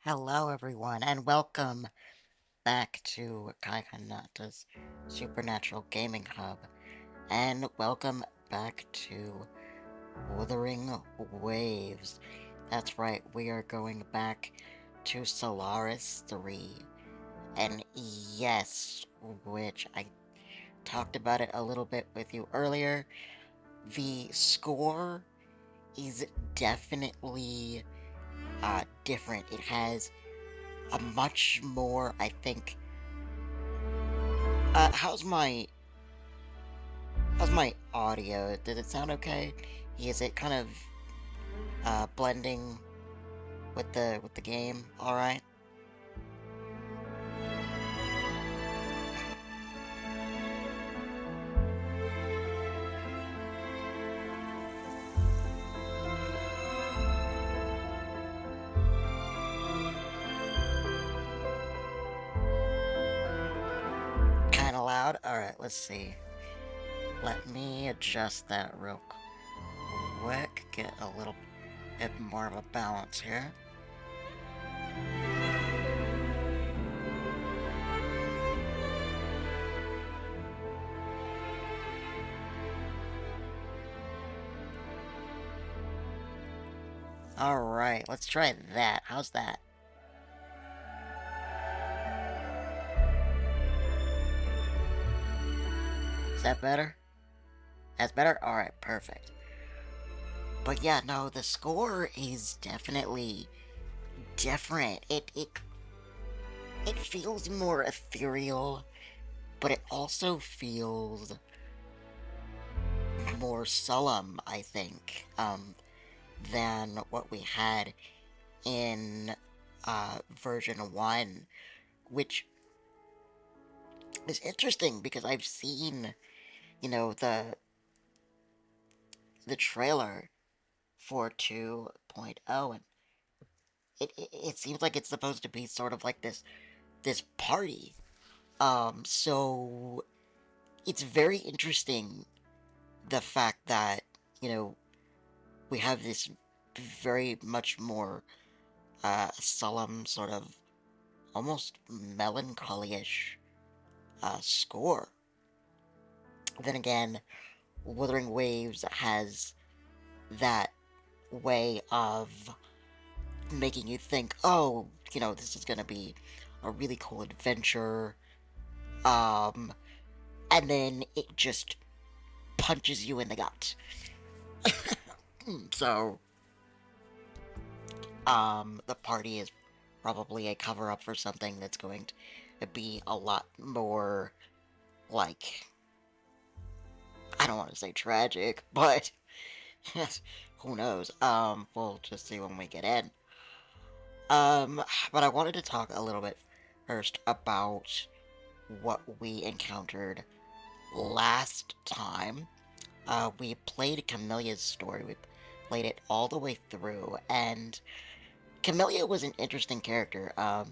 Hello, everyone, and welcome back to Kaikanata's Supernatural Gaming Hub, and welcome back to Wuthering Waves. That's right, we are going back to Solaris 3, and yes, which I talked about it a little bit with you earlier, the score is definitely different. It has a much more, I think. How's my audio? Did it sound okay? Is it kind of blending with the game? All right. Kind of loud. All right. Let's see. Let me adjust that real quick. Get a little bit more of a balance here. All right. Let's try that. How's that? Is that better? That's better? Alright, perfect. But yeah, no, the score is definitely different. It feels more ethereal, but it also feels more solemn, I think, than what we had in version 1, which is interesting because I've seen, the trailer for 2.0, and it seems like it's supposed to be sort of like this party. So it's very interesting the fact that, you know, we have this very much more solemn, sort of almost melancholy-ish score. Then again, Wuthering Waves has that way of making you think, oh, this is gonna be a really cool adventure. Um, and then it just punches you in the gut. So, the party is probably a cover up for something that's going to be a lot more like, I don't want to say tragic, but who knows? We'll just see when we get in. But I wanted to talk a little bit first about what we encountered last time. We played Camelia's story. We played it all the way through, and Camellia was an interesting character. I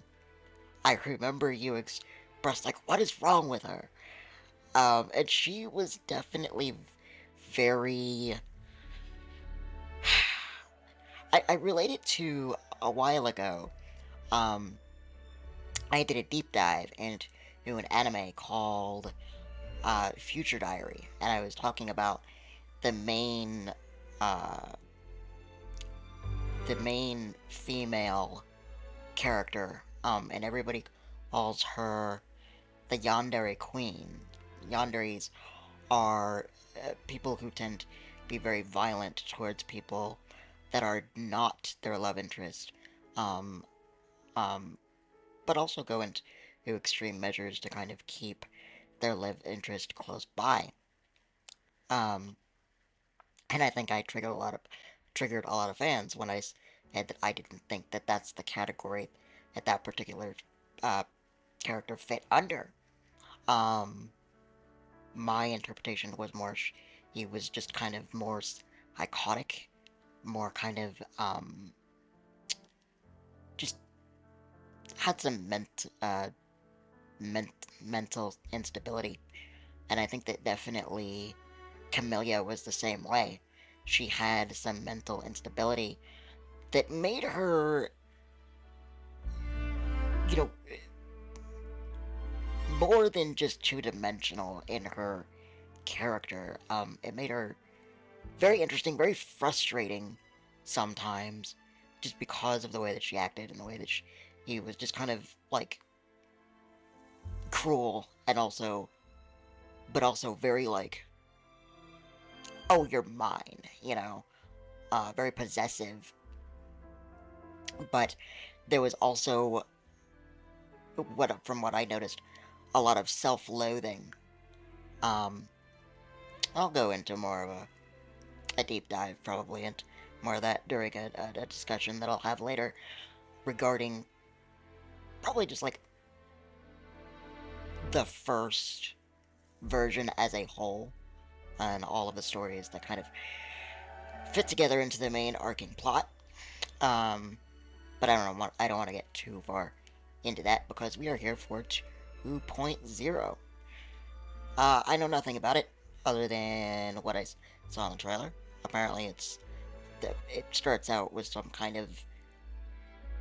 remember you expressed, like, what is wrong with her? And she was definitely very. I related to a while ago. Um, I did a deep dive into an anime called Future Diary, and I was talking about the main, uh, the main female character, and everybody calls her the Yandere Queen. Yanderes are people who tend to be very violent towards people that are not their love interest, um, um, but also go into extreme measures to kind of keep their love interest close by. Um, and I think I triggered a lot of fans when I said that I didn't think that that's the category that that particular uh, character fit under. Um, my interpretation was more he was just kind of more psychotic, more kind of just had some mental instability, and I think that definitely Camellia was the same way. She had some mental instability that made her you know, more than just two dimensional in her character. It made her very interesting, very frustrating sometimes, just because of the way that she acted and the way that he was just kind of like cruel and also, but also very like, oh, you're mine, very possessive. But there was also, from what I noticed, a lot of self-loathing. Um, I'll go into more of a deep dive probably into more of that during a discussion that I'll have later regarding probably just like the first version as a whole and all of the stories that kind of fit together into the main arcing plot. Um, but I don't want to get too far into that because we are here for 2.0. I know nothing about it other than what I saw in the trailer. Apparently, it starts out with some kind of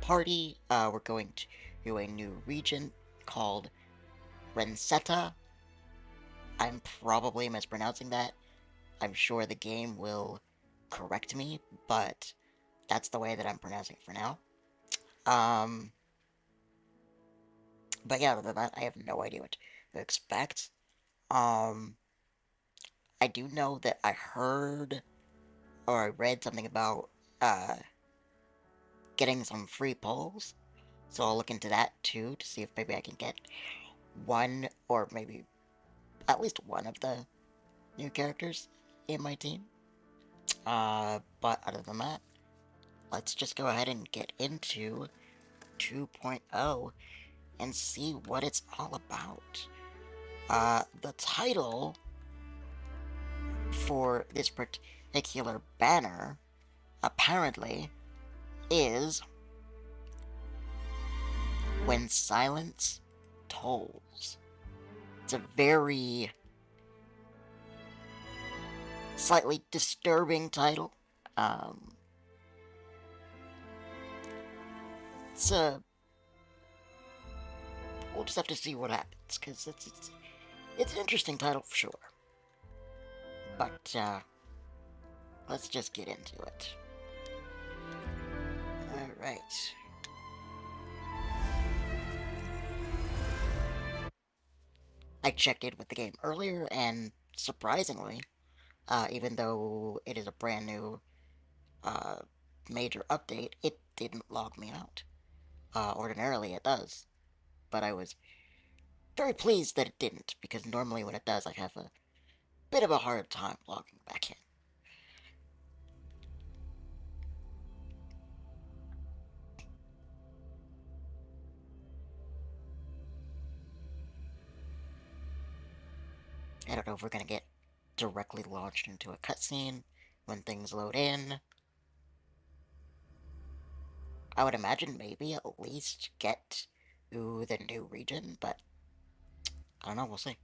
party. We're going to a new region called Rensetta. I'm probably mispronouncing that. I'm sure the game will correct me, but that's the way that I'm pronouncing it for now. Um, but yeah, other than that, I have no idea what to expect. Um, I do know that I heard or I read something about uh, getting some free polls, so I'll look into that too to see if maybe I can get one or maybe at least one of the new characters in my team. But other than that, let's just go ahead and get into 2.0 and see what it's all about. The title for this particular banner apparently is When Silence Tolls. It's a very slightly disturbing title. Um, it's a we'll just have to see what happens because it's an interesting title for sure. But let's just get into it. All right. I checked in with the game earlier, and surprisingly, even though it is a brand new uh, major update, it didn't log me out. Ordinarily, it does, but I was very pleased that it didn't because normally when it does, I have a bit of a hard time logging back in. I don't know if we're gonna get directly launched into a cutscene when things load in. I would imagine maybe at least get to the new region, but I don't know, we'll see.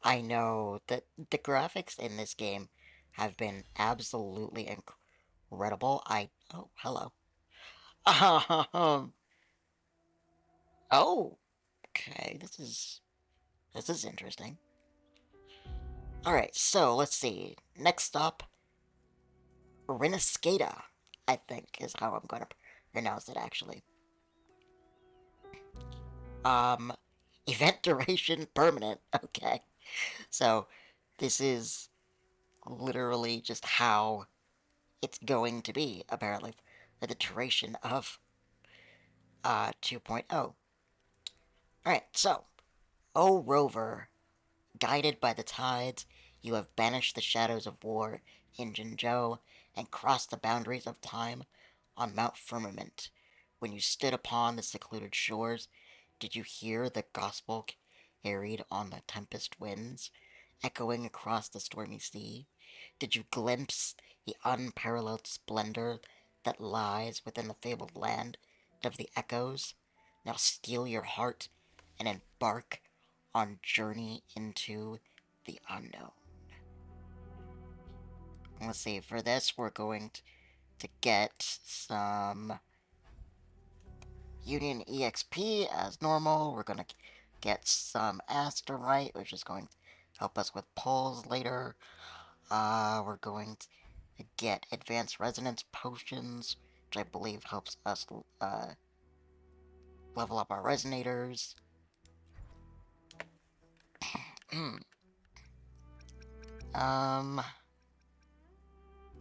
I know that the graphics in this game have been absolutely incredible. Oh, hello. Um, oh, okay, this is interesting. Alright, so let's see. Next stop, Renescada, I think is how I'm gonna pronounce it actually. Um, Event duration permanent. Okay. So this is literally just how it's going to be, apparently, for the duration of 2.0. Alright, so, O Rover, guided by the tides, you have banished the shadows of war in Jinzhou and crossed the boundaries of time on Mount Firmament. When you stood upon the secluded shores, did you hear the gospel harried on the tempest winds, echoing across the stormy sea? Did you glimpse the unparalleled splendor that lies within the fabled land of the echoes? Now steel your heart and embark on journey into the unknown. Let's see, for this we're going to get some Union EXP as normal. We're going to get some Asterite, which is going to help us with pulls later. We're going to get Advanced Resonance Potions, which I believe helps us level up our Resonators.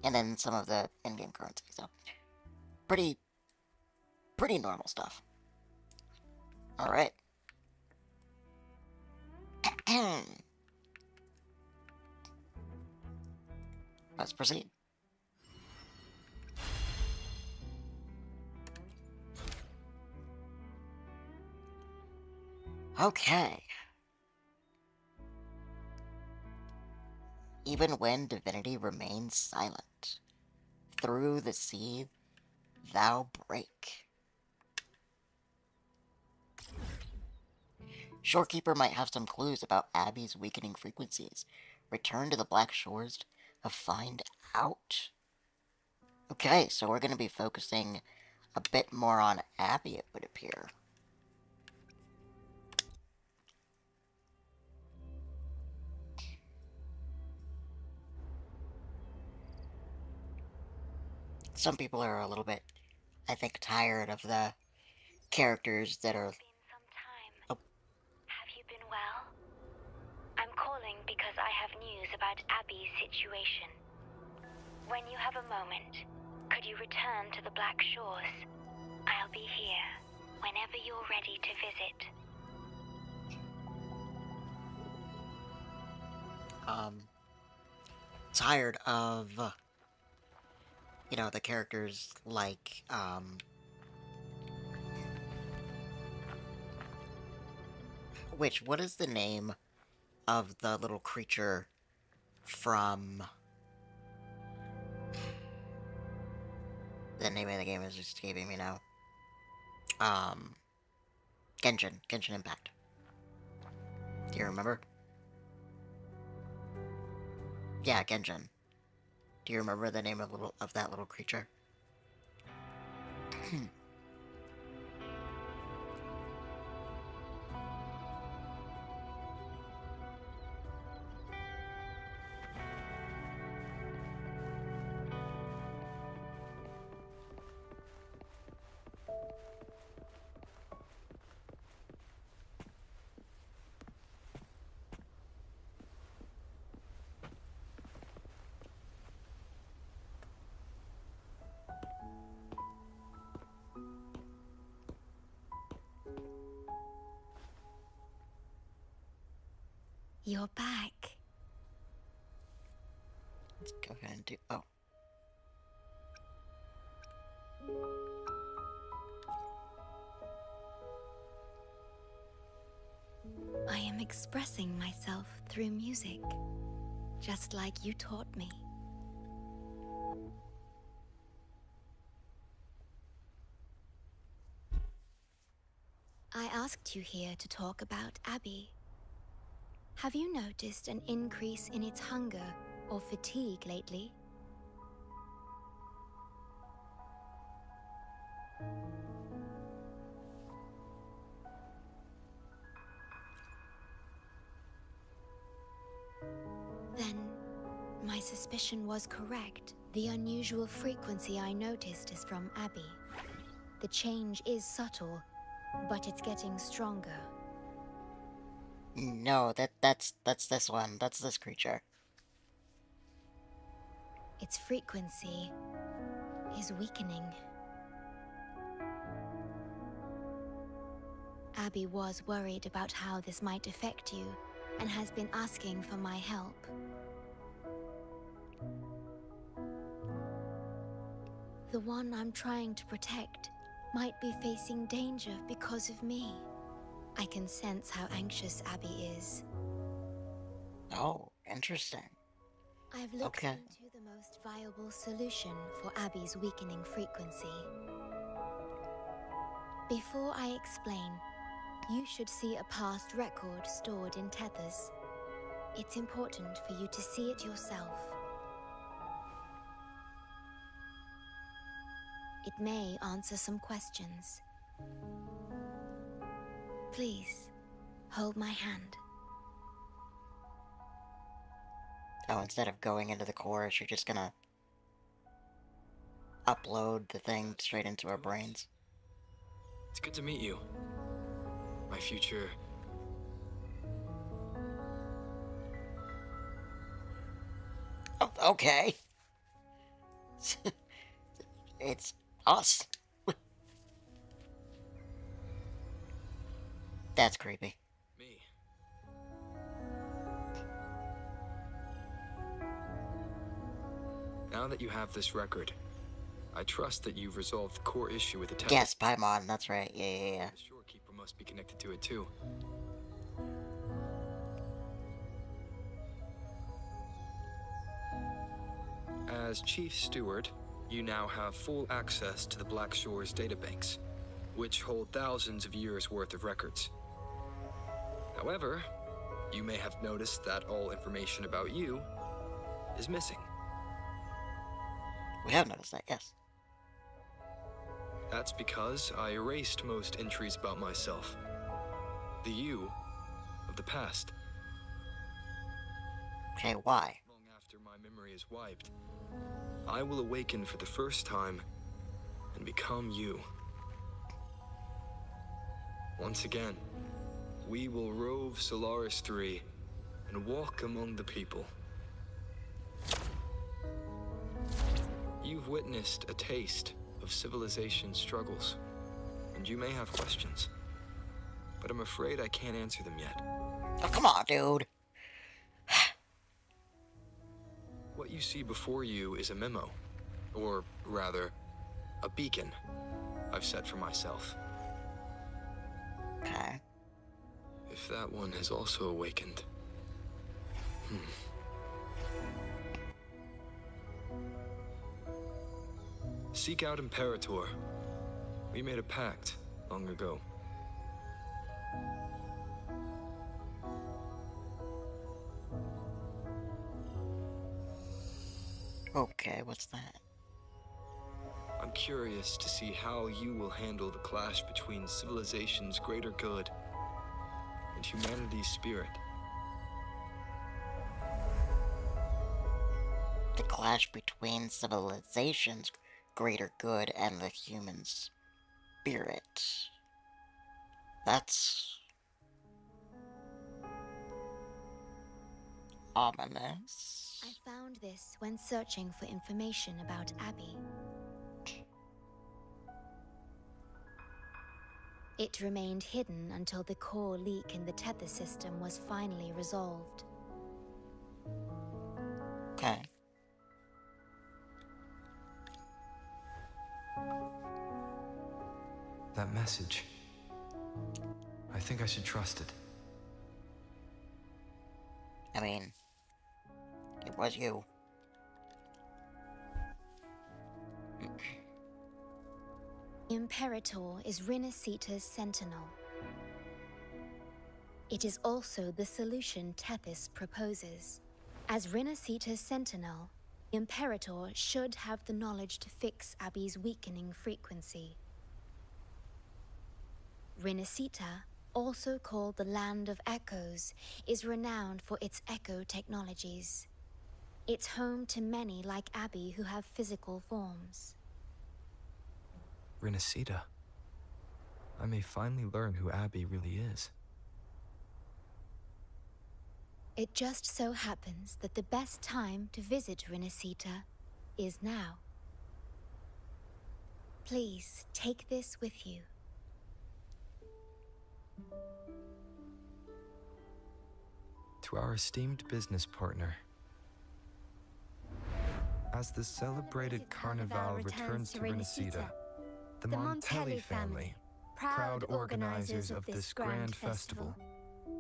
And then some of the in-game currency. So, pretty normal stuff. Alright. Let's proceed. Okay. Even when divinity remains silent, through the sea thou break. Shorekeeper might have some clues about Abby's weakening frequencies. Return to the Black Shores to find out. Okay, so we're going to be focusing a bit more on Abby, it would appear. Some people are a little bit, I think, tired of the characters that are... It's been some time. Oh. Have you been well? I'm calling because I have news about Abby's situation. When you have a moment, could you return to the Black Shores? I'll be here whenever you're ready to visit. Tired of, you know, the characters like, what is the name of the little creature from... The name of the game is escaping me now. Genshin Impact. Do you remember? Yeah, Genshin. Do you remember the name of that little creature? You're back. Let's go ahead and do... Oh. I am expressing myself through music, just like you taught me. I asked you here to talk about Abby. Have you noticed an increase in its hunger or fatigue lately? Then, my suspicion was correct. The unusual frequency I noticed is from Abby. The change is subtle, but it's getting stronger. No, that's this one. That's this creature. Its frequency is weakening. Abby was worried about how this might affect you, and has been asking for my help. The one I'm trying to protect might be facing danger because of me. I can sense how anxious Abby is. Oh, interesting. I've looked Okay. into the most viable solution for Abby's weakening frequency. Before I explain, you should see a past record stored in tethers. It's important for you to see it yourself. It may answer some questions. Please, hold my hand. Oh, instead of going into the chorus, you're just gonna upload the thing straight into our brains. It's good to meet you. My future... Oh, okay. It's us. That's creepy. me. Now that you have this record, I trust that you've resolved the core issue with the test. Yes, Paimon, that's right. Yeah. The storekeeper must be connected to it too. As Chief Steward, you now have full access to the Black Shore's databanks, which hold thousands of years' worth of records. However, you may have noticed that all information about you is missing. We have noticed that, yes. That's because I erased most entries about myself. The you of the past. Okay, why? Long after my memory is wiped, I will awaken for the first time and become you. Once again, we will rove Solaris 3 and walk among the people. You've witnessed a taste of civilization's struggles, and you may have questions, but I'm afraid I can't answer them yet. Oh, come on, dude. What you see before you is a memo, or rather, a beacon I've set for myself. Okay. If that one has also awakened. Seek out Imperator. We made a pact long ago. Okay, what's that? I'm curious to see how you will handle the clash between civilization's greater good and humanity's spirit. The clash between civilization's greater good and the human spirit. That's ominous. I found this when searching for information about Abby. It remained hidden until the core leak in the tether system was finally resolved. Okay. That message. I think I should trust it. I mean, it was you. Imperator is Rinasita's sentinel. It is also the solution Tethys proposes. As Rinasita's sentinel, Imperator should have the knowledge to fix Abby's weakening frequency. Rinasita, also called the Land of Echoes, is renowned for its echo technologies. It's home to many like Abby who have physical forms. Rinasita. I may finally learn who Abby really is. It just so happens that the best time to visit Rinasita is now. Please take this with you. To our esteemed business partner. As the celebrated Carnival returns to Rinasita, the Montelli family proud organizers of this grand festival,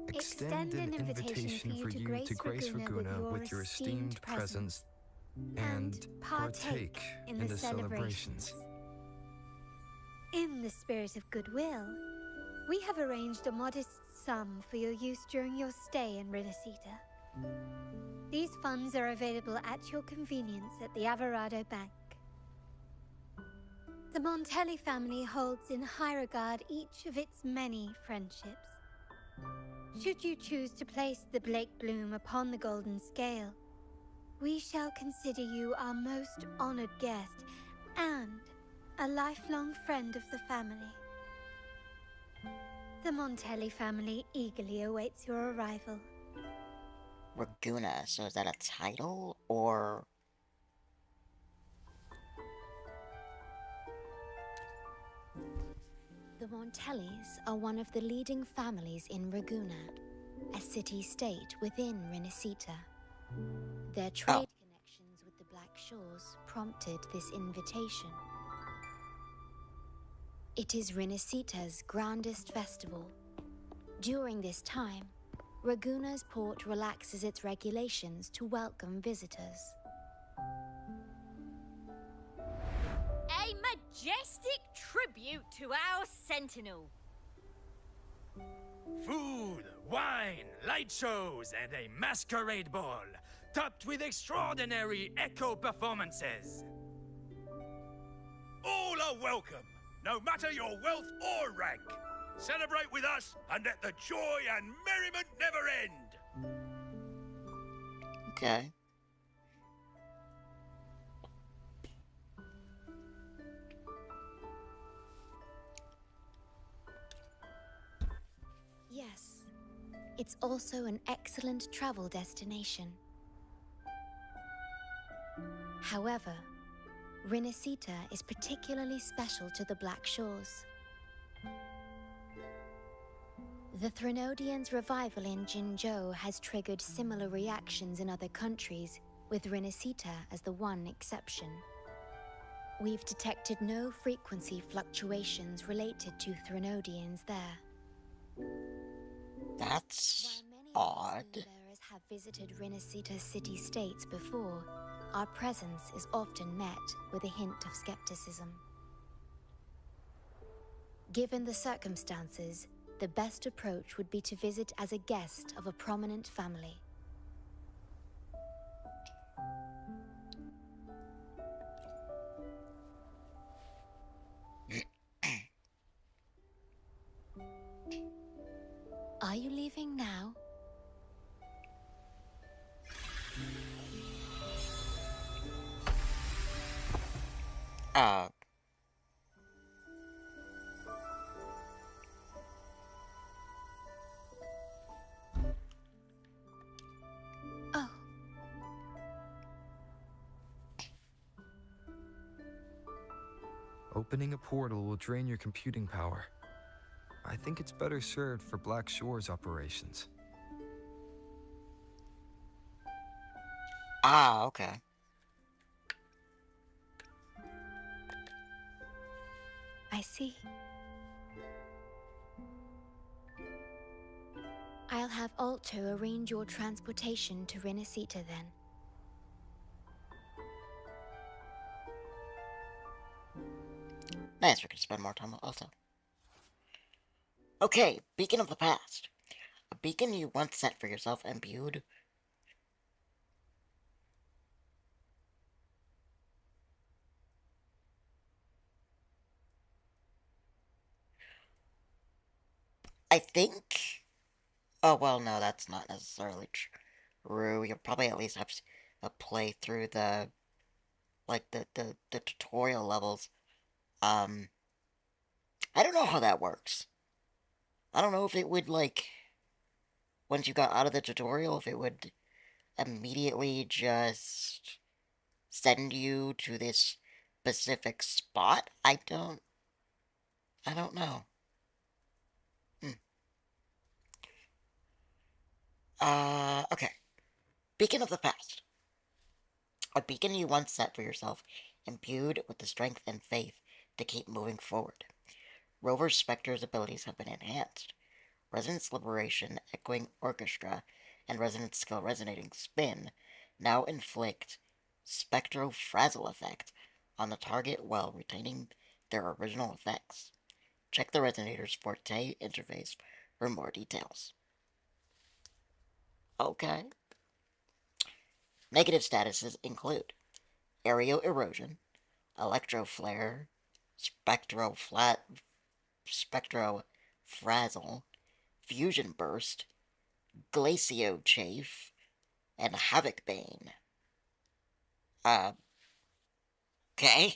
extend an invitation for you to grace Raguna with your esteemed presence and partake in the celebrations. In the spirit of goodwill, we have arranged a modest sum for your use during your stay in Renacita. These funds are available at your convenience at the Averado Bank. The Montelli family holds in high regard each of its many friendships. Should you choose to place the Blake Bloom upon the golden scale, we shall consider you our most honored guest and a lifelong friend of the family. The Montelli family eagerly awaits your arrival. Raguna, so is that a title, or... The Montellis are one of the leading families in Raguna, a city-state within Renacita. Their trade connections with the Black Shores prompted this invitation. It is Renacita's grandest festival. During this time, Raguna's port relaxes its regulations to welcome visitors. A majestic tribute to our sentinel. Food, wine, light shows, and a masquerade ball, topped with extraordinary echo performances. All are welcome, no matter your wealth or rank. Celebrate with us and let the joy and merriment never end. Okay. Yes, it's also an excellent travel destination. However, Renacita is particularly special to the Black Shores. The Threnodians' revival in Jinzhou has triggered similar reactions in other countries, with Renacita as the one exception. We've detected no frequency fluctuations related to Threnodians there. That's While many odd. explorers have visited Renacita city-states before, our presence is often met with a hint of skepticism. Given the circumstances, the best approach would be to visit as a guest of a prominent family. Are you leaving now? Uh, Oh, Opening a portal will drain your computing power. I think it's better served for Black Shores operations. okay. I see. I'll have Alto arrange your transportation to Renacita then. Nice, we can spend more time also. Okay, Beacon of the Past. A beacon you once set for yourself imbued. I think... Oh, well, no, that's not necessarily true. You'll probably at least have to play through the... like, the tutorial levels. I don't know how that works. I don't know if it would, like... once you got out of the tutorial, if it would immediately just send you to this specific spot. I don't know. Okay. Beacon of the Past. A beacon you once set for yourself, imbued with the strength and faith to keep moving forward. Rover Spectre's abilities have been enhanced. Resonance Liberation, Echoing Orchestra, and Resonance Skill Resonating Spin now inflict Spectro-Frazzle effect on the target while retaining their original effects. Check the Resonator's Forte interface for more details. Okay. Negative statuses include Aerial Erosion, Electro Flare, Spectro Frazzle, Fusion Burst, Glacio Chafe, and Havoc Bane. Okay.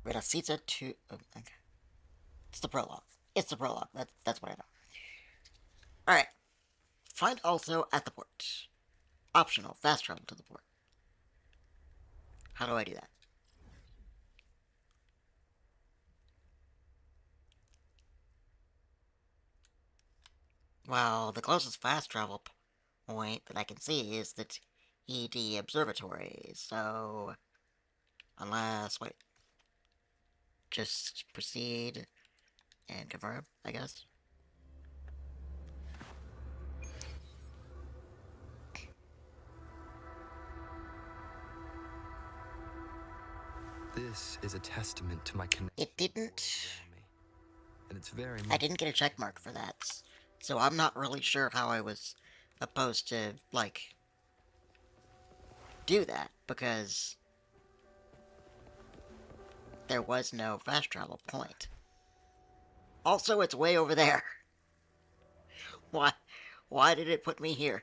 Renacita 2. Okay. It's the prologue. It's the prologue. That's what I know. Alright. Find also at the port. Optional. Fast travel to the port. How do I do that? Well, the closest fast travel point that I can see is the ED Observatory, so... Unless... Wait. Just proceed and confirm, I guess. This is a testament to my connection. It didn't... And it's very I didn't get a check mark for that, so I'm not really sure how I was supposed to, like, do that, because there was no fast travel point. Also, it's way over there. Why did it put me here?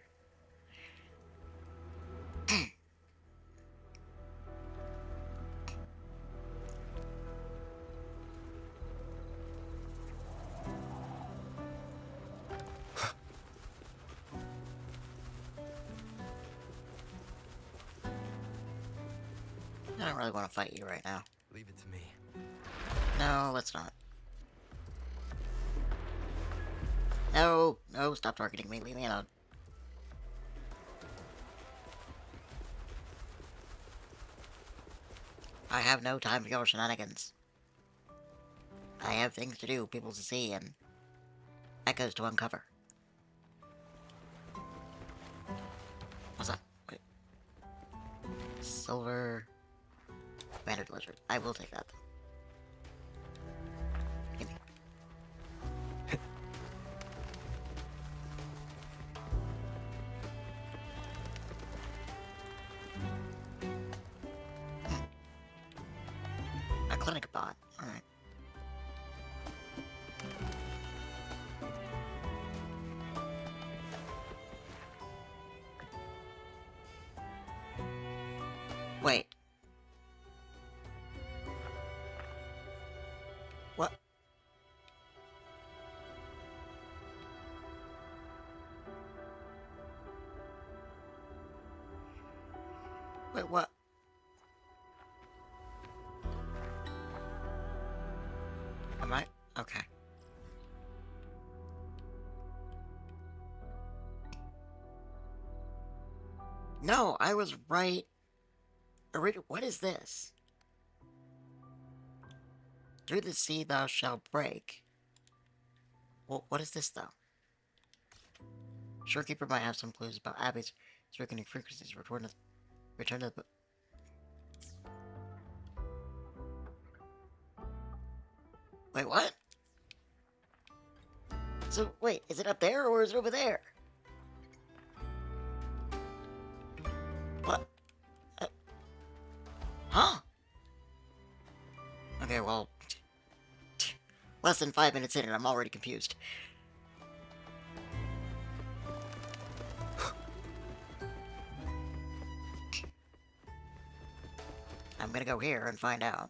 I don't really want to fight you right now. Leave it to me. No, let's not. No, no, stop targeting me. Leave me alone. I have no time for your shenanigans. I have things to do, people to see, and echoes to uncover. What's that? Wait. Silver... Banded lizard. I will take that. Give me. A clinic bot. Alright. Wait. What? Wait, what? Am I? Okay. No, I was right. What is this? Through the sea thou shalt break. Well, what is this, though? Shorekeeper might have some clues about Abby's reckoning frequencies. Return to the... Wait, what? So, wait, is it up there or is it over there? What? Huh? Okay, well... Less than 5 minutes in and I'm already confused. I'm gonna go here and find out.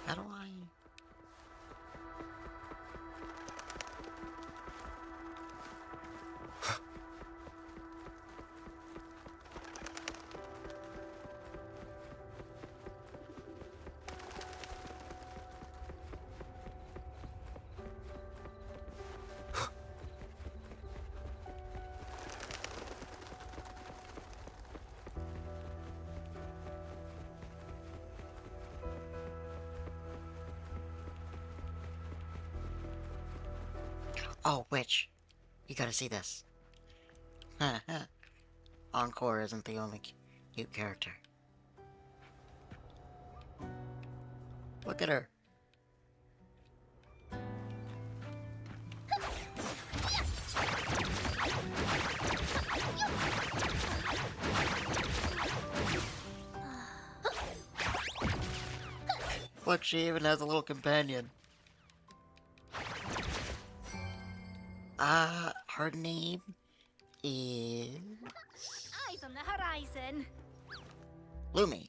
How do I... Oh, Witch, you gotta see this. Encore isn't the only cute character. Look at her. Look, she even has a little companion. Her name is Eyes on the horizon. Lumi.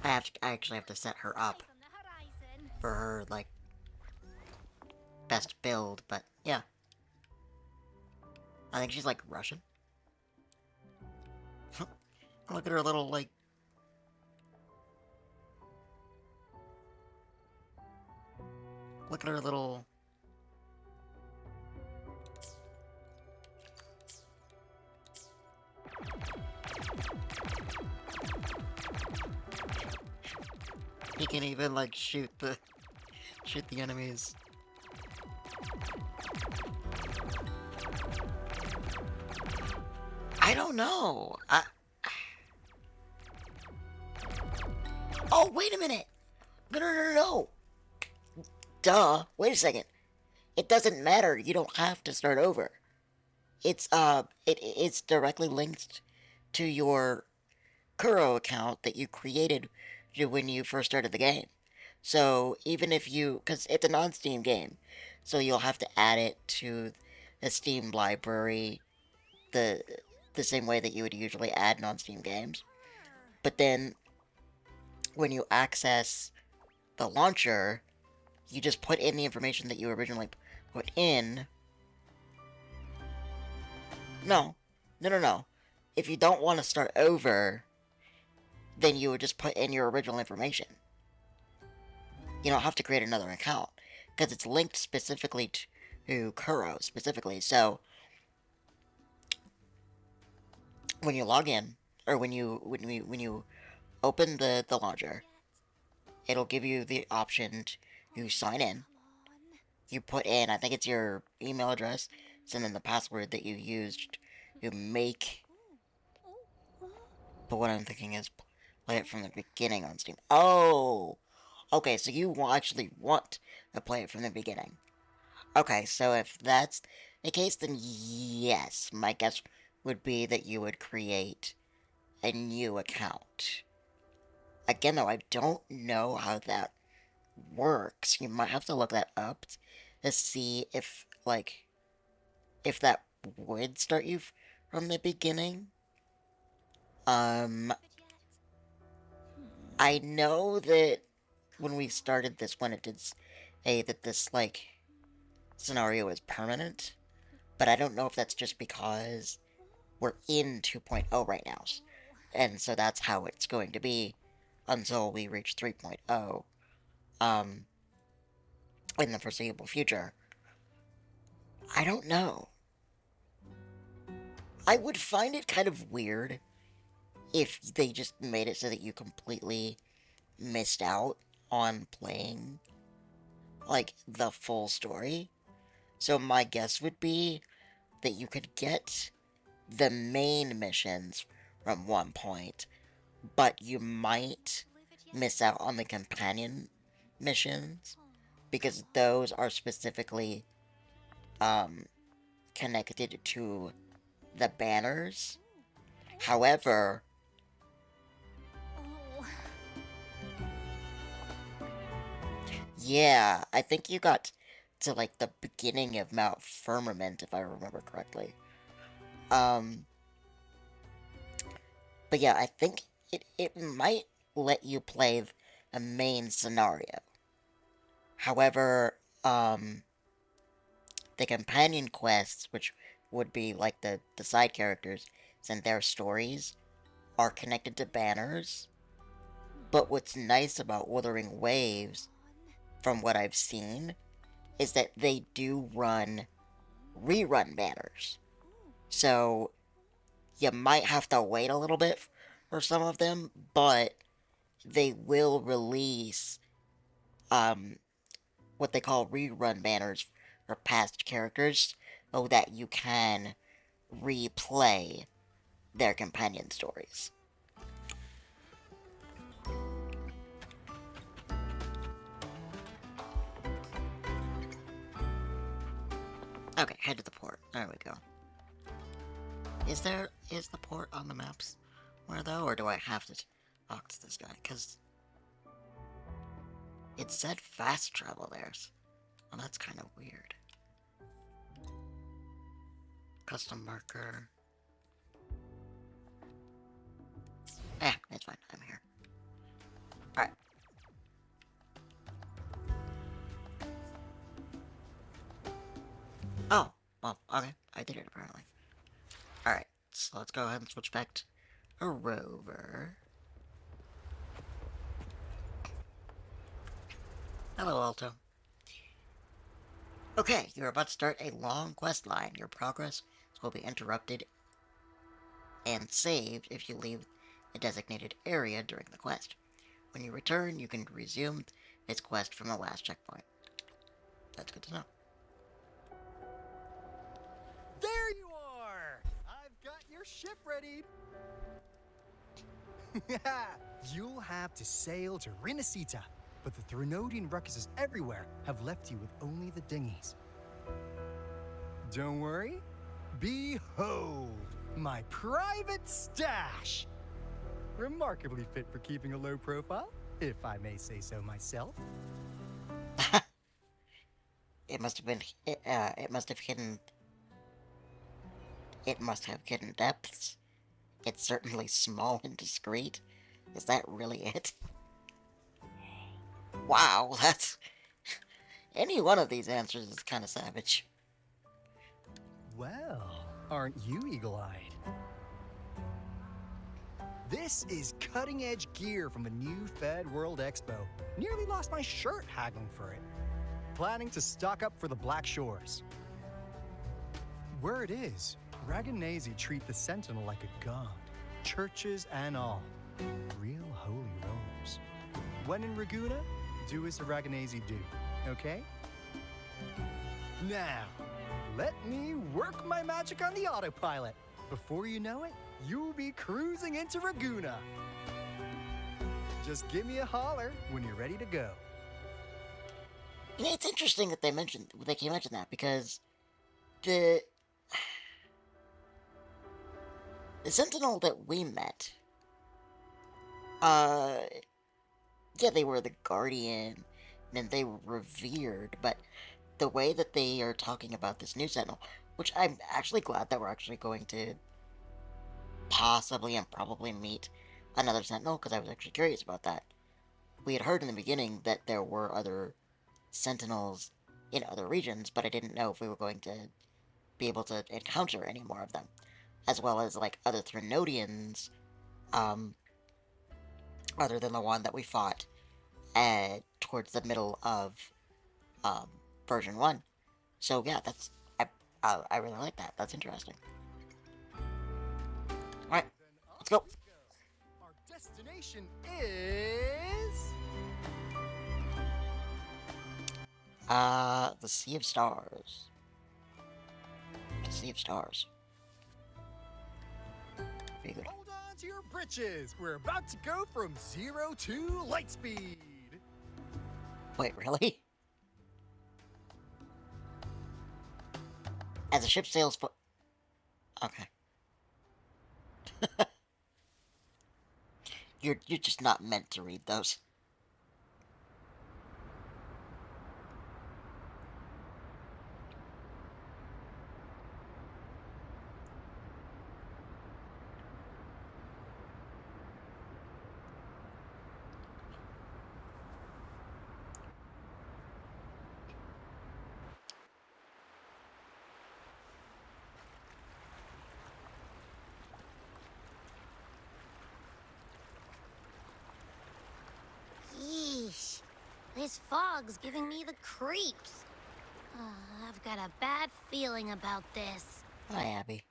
I actually have to set her up Eyes on the horizon. for her, like, best build, but yeah. I think she's, like, Russian. Look at her little, like... Look at her little... He can even, like, shoot the enemies. I don't know. Oh, wait a minute. No. Duh. Wait a second. It doesn't matter. You don't have to start over. It's directly linked to your Kuro account that you created when you first started the game. So even if because it's a non-Steam game, so you'll have to add it to the Steam library the same way that you would usually add non-Steam games. But then when you access the launcher, you just put in the information that you originally put in. No. If you don't want to start over, then you would just put in your original information. You don't have to create another account, because it's linked specifically to Kuro, specifically. So, when you log in, or when you open the launcher, it'll give you the option to sign in. You put in, I think it's your email address, and then the password that you used to make. But what I'm thinking is play it from the beginning on Steam. Oh! Okay, so you actually want to play it from the beginning. Okay, so if that's the case, then yes, my guess would be that you would create a new account. Again, though, I don't know how that works. You might have to look that up to see if that would start you from the beginning. I know that when we started this one, it did say that this, like, scenario is permanent, but I don't know if that's just because we're in 2.0 right now, and so that's how it's going to be until we reach 3.0, in the foreseeable future. I don't know. I would find it kind of weird if they just made it so that you completely missed out on playing, like, the full story. So my guess would be that you could get the main missions from one point, but you might miss out on the companion missions, because those are specifically connected to the banners. However, yeah, I think you got to, like, the beginning of Mount Firmament, if I remember correctly. But yeah, I think it might let you play a main scenario. However, the companion quests, which would be, like, the side characters and their stories, are connected to banners. But what's nice about Wuthering Waves, from what I've seen, is that they do rerun banners. So, you might have to wait a little bit for some of them, but they will release what they call rerun banners for past characters, so that you can replay their companion stories. Okay, head to the port. There we go. Is the port on the maps where though, or do I have to talk to this guy? Because it said fast travel there. Well, that's kind of weird. Custom marker. It's fine. I'm here. Alright. Oh, well, okay. I did it apparently. Alright, so let's go ahead and switch back to a rover. Hello, Alto. Okay, you're about to start a long quest line. Your progress will be interrupted and saved if you leave a designated area during the quest. When you return, you can resume this quest from the last checkpoint. That's good to know. There you are! I've got your ship ready. You'll have to sail to Rinasita, but the Threnodian ruckuses everywhere have left you with only the dinghies. Don't worry. Behold, my private stash! Remarkably fit for keeping a low profile, if I may say so myself. It must have been. It must have hidden. It must have hidden depths. It's certainly small and discreet. Is that really it? Wow, that's... Any one of these answers is kind of savage. Well, aren't you eagle-eyed? This is cutting-edge gear from the new Fed World Expo. Nearly lost my shirt haggling for it. Planning to stock up for the Black Shores. Word is, Raganese treat the Sentinel like a god. Churches and all. Real holy rollers. When in Raguna, do as the Raganese do, okay? Now, let me work my magic on the autopilot. Before you know it, you'll be cruising into Raguna. Just give me a holler when you're ready to go. You know, it's interesting that they mentioned that because the Sentinel that we met, yeah, they were the Guardian, and they were revered, but the way that they are talking about this new Sentinel, which I'm actually glad that we're actually going to possibly and probably meet another Sentinel, because I was actually curious about that. We had heard in the beginning that there were other Sentinels in other regions, but I didn't know if we were going to be able to encounter any more of them, as well as, like, other Threnodians, other than the one that we fought towards the middle of version 1. So yeah, that's I really like that. That's interesting. Alright, let's go. Our destination is... The Sea of Stars. The Sea of Stars. Very good. Hold on to your britches. We're about to go from 0 to light speed. Wait, really? As the ship sails for... Okay. You're just not meant to read those. Yeesh. This fog's giving me the creeps. I've got a bad feeling about this. Hi, Abby.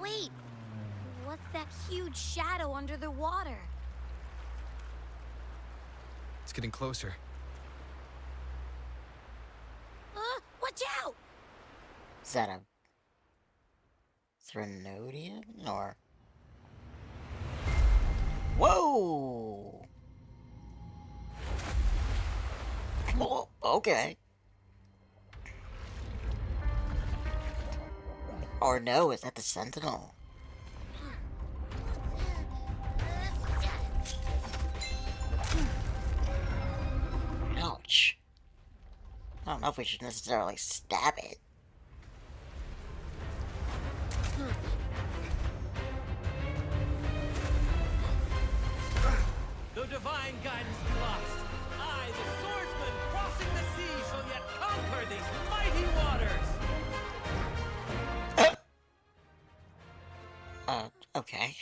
Wait. What's that huge shadow under the water? getting closer. Watch out! Is that a Threnodian or? Whoa! Oh, okay. Or no, is that the Sentinel? Ouch. I don't know if we should necessarily stab it. The divine guidance be lost. I, the swordsman crossing the sea, shall yet conquer these mighty waters. Okay.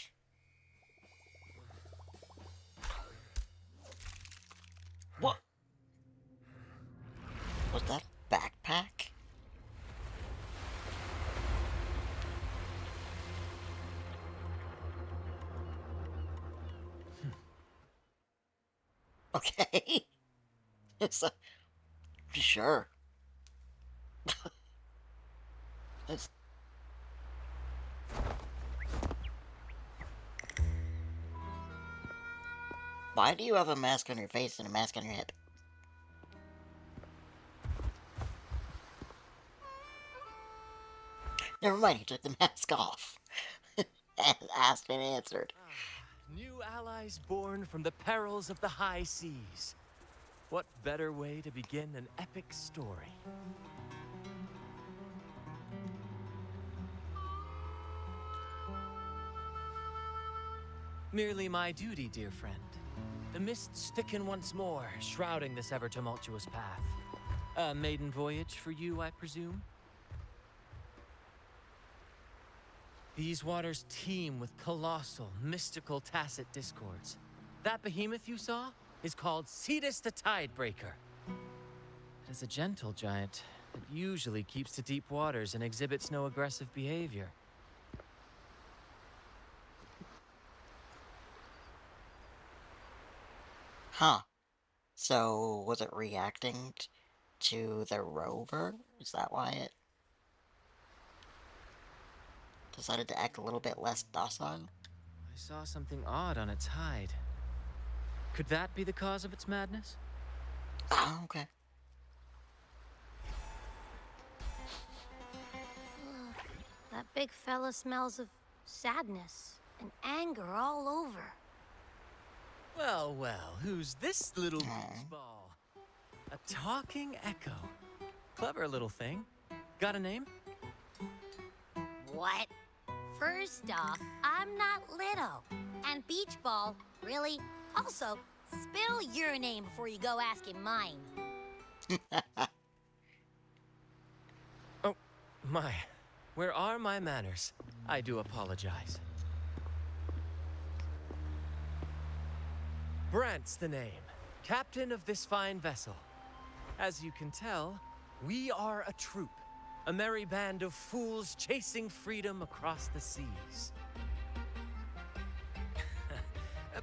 What? Was that a backpack? Okay. It's a... Sure. It's... Why do you have a mask on your face and a mask on your hip? Never mind, he took the mask off. And asked and answered. New allies born from the perils of the high seas. What better way to begin an epic story? Merely my duty, dear friend. The mists thicken once more, shrouding this ever-tumultuous path. A maiden voyage for you, I presume? These waters teem with colossal, mystical, tacit discords. That behemoth you saw is called Cetus the Tidebreaker. It is a gentle giant that usually keeps to deep waters and exhibits no aggressive behavior. Huh. So, was it reacting to the rover? Is that why it decided to act a little bit less docile? I saw something odd on its hide. Could that be the cause of its madness? Oh, okay. That big fella smells of sadness and anger all over. Well, well, who's this little ball? A talking echo. Clever little thing. Got a name? What? First off, I'm not little. And Beach Ball, really? Also, spill your name before you go asking mine. Oh, my. Where are my manners? I do apologize. Brant's the name. Captain of this fine vessel. As you can tell, we are a troop. A merry band of fools chasing freedom across the seas.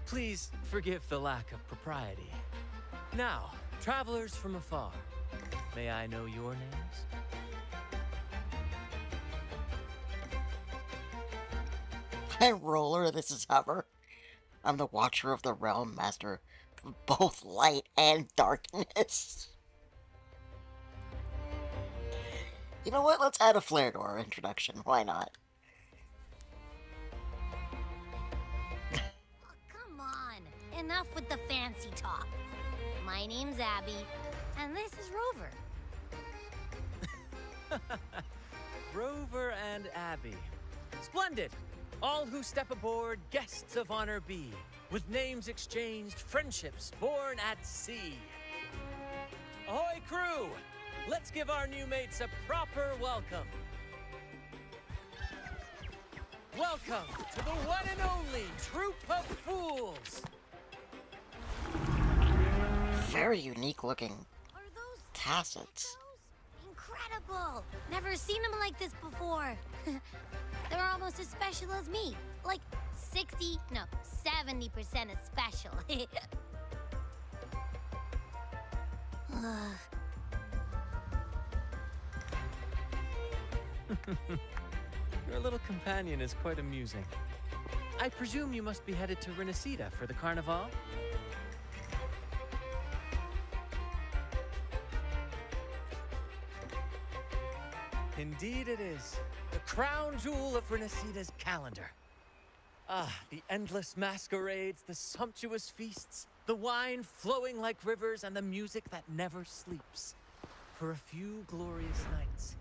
Please forgive the lack of propriety. Now, travelers from afar, may I know your names? I'm Roller, this is Hover. I'm the Watcher of the Realm, Master of both light and darkness. You know what? Let's add a flare to our introduction. Why not? Oh, come on. Enough with the fancy talk. My name's Abby, and this is Rover. Rover and Abby. Splendid! All who step aboard, guests of honor be. With names exchanged, friendships born at sea. Ahoy, crew! Let's give our new mates a proper welcome. Welcome to the one and only Troop of Fools! Very unique looking Are those tassets. incredible? Never seen them like this before. They're almost as special as me. Like 70% as special. Your little companion is quite amusing. I presume you must be headed to Renacida for the Carnival? Indeed it is. The crown jewel of Renacida's calendar. Ah, the endless masquerades, the sumptuous feasts, the wine flowing like rivers, and the music that never sleeps. For a few glorious nights,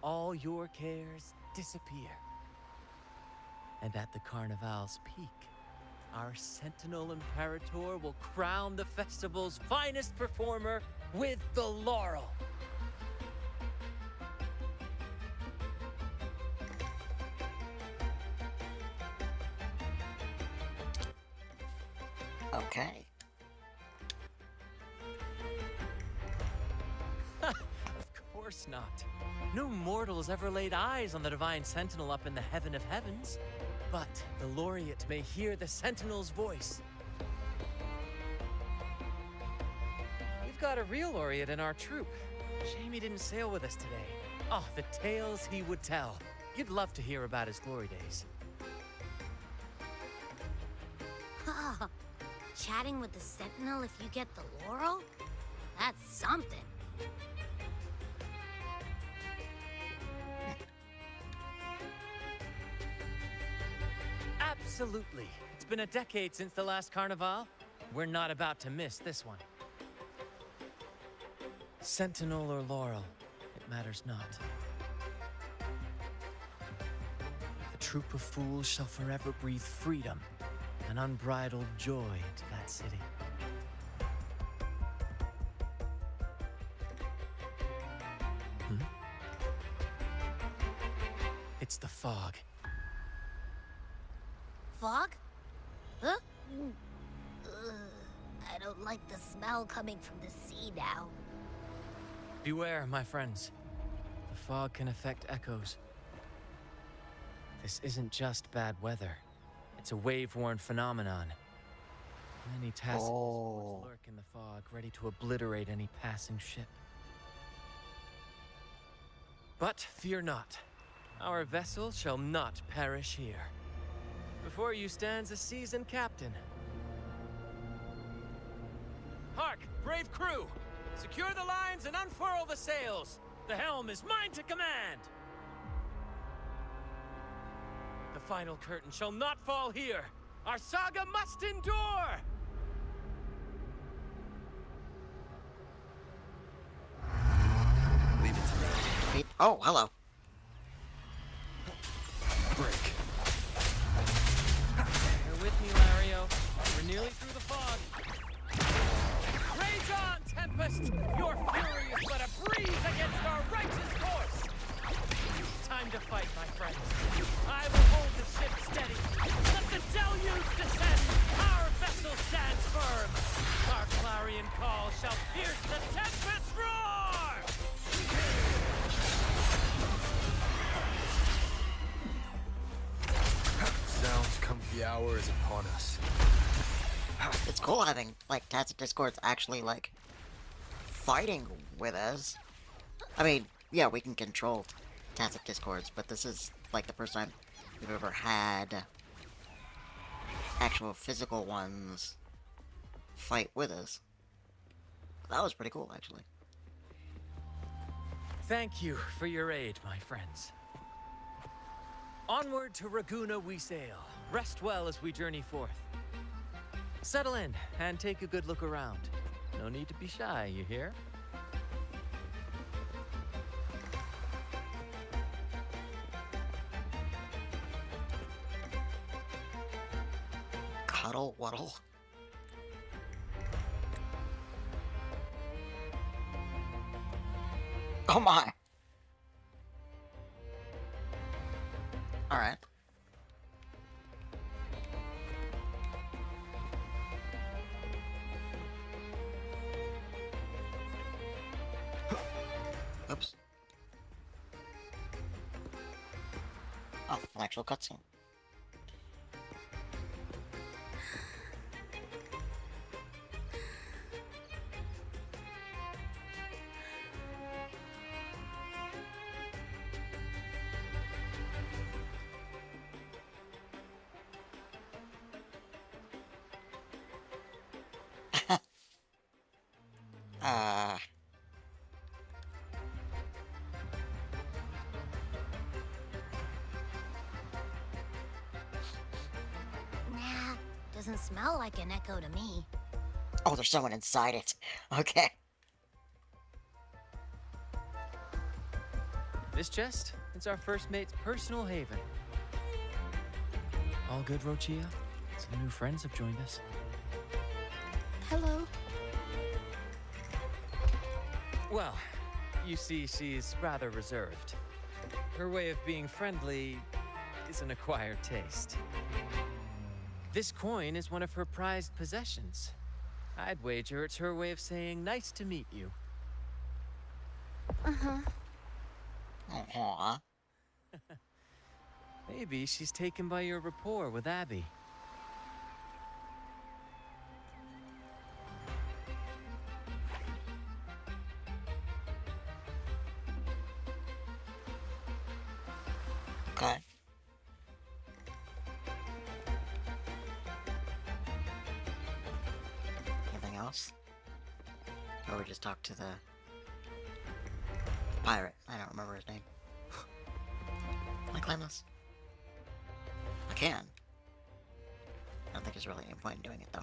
all your cares disappear. And at the Carnival's peak, our Sentinel Imperator will crown the festival's finest performer with the laurel. Okay. Of course not. No mortals ever laid eyes on the Divine Sentinel up in the Heaven of Heavens. But the Laureate may hear the Sentinel's voice. We've got a real Laureate in our troop. Shame he didn't sail with us today. Oh, the tales he would tell. You'd love to hear about his glory days. Chatting with the Sentinel if you get the laurel? That's something. Absolutely. It's been a decade since the last Carnival. We're not about to miss this one. Sentinel or laurel, it matters not. The troop of fools shall forever breathe freedom and unbridled joy into that city. It's the fog. Fog? Huh? I don't like the smell coming from the sea now. Beware, my friends. The fog can affect echoes. This isn't just bad weather. It's a wave-worn phenomenon. Many tacit discords lurk in the fog, ready to obliterate any passing ship. But fear not. Our vessel shall not perish here. Before you stands a seasoned captain. Hark, brave crew! Secure the lines and unfurl the sails! The helm is mine to command! The final curtain shall not fall here! Our saga must endure! Leave it to me. Oh, hello. Break. Bear with me, Lario. We're nearly through the fog. Rage on, Tempest! Your fury is but a breeze against our righteous course! Time to fight, my friends. I will hold the ship steady. Let the deluge descend! Our vessel stands firm! Our clarion call shall pierce the tempest roar! Sounds come the hour is upon us. It's cool having, like, Tacit Discords actually, like, fighting with us. I mean, yeah, we can control Tacit Discords, but this is, like, the first time we've ever had actual physical ones fight with us. That was pretty cool, actually. Thank you for your aid, my friends. Onward to Raguna we sail. Rest well as we journey forth. Settle in and take a good look around. No need to be shy, you hear? Cuddle Waddle. Oh my! Alright. Oops. Oh, an actual cutscene. doesn't smell like an echo to me. Oh, there's someone inside it. Okay. This chest, it's our first mate's personal haven. All good, Rochia? Some new friends have joined us. Hello. Well, you see, she's rather reserved. Her way of being friendly is an acquired taste. This coin is one of her prized possessions. I'd wager it's her way of saying nice to meet you. Uh-huh. Aww. Maybe she's taken by your rapport with Abby. Okay. Anything else? Or we just talk to the pirate. I don't remember his name. Can I climb this? I can. I don't think there's really any point in doing it, though.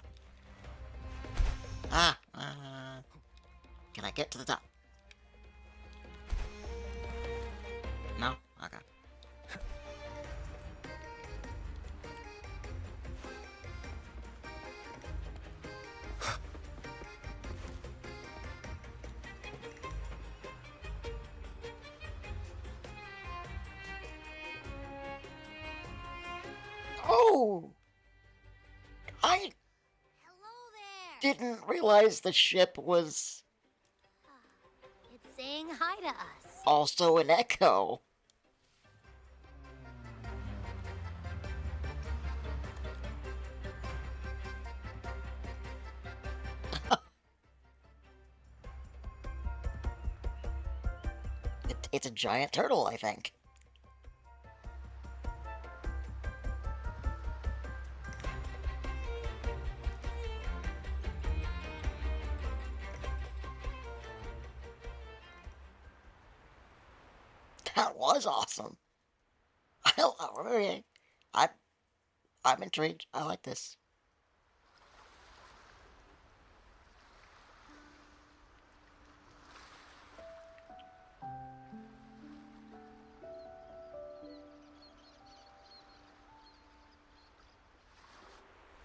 Ah! Can I get to the top? No? Okay. Oh! I Hello there. didn't realize the ship was It's saying hi to us. also an echo. It's a giant turtle, I think. That was awesome. I, I'm intrigued. I like this.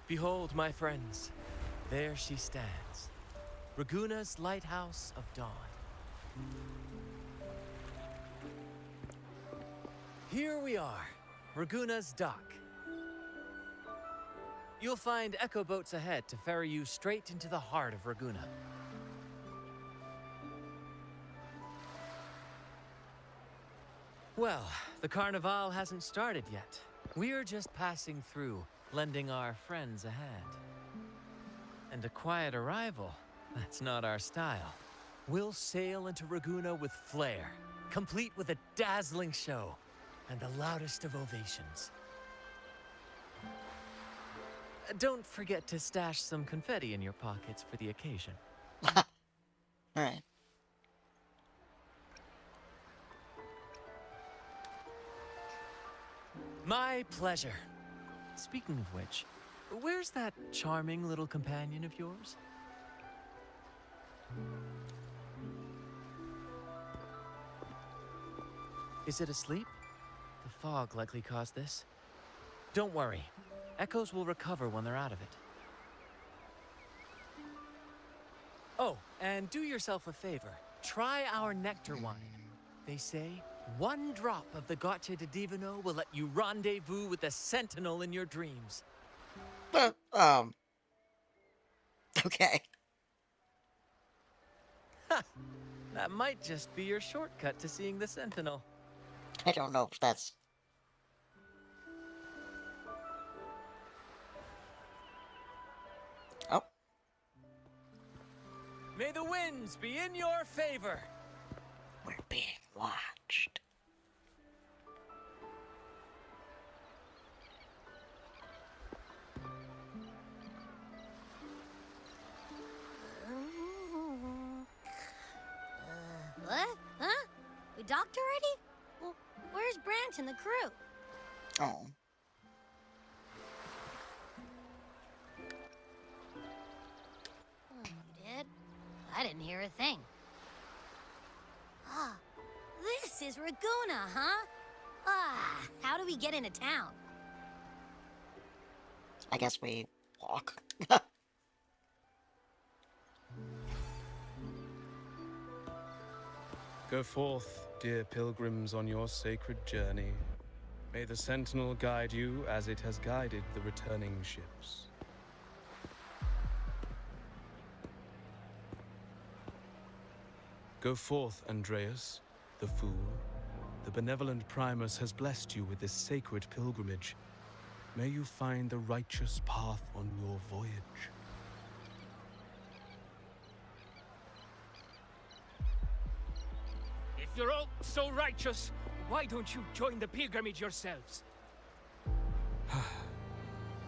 Behold, my friends, there she stands, Raguna's lighthouse of dawn. Here we are, Raguna's dock. You'll find echo boats ahead to ferry you straight into the heart of Raguna. Well, the Carnival hasn't started yet. We're just passing through, lending our friends a hand. And a quiet arrival, that's not our style. We'll sail into Raguna with flair, complete with a dazzling show and the loudest of ovations. Don't forget to stash some confetti in your pockets for the occasion. Alright. My pleasure. Speaking of which, where's that charming little companion of yours? Is it asleep? The fog likely caused this. Don't worry. Echoes will recover when they're out of it. Oh, and do yourself a favor. Try our nectar wine. They say one drop of the Gotcha de Divino will let you rendezvous with the Sentinel in your dreams. Okay. Ha! That might just be your shortcut to seeing the Sentinel. I don't know if that's... Oh. May the winds be in your favor. We're being watched. What? Huh? We docked already? Well, where's Brant and the crew? Oh. didn't hear a thing. Ah, this is Raguna, huh? Ah, how do we get into town? I guess we walk. Go forth, dear pilgrims, on your sacred journey. May the Sentinel guide you as it has guided the returning ships. Go forth, Andreas, the fool. The benevolent Primus has blessed you with this sacred pilgrimage. May you find the righteous path on your voyage. If you're all so righteous, why don't you join the pilgrimage yourselves?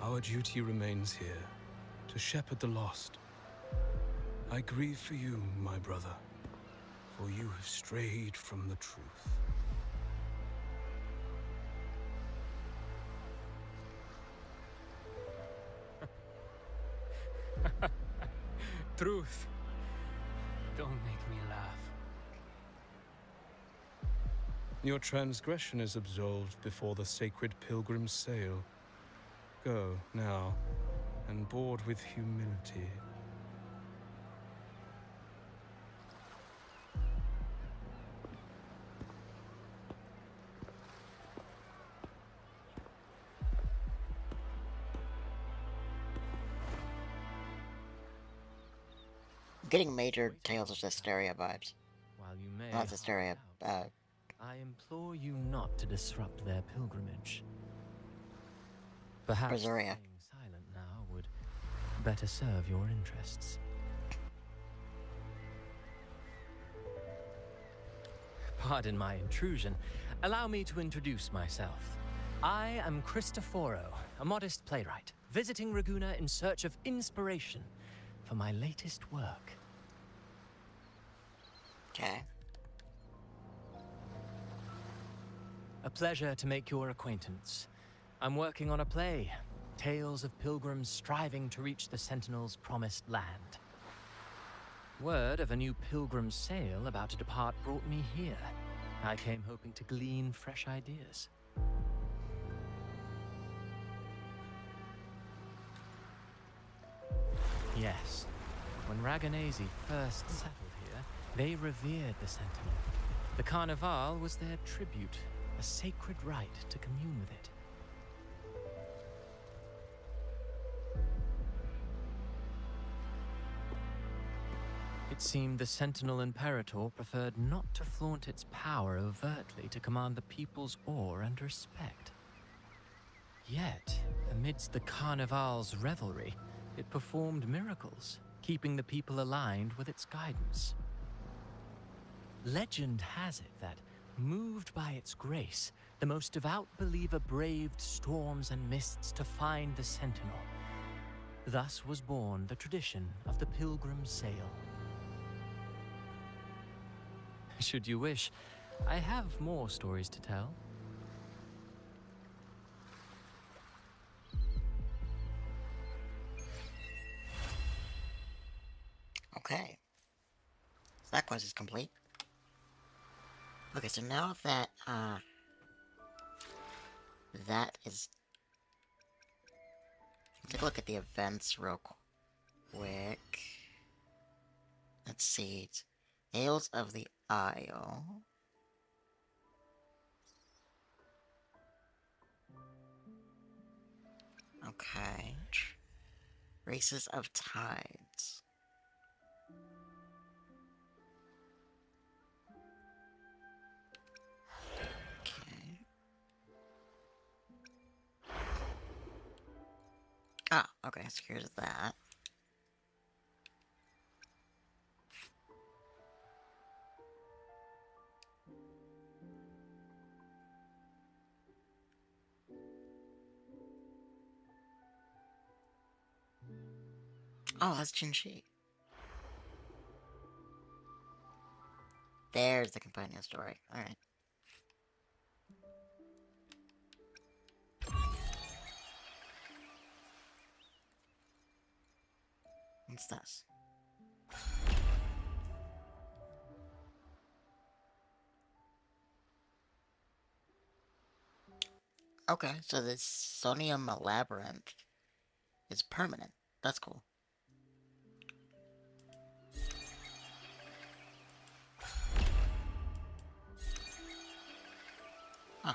Our duty remains here, to shepherd the lost. I grieve for you, my brother, for you have strayed from the truth. Truth. Don't make me laugh. Your transgression is absolved before the sacred pilgrims sail. Go, now, and board with humility. Getting major Tales of Hysteria vibes. While you may Not Hysteria, hold out, I implore you not to disrupt their pilgrimage. Perhaps Berseria. staying silent now would better serve your interests. Pardon my intrusion. Allow me to introduce myself. I am Cristoforo, a modest playwright, visiting Raguna in search of inspiration for my latest work. Okay. A pleasure to make your acquaintance. I'm working on a play, tales of pilgrims striving to reach the Sentinel's promised land. Word of a new pilgrim sail about to depart brought me here. I came hoping to glean fresh ideas. Yes, when Raganese first settled here, they revered the Sentinel. The Carnival was their tribute, a sacred right to commune with it. It seemed the Sentinel Imperator preferred not to flaunt its power overtly to command the people's awe and respect. Yet, amidst the Carnival's revelry, it performed miracles, keeping the people aligned with its guidance. Legend has it that, moved by its grace, the most devout believer braved storms and mists to find the Sentinel. Thus was born the tradition of the pilgrim sail. Should you wish, I have more stories to tell. Okay. So that quest is complete. Okay, so now that, that is... Take a look at the events real quick. Let's see. It's Ales of the Isle. Okay. Races of Tides. Okay. Ah, okay, so here's that. Oh, that's Jinshi. There's the companion story. Alright. What's this? Okay, so this sodium labyrinth is permanent. That's cool. Huh.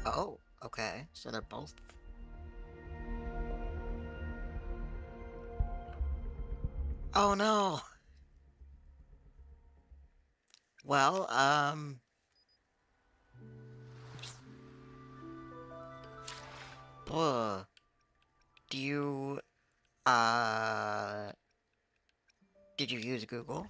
Oh, okay. So they're both. Oh no! Well, Buh. Do you, uh, did you use Google?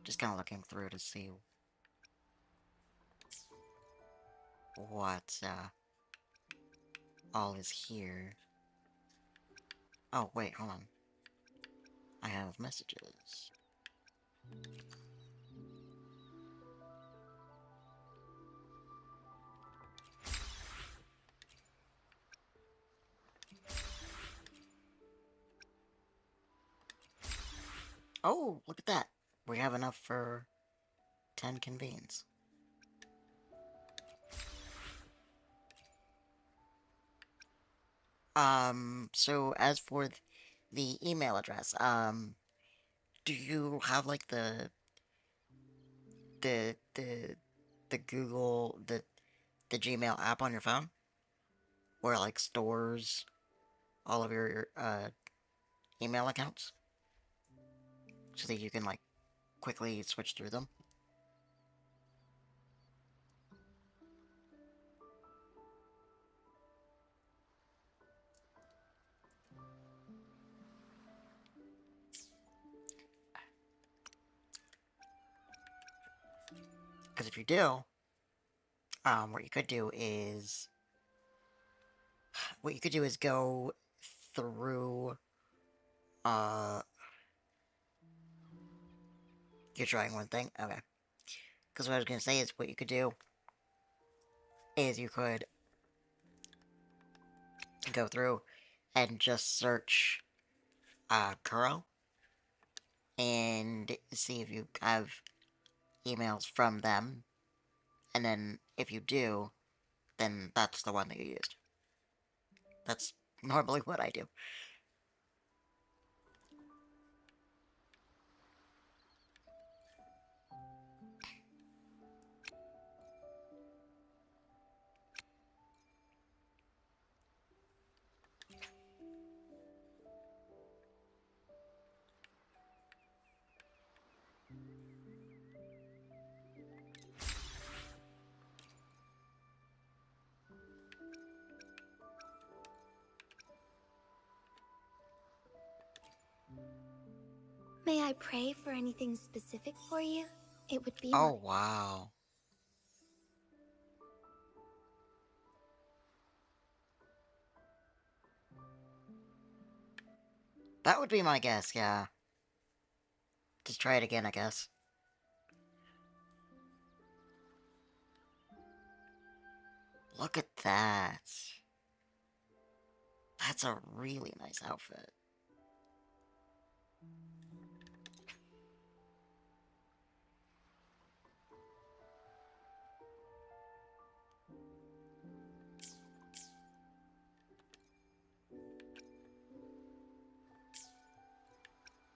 Just kind of looking through to see what, all is here. Oh, wait, hold on. I have messages. Oh, look at that. We have enough for 10 convenes. So as for the email address, do you have like the the the Google the Gmail app on your phone where it like stores all of your email accounts so that you can like quickly switch through them? Because if you do, what you could do is go through. You're trying one thing, okay? Because what I was gonna say is what you could do is you could go through and just search Kuro and see if you have emails from them, and then if you do, then that's the one that you used. That's normally what I do. May I pray for anything specific for you? It would be Oh, wow. That would be my guess, yeah. Just try it again, I guess. Look at that. That's a really nice outfit.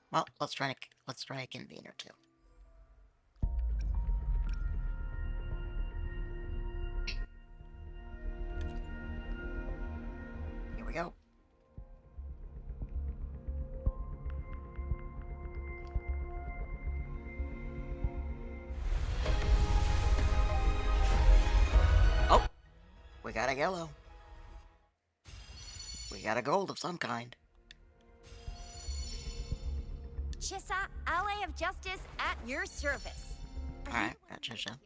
Well, let's try a convener too. Here we go. Oh, we got a yellow. We got a gold of some kind. Chissa, ally of justice at your service. Alright, got Chisha.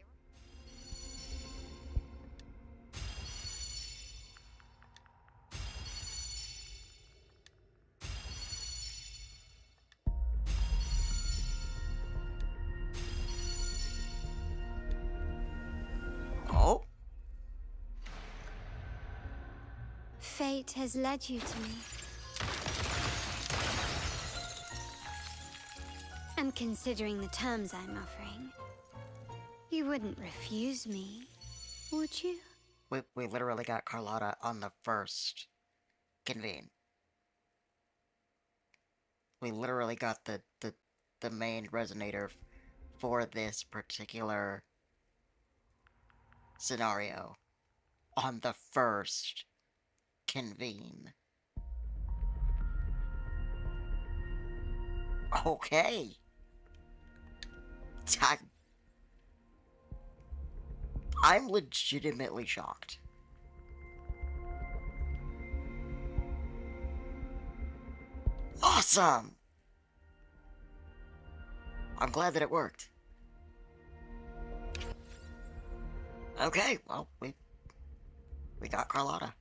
Oh. Fate has led you to me. And considering the terms I'm offering, you wouldn't refuse me, would you? We literally got Carlotta on the first convene. We literally got the main resonator for this particular scenario on the first convene. Okay. I'm legitimately shocked. Awesome! I'm glad that it worked. Okay, well, we got Carlotta.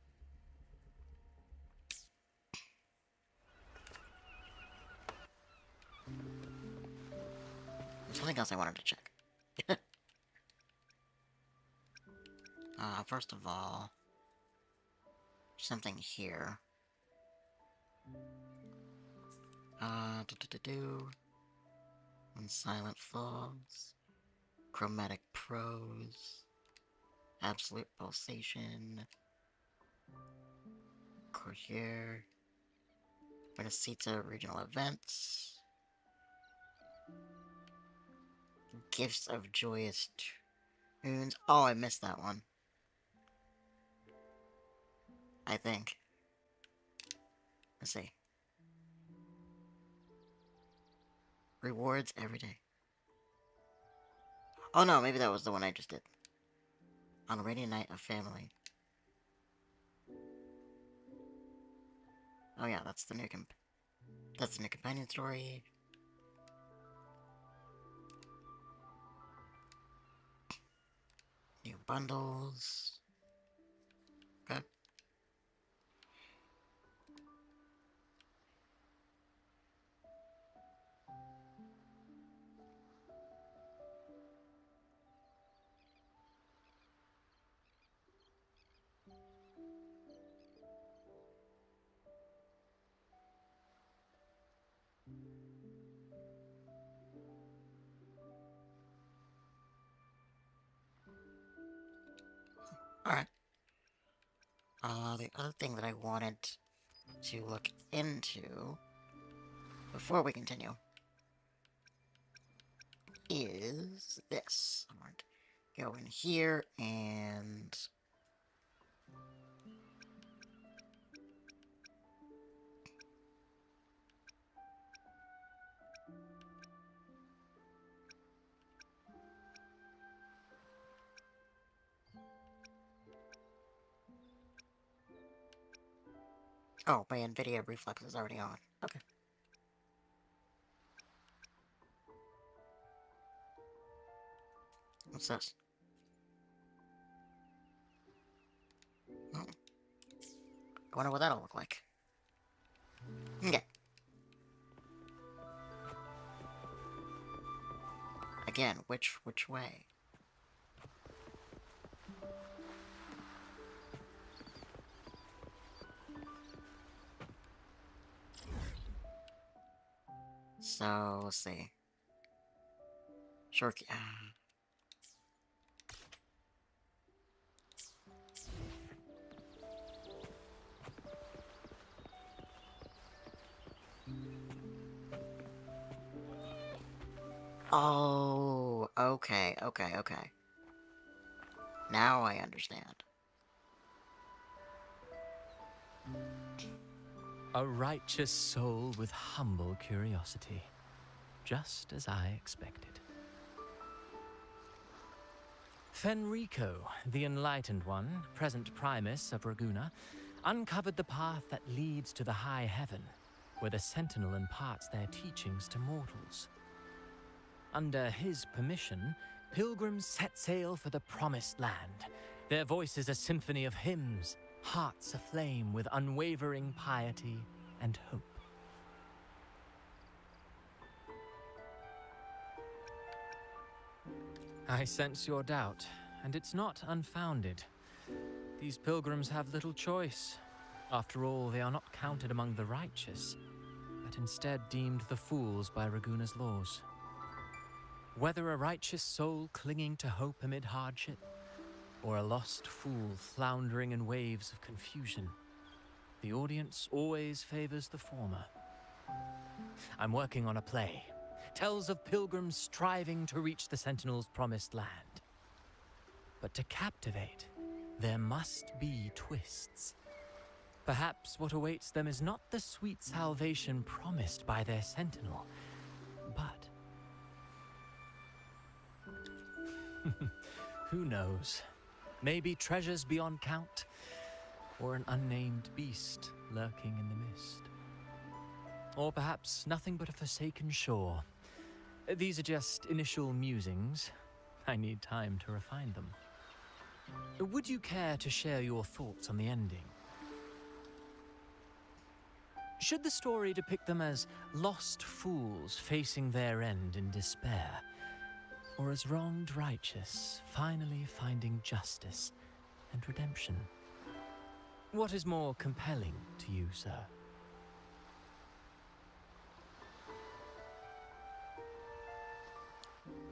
There's something else I wanted to check. First of all, something here. When silent falls, chromatic prose, absolute pulsation, courier, Minnesota regional events, gifts of joyous tunes. Oh, I missed that one. I think. Let's see. Rewards every day. Oh no, maybe that was the one I just did. On a rainy night of family. Oh yeah, that's the new companion story. bundles. Okay. Alright. The other thing that I wanted to look into before we continue is this. I'm going to go in here and... Oh, my NVIDIA reflex is already on. Okay. What's this? Oh. I wonder what that'll look like. Okay. Again, which way? So, let's see. Sure. Oh, okay. Now I understand. A righteous soul with humble curiosity, just as I expected. Fenrico, the Enlightened One, present Primus of Raguna, uncovered the path that leads to the high heaven, where the Sentinel imparts their teachings to mortals. Under his permission, pilgrims set sail for the Promised Land, their voices a symphony of hymns, hearts aflame with unwavering piety and hope. I sense your doubt, and it's not unfounded. These pilgrims have little choice. After all, they are not counted among the righteous, but instead deemed the fools by Raguna's laws. Whether a righteous soul clinging to hope amid hardship, or a lost fool floundering in waves of confusion, the audience always favors the former. I'm working on a play. Tells of pilgrims striving to reach the Sentinel's promised land. But to captivate, there must be twists. Perhaps what awaits them is not the sweet salvation promised by their Sentinel, but... who knows? Maybe treasures beyond count, or an unnamed beast lurking in the mist. Or perhaps nothing but a forsaken shore. These are just initial musings. I need time to refine them. Would you care to share your thoughts on the ending? Should the story depict them as lost fools facing their end in despair, or as wronged righteous finally finding justice and redemption? What is more compelling to you, sir?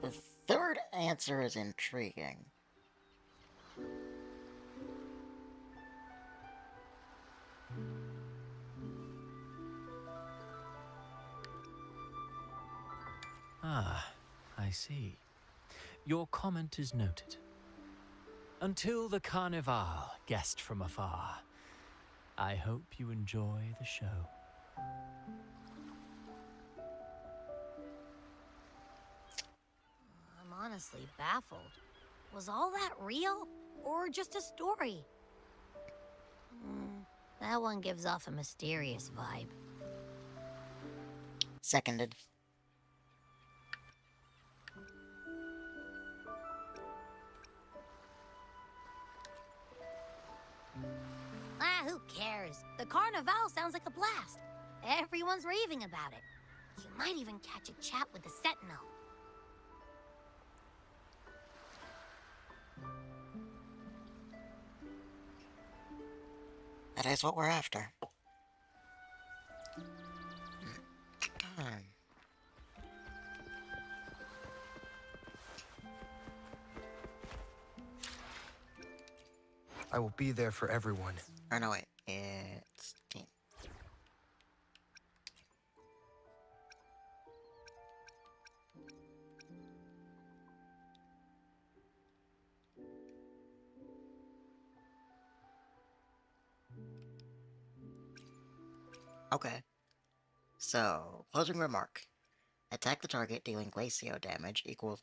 The third answer is intriguing. Ah, I see. Your comment is noted. Until the Carnival, guest from afar, I hope you enjoy the show. I'm honestly baffled. Was all that real, or just a story? That one gives off a mysterious vibe. Seconded. Who cares? The Carnival sounds like a blast. Everyone's raving about it. You might even catch a chat with the Sentinel. That is what we're after. Hmm. I will be there for everyone. Or no, wait. It's team. Okay. So, closing remark. Attack the target dealing glacio damage equal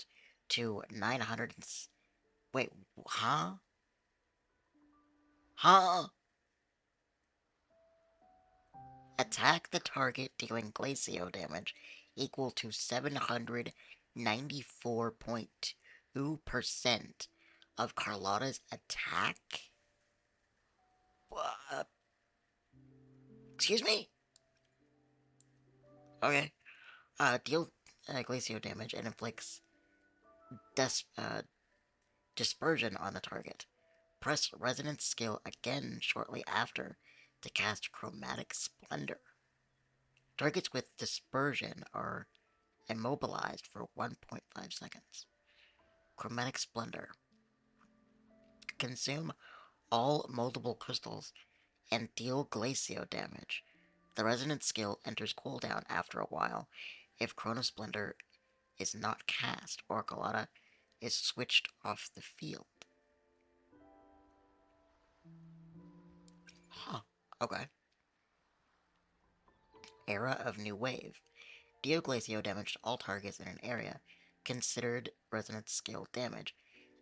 to 900 wait, huh? Huh? Attack the target dealing glacio damage equal to 794.2% of Carlotta's attack? Excuse me? Okay. Deal glacio damage and inflicts dispersion on the target. Press resonance skill again shortly after to cast chromatic splendor. Targets with dispersion are immobilized for 1.5 seconds. Chromatic splendor. Consume all multiple crystals and deal glacio damage. The resonance skill enters cooldown after a while if Chronosplendor is not cast or Carlotta is switched off the field. Huh. Okay. Era of New Wave. Deal glacio damage to all targets in an area considered resonance skill damage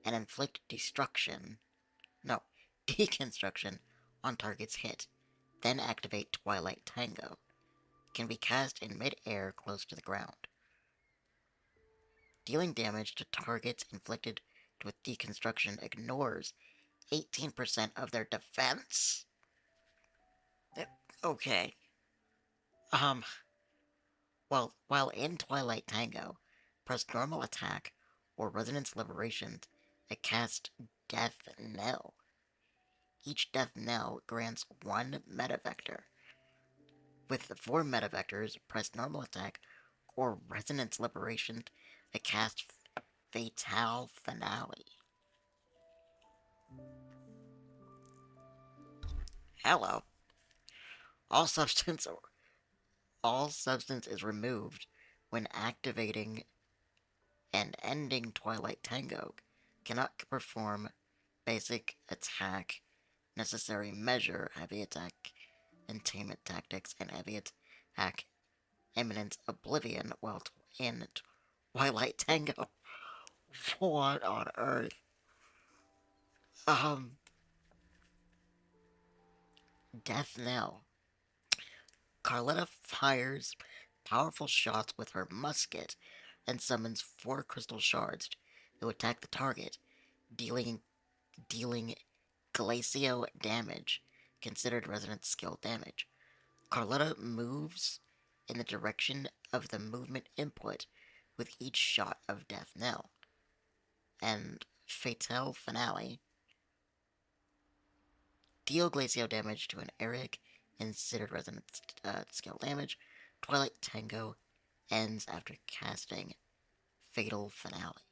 and inflict deconstruction on targets hit. Then activate Twilight Tango. Can be cast in mid-air close to the ground. Dealing damage to targets inflicted with deconstruction ignores 18% of their defense? Okay. While in Twilight Tango, press normal attack or resonance liberation to cast Death Knell. Each Death Knell grants 1 meta vector. With the 4 meta vectors, press normal attack or resonance liberation to cast Fatale Finale. Hello. All substance is removed when activating and ending Twilight Tango. Cannot perform basic attack, necessary measure, heavy attack, Entertainment Tactics, and heavy attack, Imminent Oblivion while in Twilight Tango. What on earth? Death Knell. Carlotta fires powerful shots with her musket and summons 4 crystal shards to attack the target, dealing glacio damage, considered resonance skill damage. Carlotta moves in the direction of the movement input with each shot of Death Knell. And Fatale Finale. Deal glacio damage to an Eric, considered resonance skill damage. Twilight Tango ends after casting Fatal Finale.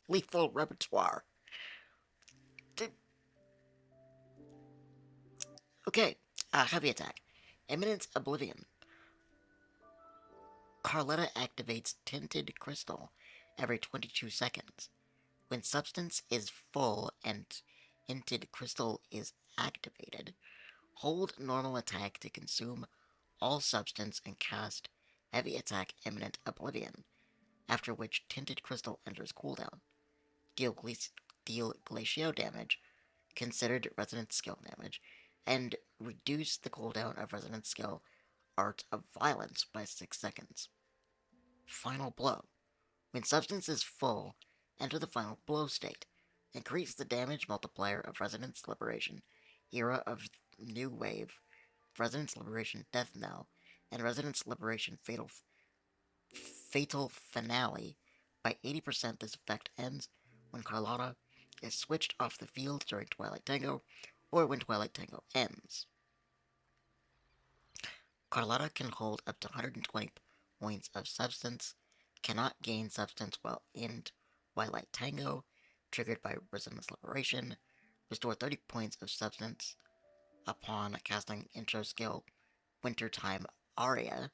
Lethal repertoire. Okay, heavy attack. Imminent Oblivion. Carlotta activates Tinted Crystal every 22 seconds. When substance is full and Tinted Crystal is activated, hold normal attack to consume all substance and cast heavy attack Imminent Oblivion, after which Tinted Crystal enters cooldown. Deal glacio damage, considered resonance skill damage, and reduce the cooldown of resonance skill Art of Violence by 6 seconds. Final Blow. When substance is full, enter the final blow state. Increase the damage multiplier of Resonance Liberation, Era of New Wave, Resonance Liberation Death Knell, and Resonance Liberation Fatal Finale. By 80%, this effect ends when Carlotta is switched off the field during Twilight Tango, or when Twilight Tango ends. Carlotta can hold up to 120 points of substance, cannot gain substance while in Twilight Tango, triggered by Resonance Liberation, restore 30 points of substance upon casting intro skill Wintertime Aria,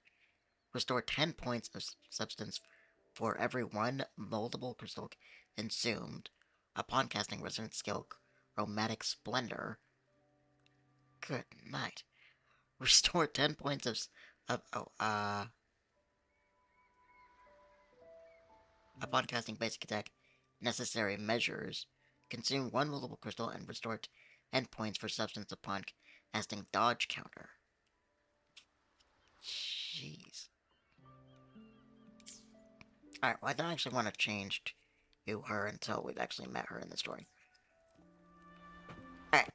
restore 10 points of substance for every one moldable crystal consumed upon casting Resonance skill Chromatic Splendor. Good night. Restore 10 points upon casting basic attack necessary measures. Consume one moldable crystal and restore 10 points for substance upon casting dodge counter. Jeez. Alright, well, I don't actually want to change to her until we've actually met her in the story. Alright.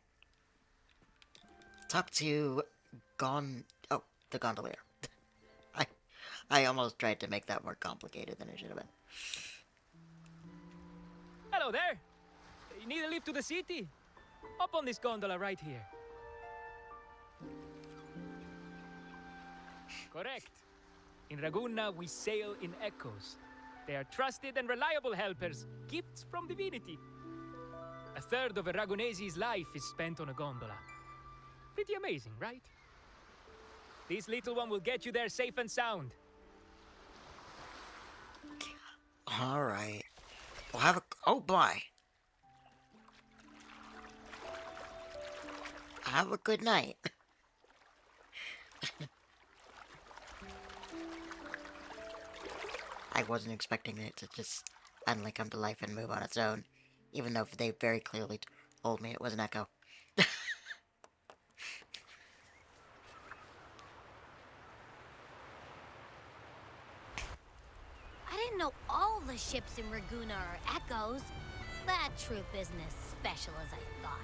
Talk to the gondolier. I almost tried to make that more complicated than it should have been. Hello there. You need a lift to the city? Hop on this gondola right here. Correct. In Raguna, we sail in echoes. They are trusted and reliable helpers, gifts from divinity. A third of a Ragunese's life is spent on a gondola. Pretty amazing, right? This little one will get you there safe and sound. Alright. We'll have a... Oh, boy. Have a good night. I wasn't expecting it to just suddenly come to life and move on its own, even though they very clearly told me it was an echo. I didn't know all the ships in Raguna are echoes. That troop isn't as special as I thought.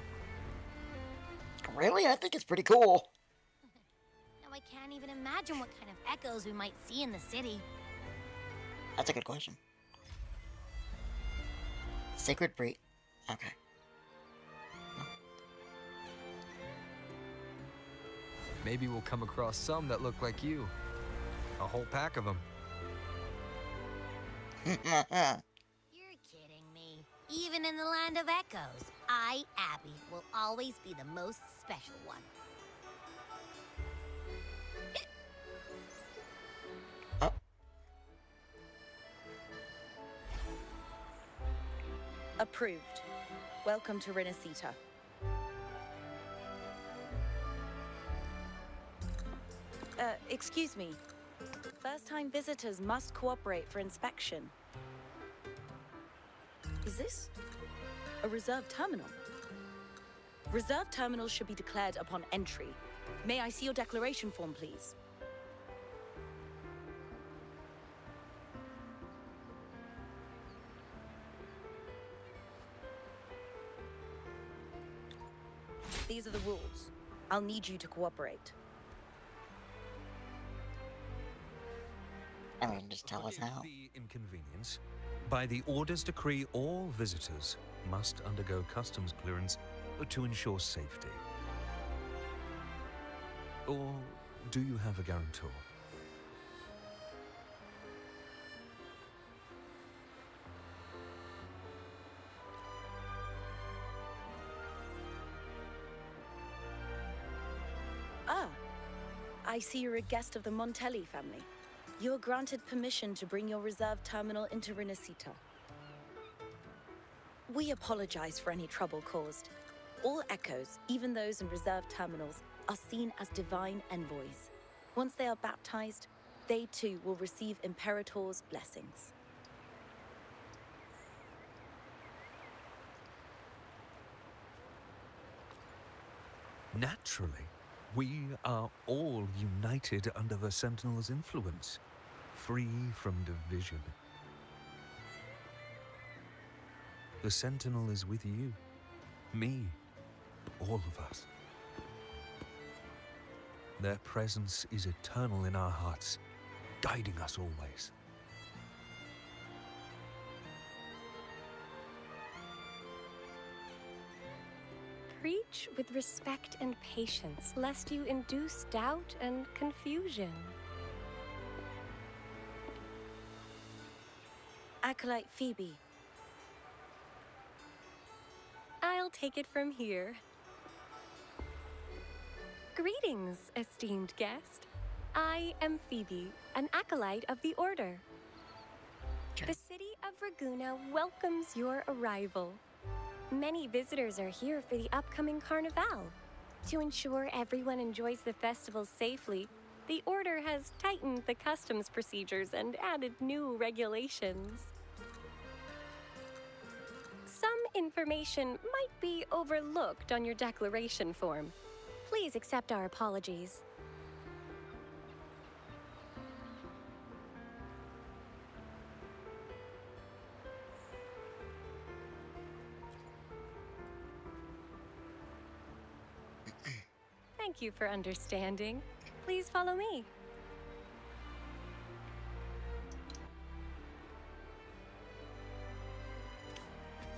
Really? I think it's pretty cool. Now I can't even imagine what kind of echoes we might see in the city. That's a good question. Sacred Breed. Okay. Maybe we'll come across some that look like you. A whole pack of them. You're kidding me. Even in the land of echoes, I, Abby, will always be the most special one. Approved. Welcome to Renacita. Excuse me. First-time visitors must cooperate for inspection. Is this a reserve terminal? Reserve terminals should be declared upon entry. May I see your declaration form, please? These are the rules. I'll need you to cooperate. I mean, just tell us how. The inconvenience. By the Order's decree, all visitors must undergo customs clearance to ensure safety. Or do you have a guarantor? Ah, I see you're a guest of the Montelli family. You are granted permission to bring your reserve terminal into Renacita. We apologize for any trouble caused. All echoes, even those in reserve terminals, are seen as divine envoys. Once they are baptized, they too will receive Imperator's blessings. Naturally, we are all united under the Sentinel's influence, free from division. The Sentinel is with you. Me. All of us. Their presence is eternal in our hearts, guiding us always. Preach with respect and patience, lest you induce doubt and confusion. Acolyte Phoebe. I'll take it from here. Greetings, esteemed guest. I am Phoebe, an acolyte of the Order. The city of Raguna welcomes your arrival. Many visitors are here for the upcoming Carnival. To ensure everyone enjoys the festival safely, the Order has tightened the customs procedures and added new regulations. Some information might be overlooked on your declaration form. Please accept our apologies. Thank you for understanding. Please follow me.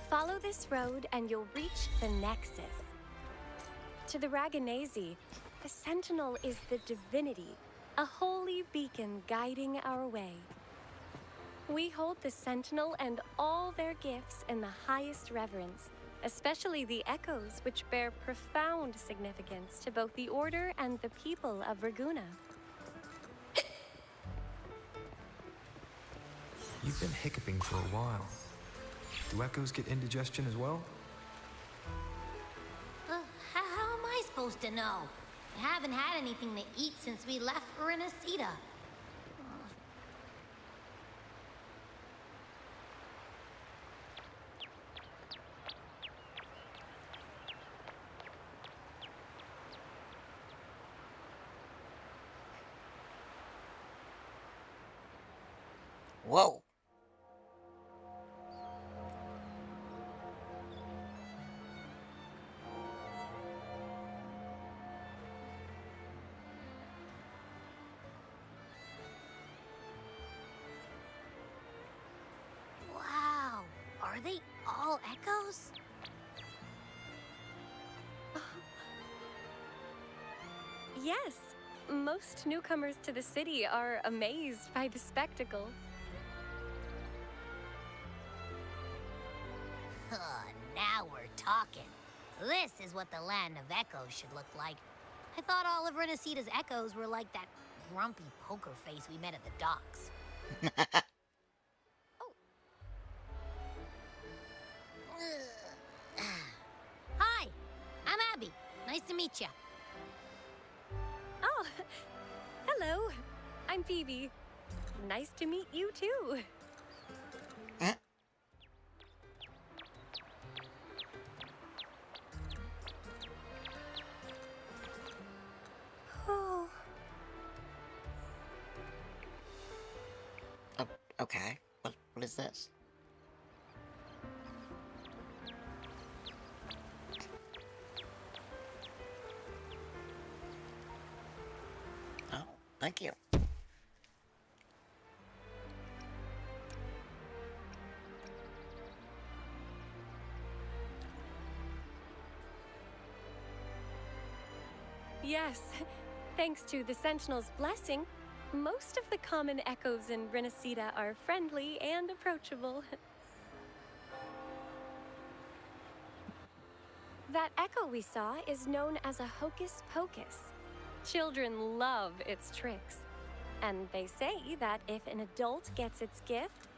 Follow this road and you'll reach the Nexus. To the Raganese, the Sentinel is the divinity, a holy beacon guiding our way. We hold the Sentinel and all their gifts in the highest reverence, especially the echoes, which bear profound significance to both the Order and the people of Raguna. You've been hiccuping for a while. Do echoes get indigestion as well? How am I supposed to know? I haven't had anything to eat since we left for Renacida. Whoa! Wow, are they all echoes? Yes, most newcomers to the city are amazed by the spectacle. Now we're talking. This is what the land of echoes should look like. I thought all of Renacida's echoes were like that grumpy poker face we met at the docks. Hi, I'm Abby. Nice to meet you. Oh, hello. I'm Phoebe. Nice to meet you too. Oh. Okay. What is this? Oh, thank you. Yes, thanks to the Sentinel's blessing, most of the common echoes in Renacida are friendly and approachable. That echo we saw is known as a hocus pocus. Children love its tricks, and they say that if an adult gets its gift,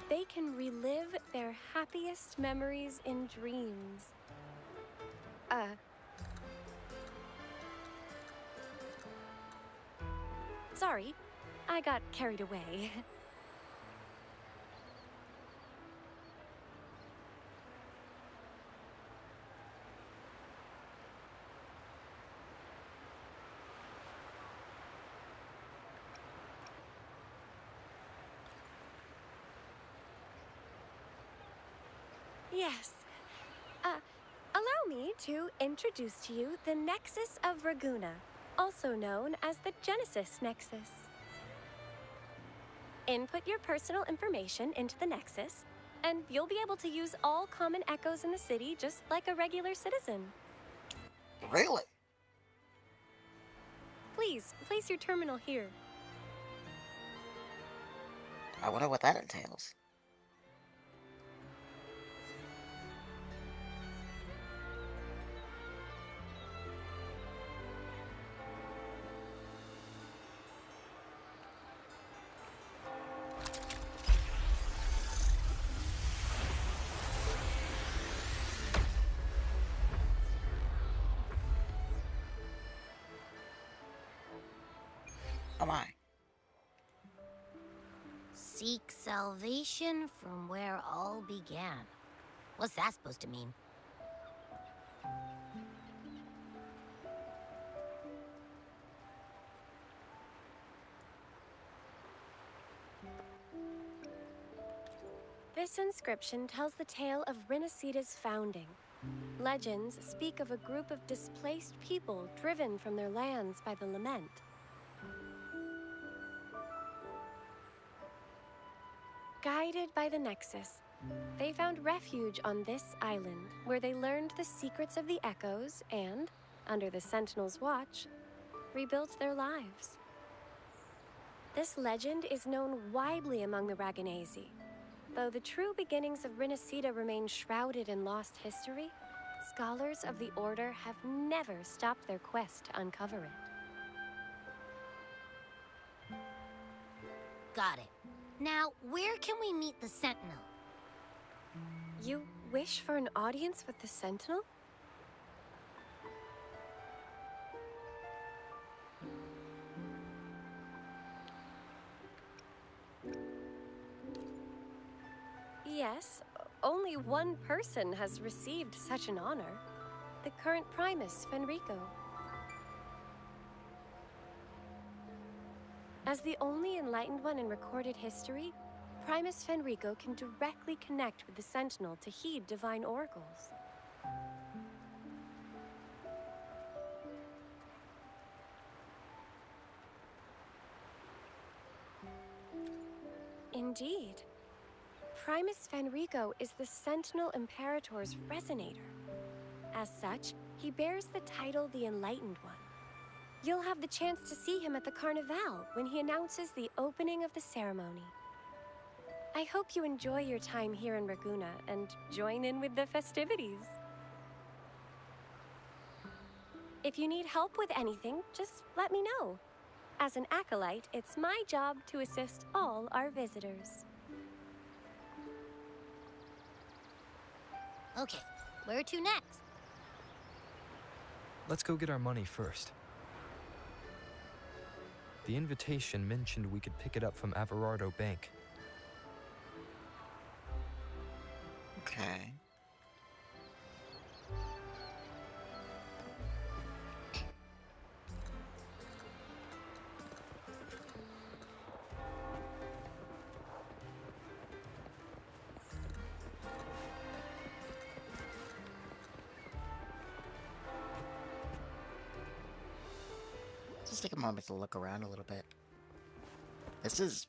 they can relive their happiest memories in dreams. Sorry, I got carried away. Yes. Allow me to introduce to you the Nexus of Raguna, also known as the Genesis Nexus. Input your personal information into the Nexus, and you'll be able to use all common echoes in the city just like a regular citizen. Really? Please, place your terminal here. I wonder what that entails. Oh my. Seek salvation from where all began. What's that supposed to mean? This inscription tells the tale of Rinascida's founding. Legends speak of a group of displaced people driven from their lands by the Lament. Guided by the Nexus, they found refuge on this island, where they learned the secrets of the Echoes and, under the Sentinel's watch, rebuilt their lives. This legend is known widely among the Raganazi. Though the true beginnings of Rinascida remain shrouded in lost history, scholars of the Order have never stopped their quest to uncover it. Got it. Now, where can we meet the Sentinel? You wish for an audience with the Sentinel? Yes, only one person has received such an honor. The current Primus, Fenrico. As the only enlightened one in recorded history, Primus Fenrico can directly connect with the Sentinel to heed divine oracles. Indeed. Primus Fenrico is the Sentinel Imperator's resonator. As such, he bears the title the Enlightened One. You'll have the chance to see him at the Carnival when he announces the opening of the ceremony. I hope you enjoy your time here in Raguna and join in with the festivities. If you need help with anything, just let me know. As an acolyte, it's my job to assist all our visitors. Okay, where to next? Let's go get our money first. The invitation mentioned we could pick it up from Averardo Bank. Okay. Just take a moment to look around a little bit. This is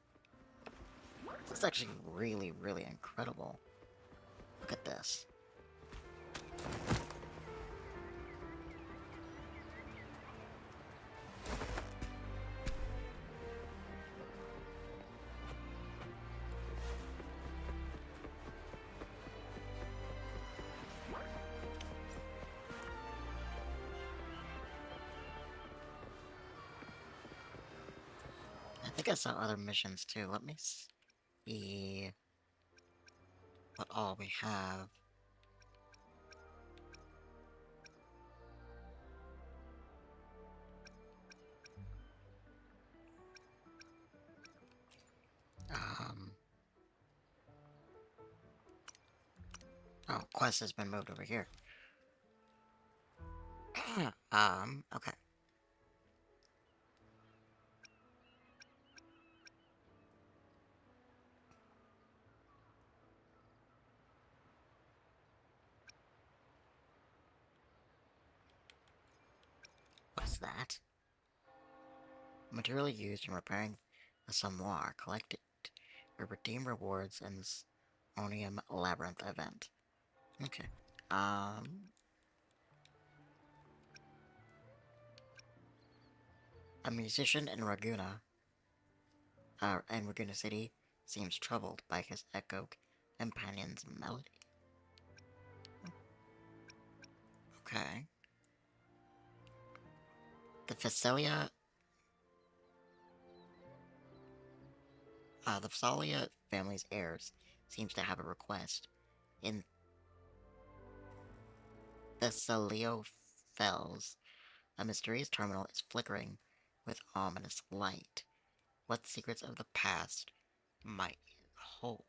actually really, really incredible. Look at this. I think I saw other missions too. Let me see what all we have. Oh, quest has been moved over here. Okay. is that? Material used in repairing the Samoir. Collect it or redeem rewards in this Onium Labyrinth event. Okay. A musician in Ragusa City seems troubled by his echo companion's melody. Okay. The Phasalia family's heirs seems to have a request. In Thessalio Fells, a mysterious terminal is flickering with ominous light. What secrets of the past might it hold?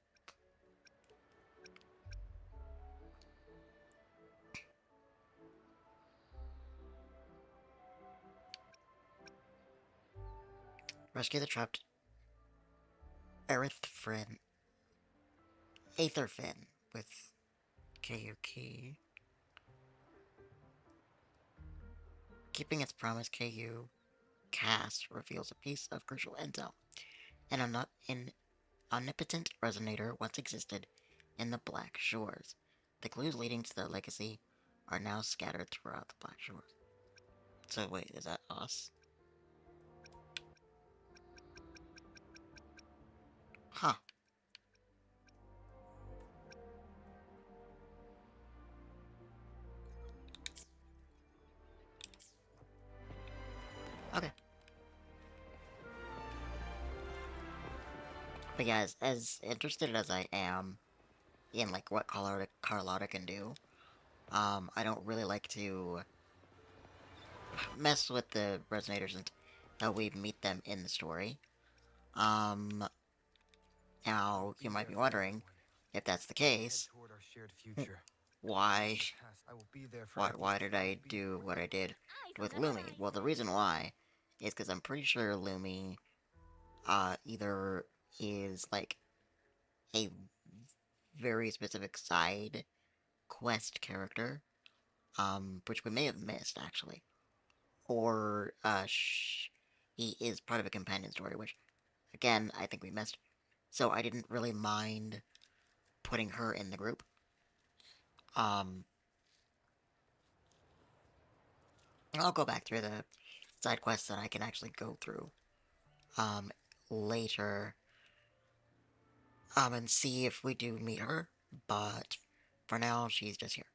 Rescue the trapped Aetherfin with KU. Keeping its promise, KU cast reveals a piece of crucial intel. An omnipotent resonator once existed in the Black Shores. The clues leading to the legacy are now scattered throughout the Black Shores. So wait, is that us? Huh. Okay. But guys, as interested as I am in like what Carlotta can do, I don't really like to mess with the resonators until we meet them in the story. Now you might be wondering, if that's the case, why did I do what I did with Lumi? Well, the reason why is because I'm pretty sure Lumi either is like a very specific side quest character, which we may have missed actually, or he is part of a companion story, which again I think we missed. So I didn't really mind putting her in the group. I'll go back through the side quests that I can actually go through later and see if we do meet her, but for now she's just here.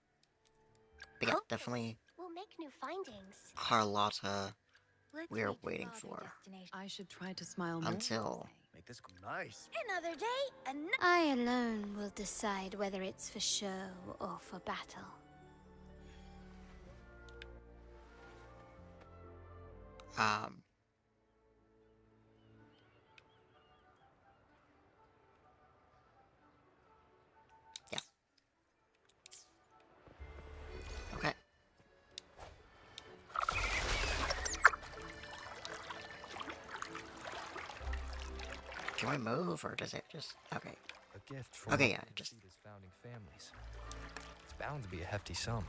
But yeah, definitely We'll make new findings. Carlotta we're waiting for. I should try to smile more. Until Make this nice. Another day, I alone will decide whether it's for show or for battle. Yeah. Okay. Can we move, or does it just... Okay. A gift from okay, yeah, just... founding families. It's bound to be a hefty sum.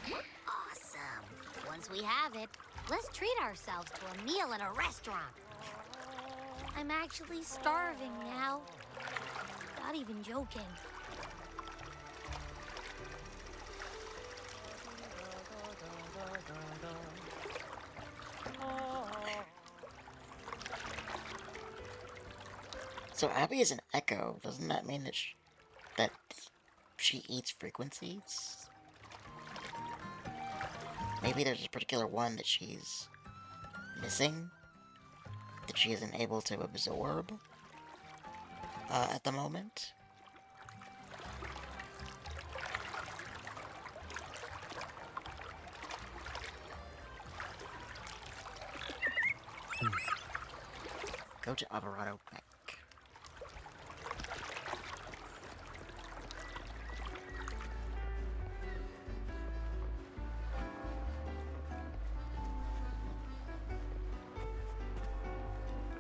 Awesome. Once we have it, let's treat ourselves to a meal in a restaurant. I'm actually starving now. Not even joking. So Abby is an echo. Doesn't that mean that she eats frequencies? Maybe there's a particular one that she's missing, that she isn't able to absorb at the moment. Go to Alvarado Bank.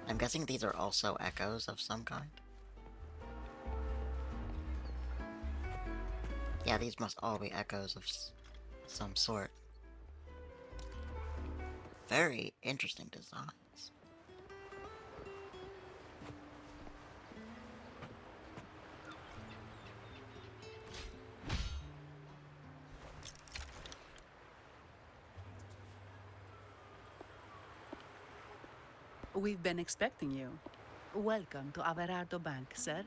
I'm guessing these are also echoes of some kind. Yeah, these must all be echoes of some sort. very interesting designs. We've been expecting you. Welcome to Averardo Bank, sir.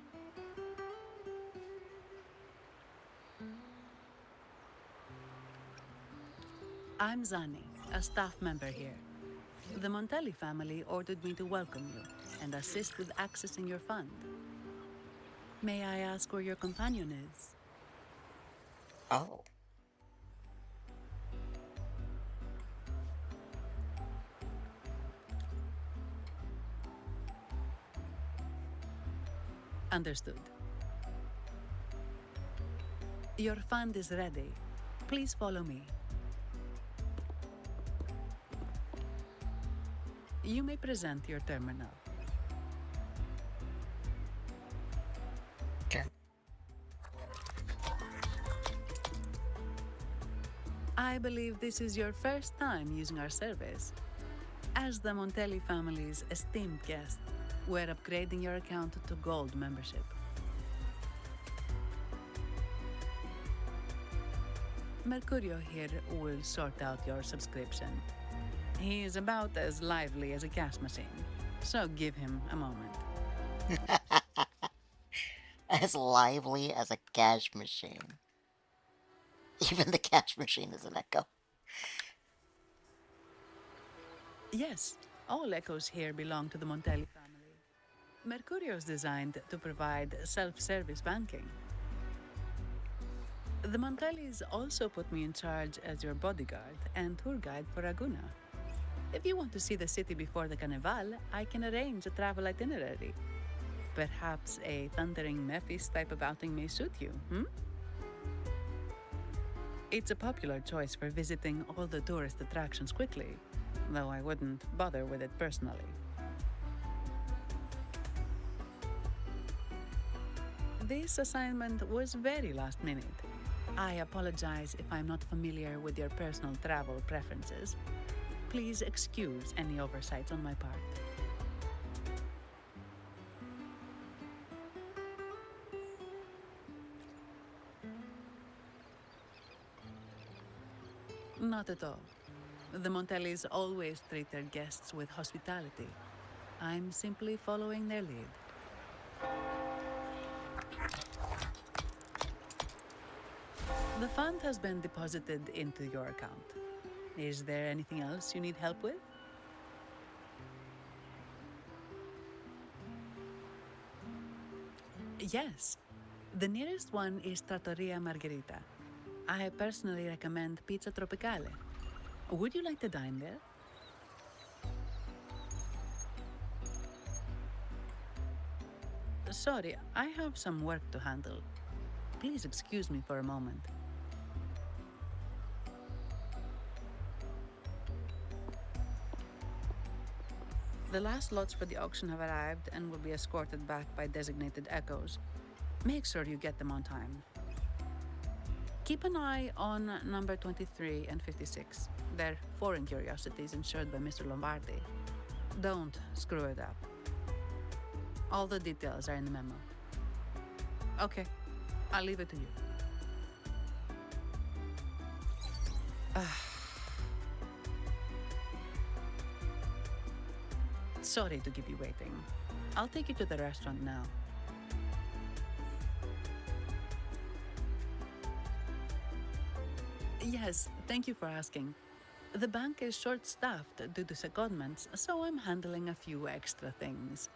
I'm Zani, a staff member here. The Montelli family ordered me to welcome you and assist with accessing your fund. May I ask where your companion is? Oh. Understood. Your fund is ready. Please follow me. You may present your terminal. Okay. I believe this is your first time using our service. As the Montelli family's esteemed guest, we're upgrading your account to Gold membership. Mercurio here will sort out your subscription. He is about as lively as a cash machine, so give him a moment. As lively as a cash machine. Even the cash machine is an echo. Yes, all echoes here belong to the Montelli family. Mercurio is designed to provide self-service banking. The Montellis also put me in charge as your bodyguard and tour guide for Raguna. If you want to see the city before the Carnival, I can arrange a travel itinerary. Perhaps a thundering Memphis type of outing may suit you, It's a popular choice for visiting all the tourist attractions quickly, though I wouldn't bother with it personally. This assignment was very last minute. I apologize if I'm not familiar with your personal travel preferences. Please excuse any oversights on my part. Not at all. The Montellis always treat their guests with hospitality. I'm simply following their lead. The fund has been deposited into your account. Is there anything else you need help with? Yes. The nearest one is Trattoria Margherita. I personally recommend Pizza Tropicale. Would you like to dine there? Sorry, I have some work to handle. Please excuse me for a moment. The last lots for the auction have arrived and will be escorted back by designated echoes. Make sure you get them on time. Keep an eye on number 23 and 56. They're foreign curiosities insured by Mr. Lombardi. Don't screw it up. All the details are in the memo. Okay, I'll leave it to you. Sorry to keep you waiting. I'll take you to the restaurant now. Yes, thank you for asking. The bank is short-staffed due to secondments, so I'm handling a few extra things.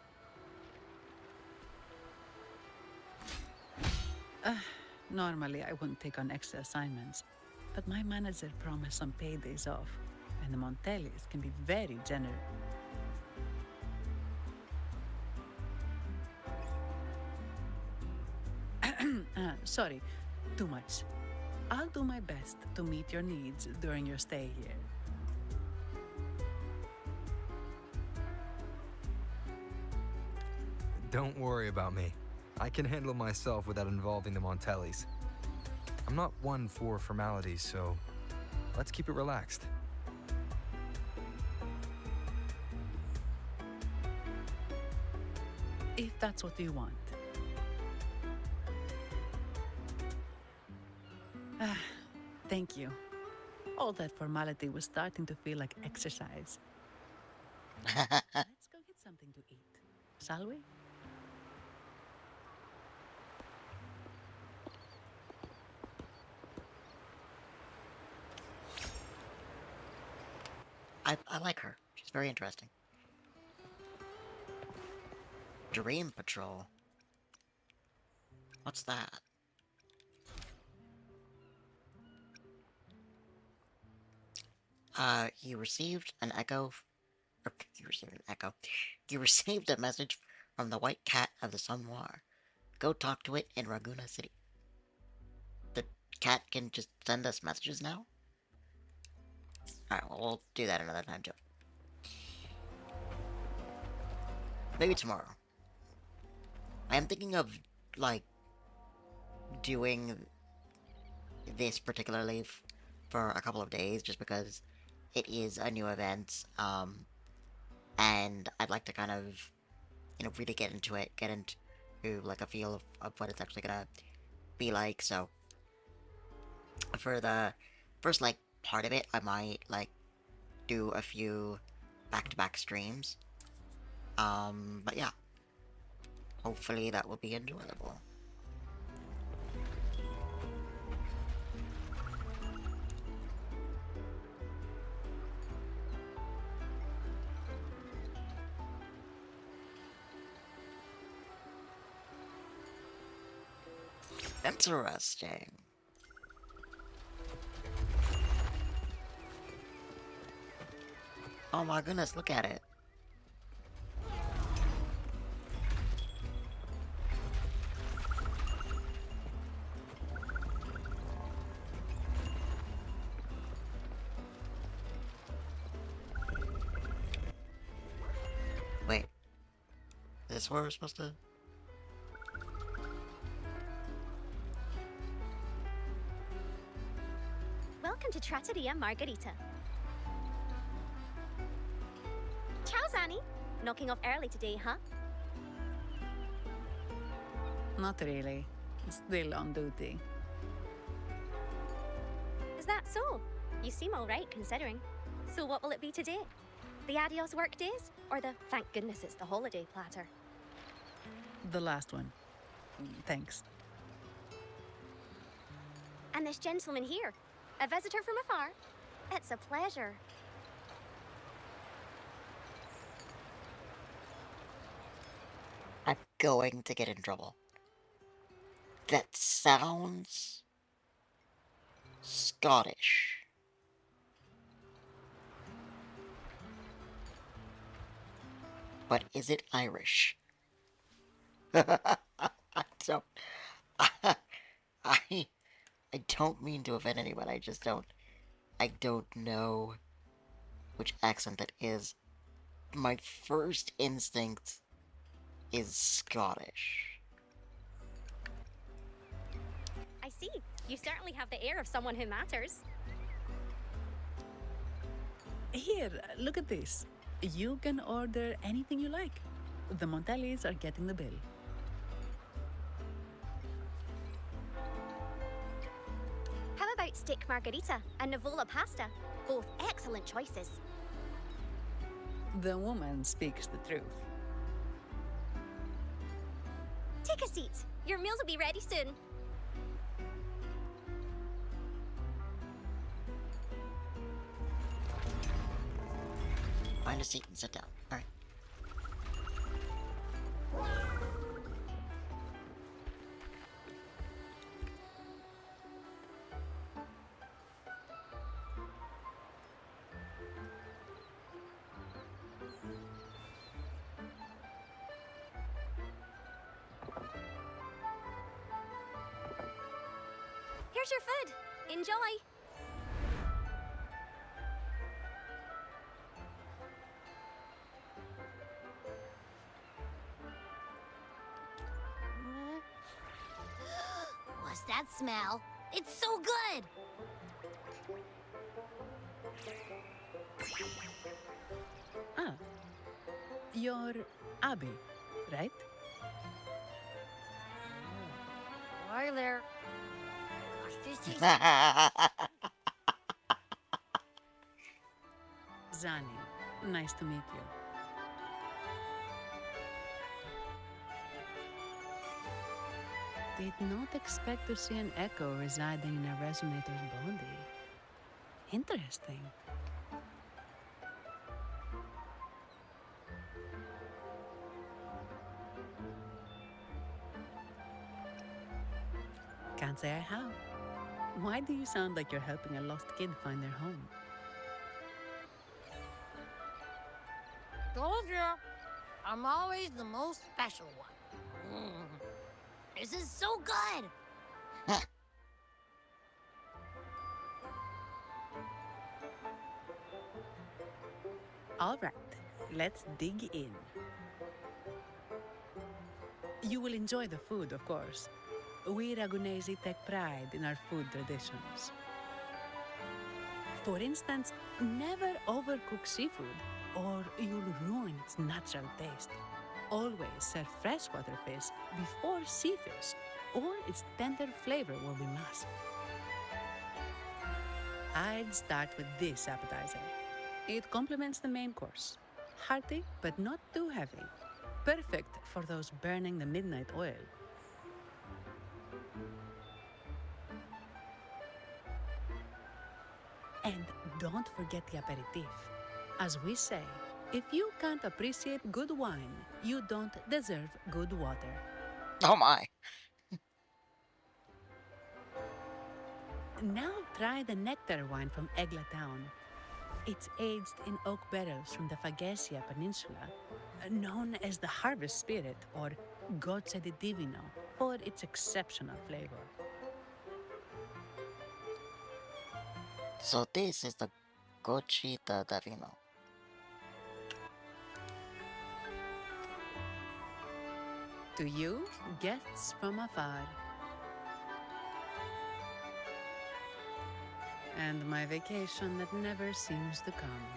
Normally, I wouldn't take on extra assignments, but my manager promised some paydays off, and the Montellis can be very generous. Sorry, too much. I'll do my best to meet your needs during your stay here. Don't worry about me. I can handle myself without involving the Montellis. I'm not one for formalities, so let's keep it relaxed. if that's what you want. Ah, thank you. All that formality was starting to feel like exercise. Let's go get something to eat, shall we? I like her. She's very interesting. Dream Patrol. What's that? You received an echo. You received an echo. You received a message from the White Cat of the Sun Noir. Go talk to it in Raguna City. The cat can just send us messages now? Alright, well, we'll do that another time too. Maybe tomorrow. I am thinking of, like, doing this particularly for a couple of days, just because it is a new event, and I'd like to kind of, really get into it, get into, like, a feel of what it's actually gonna be like, so for the first, like, part of it, I might, like, do a few back-to-back streams, but yeah, hopefully that will be enjoyable. Interesting. Oh my goodness, look at it. Wait. Is this where we're supposed to... Welcome to Trattoria Margherita. Ciao, Zanny. Knocking off early today, huh? Not really. Still on duty. Is that so? You seem all right, considering. So what will it be today? The adios work days? Or the thank goodness it's the holiday platter? The last one. Thanks. And this gentleman here, a visitor from afar? It's a pleasure. I'm going to get in trouble. That sounds... Scottish. But is it Irish? I don't... I don't mean to offend anyone, I just don't... I don't know which accent that is. My first instinct is Scottish. I see. You certainly have the air of someone who matters. Here, look at this. You can order anything you like. The Montellis are getting the bill. How about steak margarita and Nivola pasta? Both excellent choices. The woman speaks the truth. Take a seat. Your meals will be ready soon. Find a seat and sit down. Alright. Here's your food. Enjoy. What's that smell? It's so good! Ah, you're Abby, right? Hi there. Gosh, this is... Zani, nice to meet you. Did not expect to see an echo residing in a resonator's body. Interesting. Can't say I have. Why do you sound like you're helping a lost kid find their home? Told you. I'm always the most special one. This is so good. All right, let's dig in. You will enjoy the food, of course. We Ragunesi take pride in our food traditions. For instance, never overcook seafood, or you'll ruin its natural taste. Always serve freshwater fish before sea fish, or its tender flavor where we must. I'd start with this appetizer. It complements the main course. Hearty, but not too heavy. Perfect for those burning the midnight oil. And don't forget the aperitif. As we say, if you can't appreciate good wine, you don't deserve good water. Oh my. Now try the nectar wine from Egla Town. It's aged in oak barrels from the Fagacia Peninsula, known as the Harvest Spirit or Gocce di Divino for its exceptional flavor. So this is the Gocce di Divino. To you, guests from afar. And my vacation that never seems to come.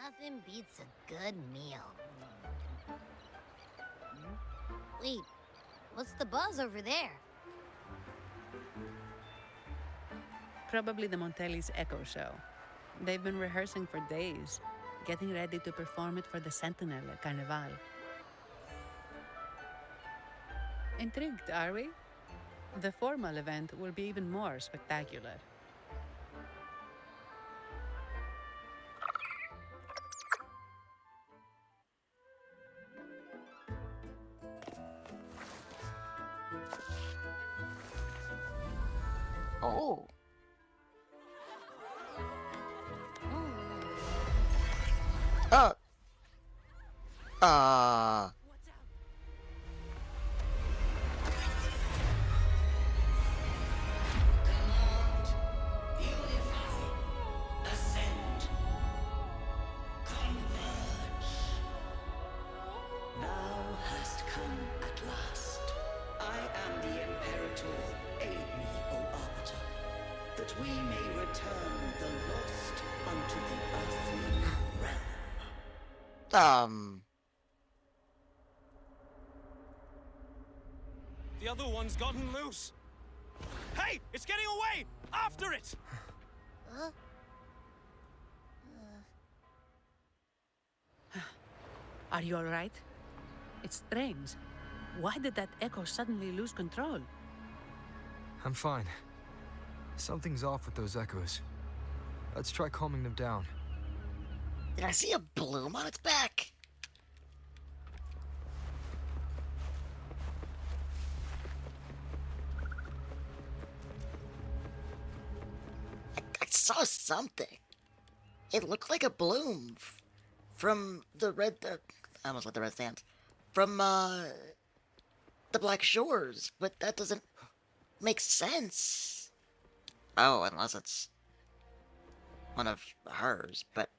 Nothing beats a good meal. Wait, what's the buzz over there? Probably the Montelli's Echo Show. They've been rehearsing for days, getting ready to perform it for the Sentinel at Carnival. Intrigued, are we? The formal event will be even more spectacular. Oh. We may return the lost unto the earthly realm. The other one's gotten loose. Hey, it's getting away! After it! Are you all right? It's strange. Why did that echo suddenly lose control? I'm fine. Something's off with those echoes. Let's try calming them down. Did I see a bloom on its back? I saw something. It looked like a bloom from the red... I almost let the red sands. From, the Black Shores, but that doesn't make sense. Oh, unless it's one of hers, but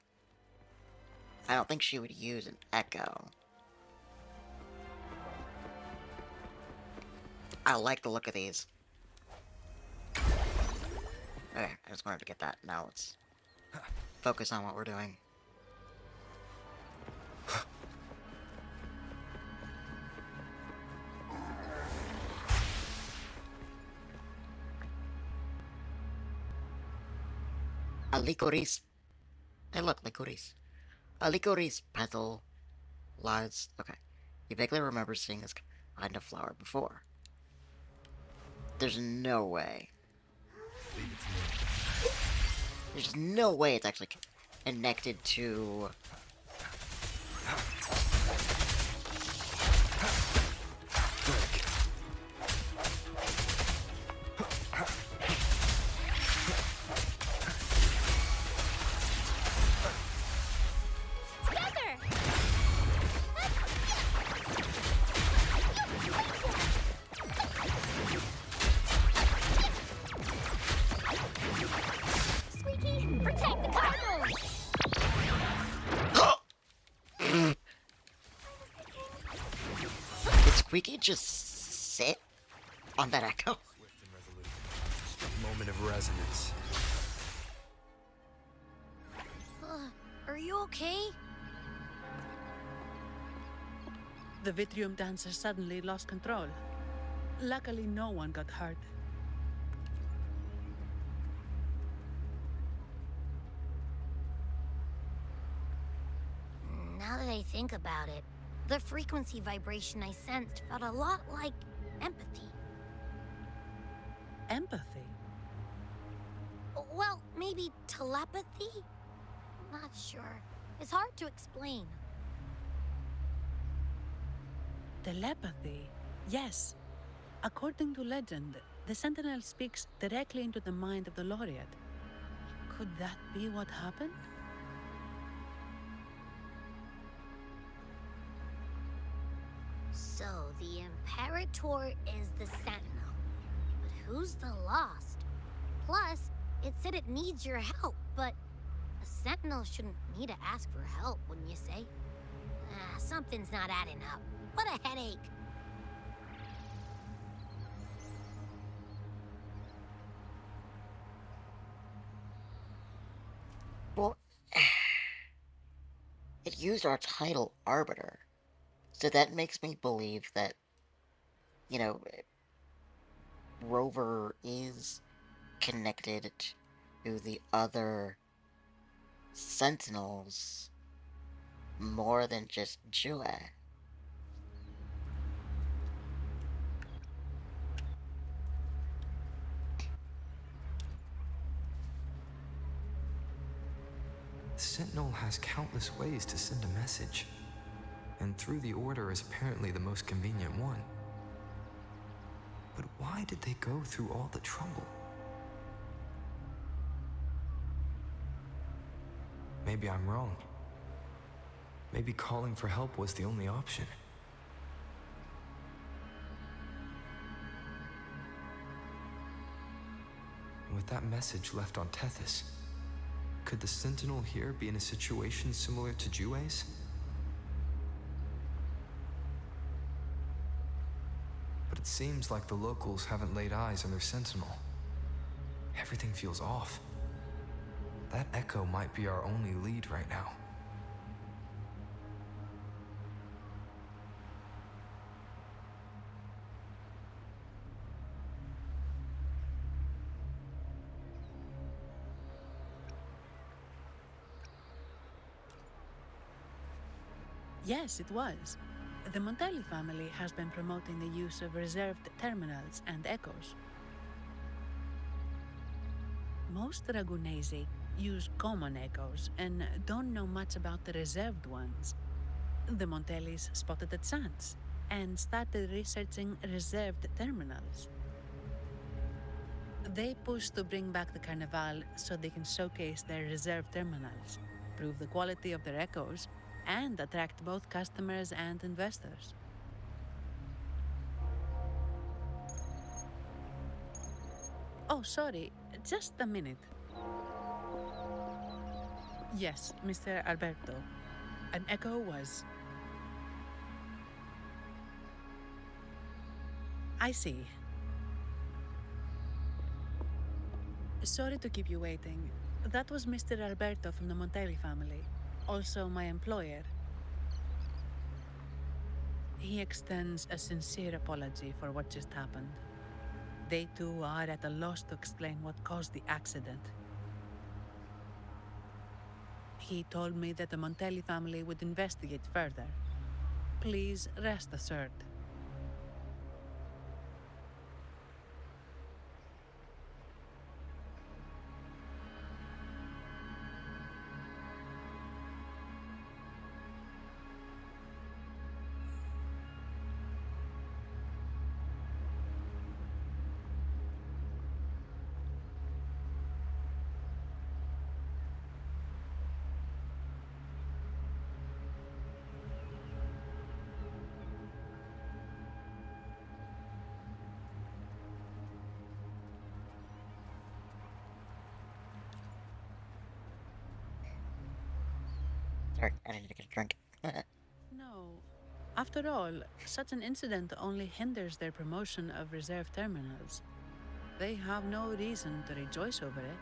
I don't think she would use an echo. I like the look of these. Okay, I just wanted to get that. Now let's focus on what we're doing. A licorice. Hey, look, licorice. A licorice petal lies. Okay. You vaguely remember seeing this kind of flower before. There's no way. There's no way it's actually connected to... Squeaky just sit on that echo? Moment of resonance. Are you okay? The Vitrium dancer suddenly lost control. Luckily, no one got hurt. Now that I think about it, the frequency vibration I sensed felt a lot like empathy. Empathy? Well, maybe telepathy? Not sure. It's hard to explain. Telepathy? Yes. According to legend, the Sentinel speaks directly into the mind of the Laureate. Could that be what happened? So, the Imperator is the Sentinel. But who's the Lost? Plus, it said it needs your help, but a Sentinel shouldn't need to ask for help, wouldn't you say? Something's not adding up. What a headache. Well, it used our title Arbiter. So that makes me believe that, you know, Rover is connected to the other Sentinels more than just Jue. The Sentinel has countless ways to send a message, and through the Order is apparently the most convenient one. But why did they go through all the trouble? Maybe I'm wrong. Maybe calling for help was the only option. And with that message left on Tethys, could the Sentinel here be in a situation similar to Jue's? But it seems like the locals haven't laid eyes on their Sentinel. Everything feels off. That echo might be our only lead right now. Yes, it was. The Montelli family has been promoting the use of reserved terminals and echoes. Most Ragunesi use common echoes and don't know much about the reserved ones. The Montellis spotted a chance and started researching reserved terminals. They push to bring back the Carnival so they can showcase their reserved terminals, prove the quality of their echoes, and attract both customers and investors. Oh, sorry, just a minute. Yes, Mr. Alberto. An echo was... I see. Sorry to keep you waiting. That was Mr. Alberto from the Montelli family, also my employer. He extends a sincere apology for what just happened. They too are at a loss to explain what caused the accident. He told me that the Montelli family would investigate further. Please rest assured. Sorry, I need to get a drink. No. After all, such an incident only hinders their promotion of reserve terminals. They have no reason to rejoice over it.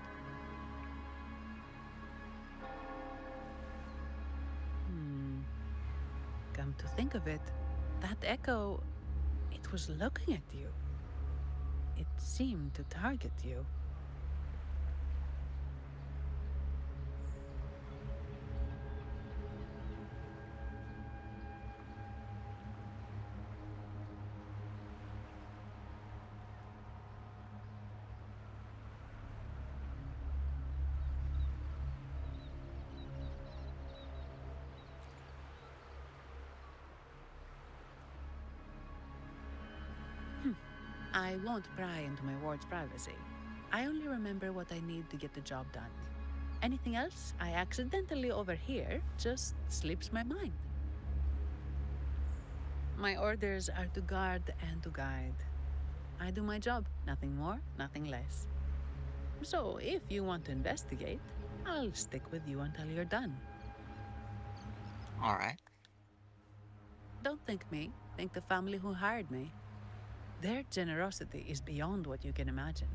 Come to think of it, that echo, it was looking at you. It seemed to target you. I won't pry into my ward's privacy. I only remember what I need to get the job done. Anything else I accidentally overhear just slips my mind. My orders are to guard and to guide. I do my job, nothing more, nothing less. So if you want to investigate, I'll stick with you until you're done. All right. Don't thank me, thank the family who hired me. Their generosity is beyond what you can imagine.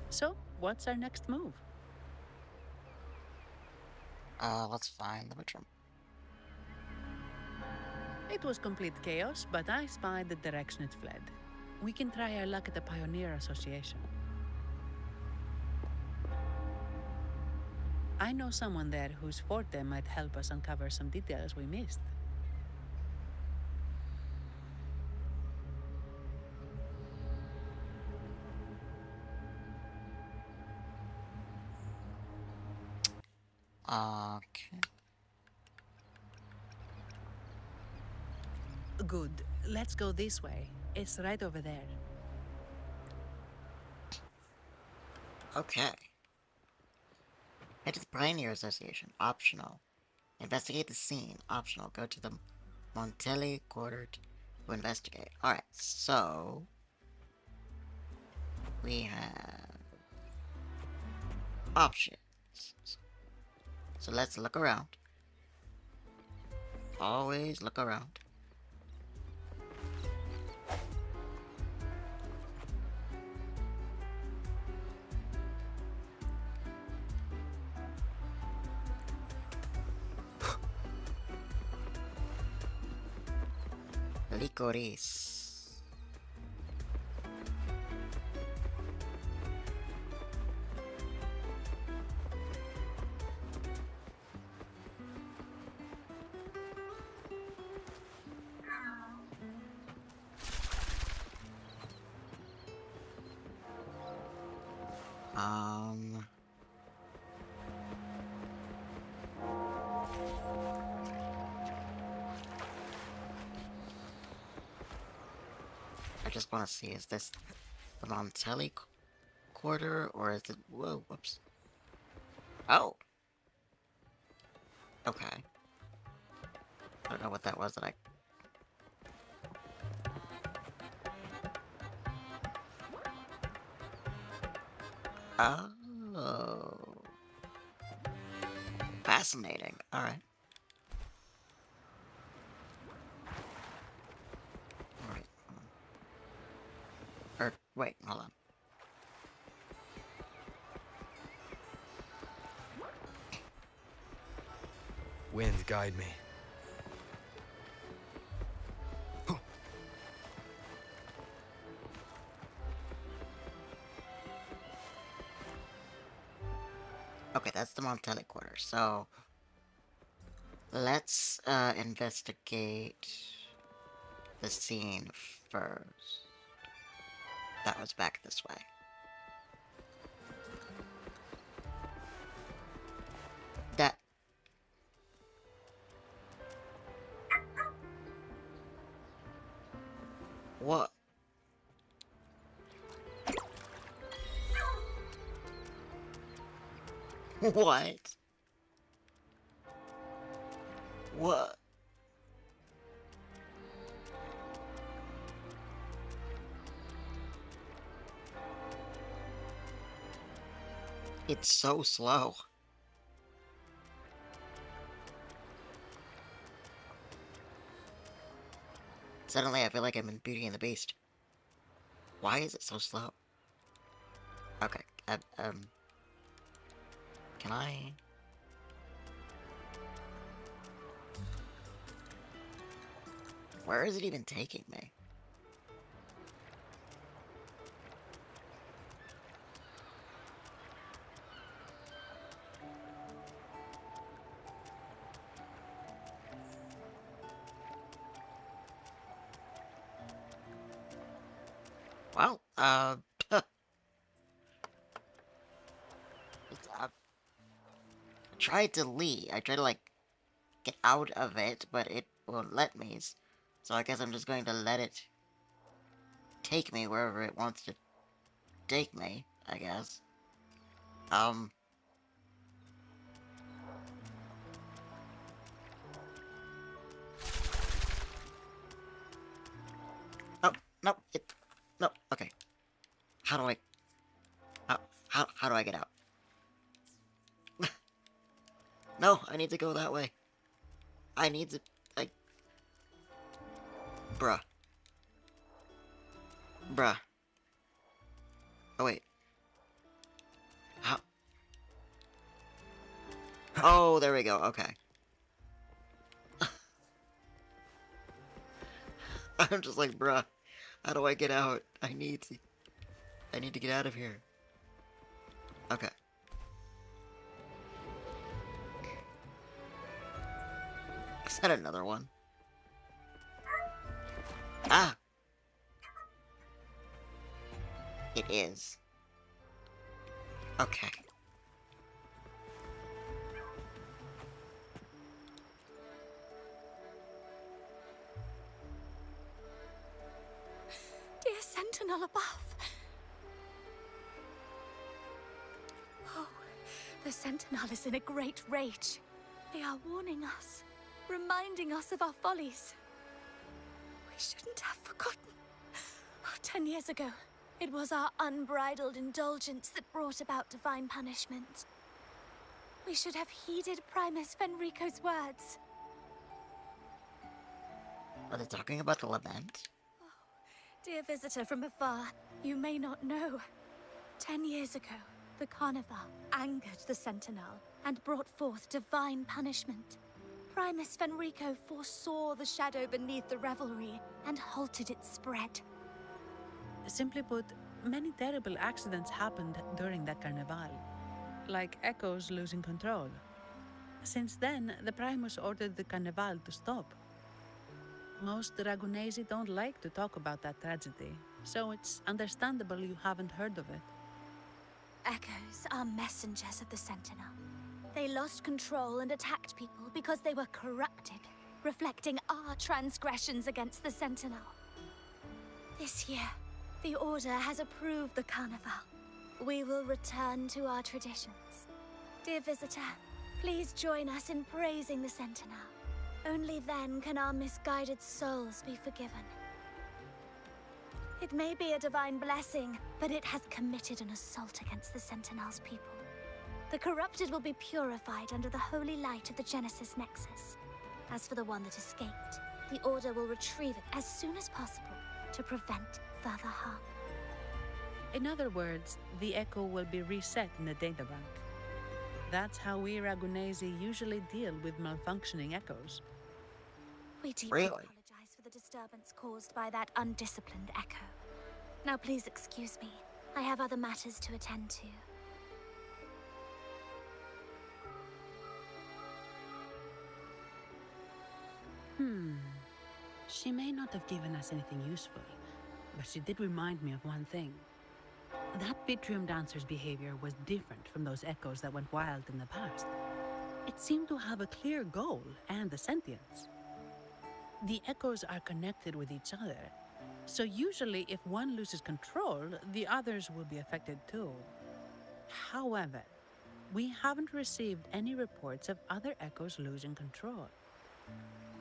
So, what's our next move? Let's find the witch room. It was complete chaos, but I spied the direction it fled. We can try our luck at the Pioneer Association. I know someone there whose forte might help us uncover some details we missed. Okay. Good. Let's go this way. It's right over there. Okay. Head to the Pioneer Association. Optional. Investigate the scene. Optional. Go to the Montelli Quarter to investigate. Alright, so... we have... options. So let's look around. Always look around. Licorice. I just want to see, is this the Montelli Quarter, or is it... whoa, whoops. Oh! Okay. I don't know what that was that I... Oh. Fascinating. Alright. Alright. Wait, hold on. Wind, guide me. Okay, that's the Montana quarter. So let's investigate the scene first. That was back this way. That... What? What? What? It's so slow. Suddenly I feel like I'm in Beauty and the Beast. Why is it so slow? Okay, can I... Where is it even taking me? Well, I tried to leave. I tried to, like, get out of it, but it won't let me. So I guess I'm just going to let it take me wherever it wants to take me, I guess. Oh, no, no, okay. How do I... How do I get out? No, I need to go that way. I need to... Bruh. Bruh. Oh, wait. How... Oh, there we go, okay. I'm just like, bruh, how do I get out? I need to get out of here. Okay. Is that another one? Ah! It is. Okay. Dear Sentinel above. Oh, the Sentinel is in a great rage. They are warning us, reminding us of our follies. We shouldn't have forgotten. 10 years ago, it was our unbridled indulgence that brought about divine punishment. We should have heeded Primus Fenrico's words. Are they talking about the lament? Dear visitor from afar, you may not know. 10 years ago, the Carnival angered the Sentinel and brought forth divine punishment. Primus Fenrico foresaw the shadow beneath the revelry and halted its spread. Simply put, many terrible accidents happened during that carnival, like Echoes losing control. Since then, the Primus ordered the carnival to stop. Most Ragunesi don't like to talk about that tragedy, so it's understandable you haven't heard of it. Echoes are messengers of the Sentinel. They lost control and attacked people because they were corrupted, reflecting our transgressions against the Sentinel. This year, the Order has approved the Carnival. We will return to our traditions. Dear visitor, please join us in praising the Sentinel. Only then can our misguided souls be forgiven. It may be a divine blessing, but it has committed an assault against the Sentinel's people. The corrupted will be purified under the holy light of the Genesis Nexus. As for the one that escaped, the Order will retrieve it as soon as possible to prevent further harm. In other words, the Echo will be reset in the databank. That's how we Ragunesi usually deal with malfunctioning Echoes. We deeply apologize for the disturbance caused by that undisciplined Echo. Now please excuse me. I have other matters to attend to. She may not have given us anything useful, but she did remind me of one thing. That Vitrium dancer's behavior was different from those echoes that went wild in the past. It seemed to have a clear goal and a sentience. The echoes are connected with each other, so usually if one loses control, the others will be affected too. However, we haven't received any reports of other echoes losing control.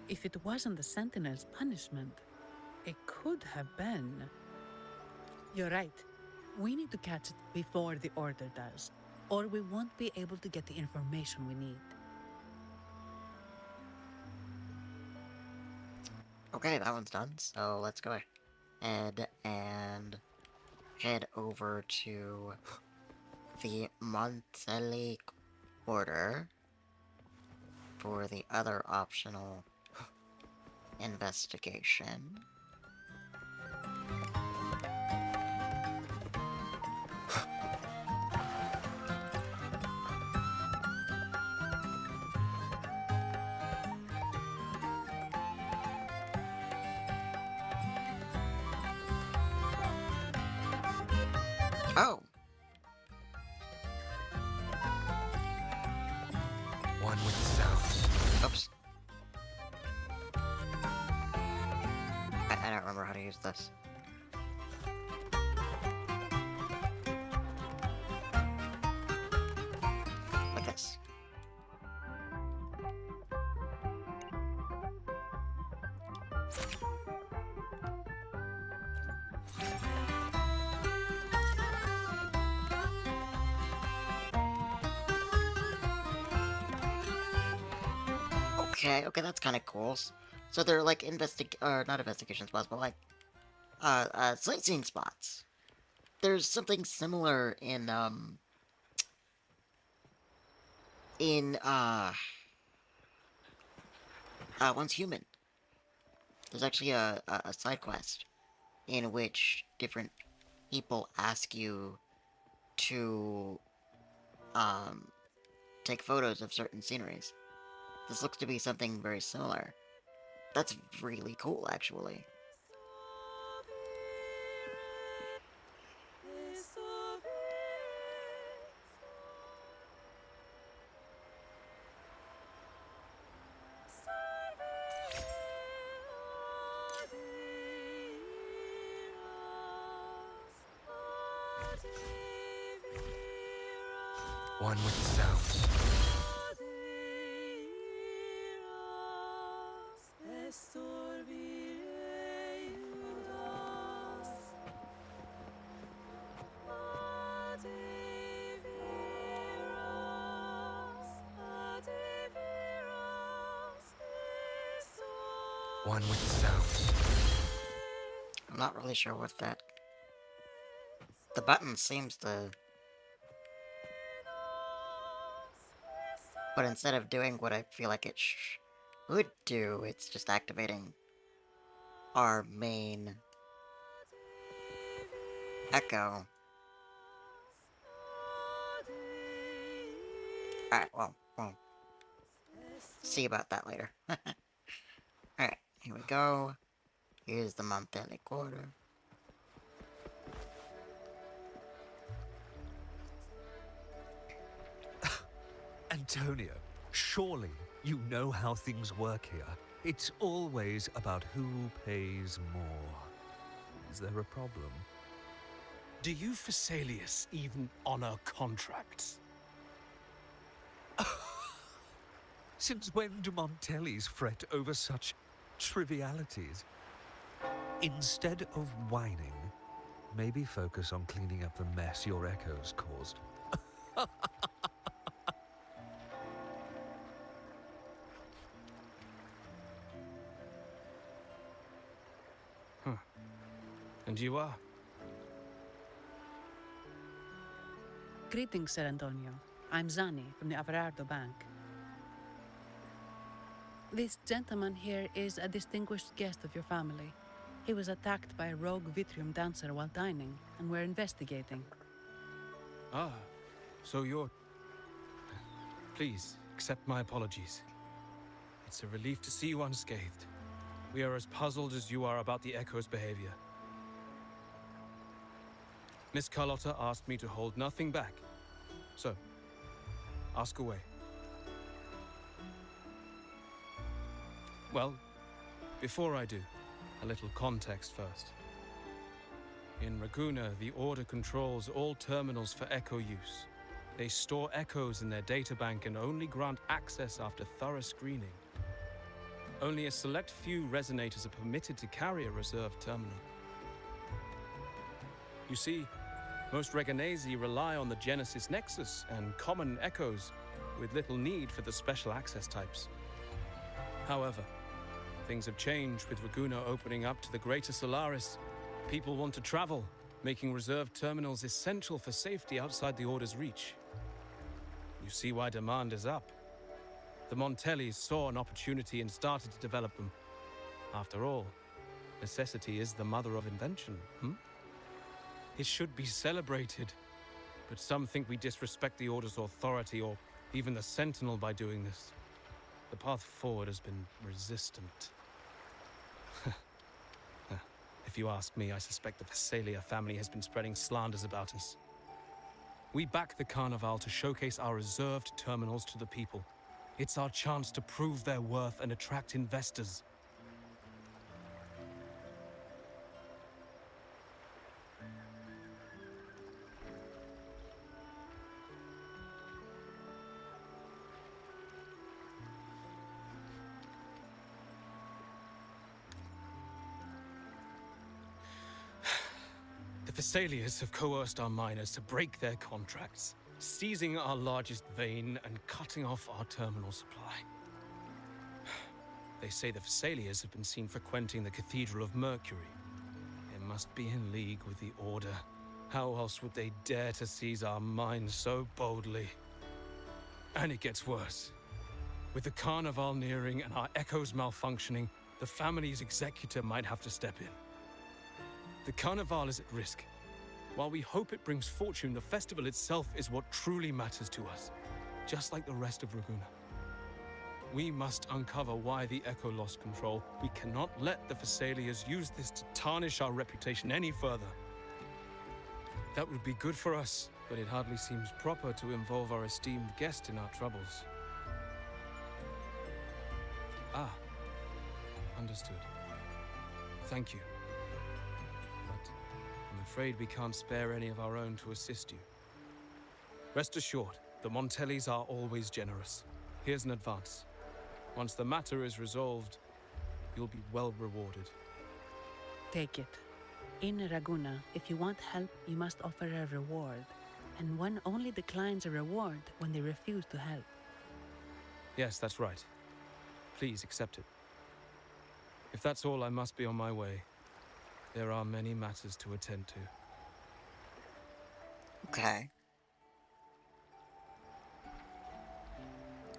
If it wasn't the Sentinel's punishment, it could have been... You're right. We need to catch it before the Order does, or we won't be able to get the information we need. Okay, that one's done, so let's go ahead and head over to the Montelic Order for the other optional investigation. Oh! One with the sounds. Oops. I don't remember how to use this. Like this. Okay, that's kind of cool. So they're like not investigation spots, but like, sightseeing spots. There's something similar in, Once Human. There's actually a side quest in which different people ask you to, take photos of certain sceneries. This looks to be something very similar. That's really cool, actually. One with the sounds. One with the sounds. I'm not really sure what that... The button seems to... But instead of doing what I feel like it would do, it's just activating our main echo. Alright, well, see about that later. Alright, here we go. Here's the Montelic Order. Antonio, surely you know how things work here. It's always about who pays more. Is there a problem? Do you Phasaelius even honor contracts? Since when do Montellis fret over such trivialities? Instead of whining, maybe focus on cleaning up the mess your echoes caused. And you are? Greetings, Sir Antonio. I'm Zani from the Averardo Bank. This gentleman here is a distinguished guest of your family. He was attacked by a rogue Vitrium dancer while dining, and we're investigating. Ah, so you're... Please, accept my apologies. It's a relief to see you unscathed. We are as puzzled as you are about the Echo's behavior. Miss Carlotta asked me to hold nothing back. So, ask away. Well, before I do, a little context first. In Raguna, the Order controls all terminals for Echo use. They store echoes in their databank and only grant access after thorough screening. Only a select few resonators are permitted to carry a reserved terminal. You see, most Reganesi rely on the Genesis Nexus and common echoes, with little need for the special access types. However, things have changed with Raguna opening up to the greater Solaris. People want to travel, making reserved terminals essential for safety outside the Order's reach. You see why demand is up. The Montellis saw an opportunity and started to develop them. After all, necessity is the mother of invention, It should be celebrated, but some think we disrespect the Order's authority or even the Sentinel by doing this. The path forward has been resistant. If you ask me, I suspect the Visalia family has been spreading slanders about us. We back the Carnival to showcase our reserved terminals to the people. It's our chance to prove their worth and attract investors. The Visalias have coerced our miners to break their contracts, seizing our largest vein and cutting off our terminal supply. They say the Visalias have been seen frequenting the Cathedral of Mercury. They must be in league with the Order. How else would they dare to seize our mines so boldly? And it gets worse. With the Carnival nearing and our echoes malfunctioning, the family's executor might have to step in. The Carnival is at risk. While we hope it brings fortune, the festival itself is what truly matters to us, just like the rest of Raguna. We must uncover why the Echo lost control. We cannot let the Visalias use this to tarnish our reputation any further. That would be good for us, but it hardly seems proper to involve our esteemed guest in our troubles. Ah, understood. Thank you. I'm afraid we can't spare any of our own to assist you. Rest assured, the Montellis are always generous. Here's an advance. Once the matter is resolved, you'll be well rewarded. Take it. In Raguna, if you want help, you must offer a reward. And one only declines a reward when they refuse to help. Yes, that's right. Please accept it. If that's all, I must be on my way. There are many matters to attend to. Okay.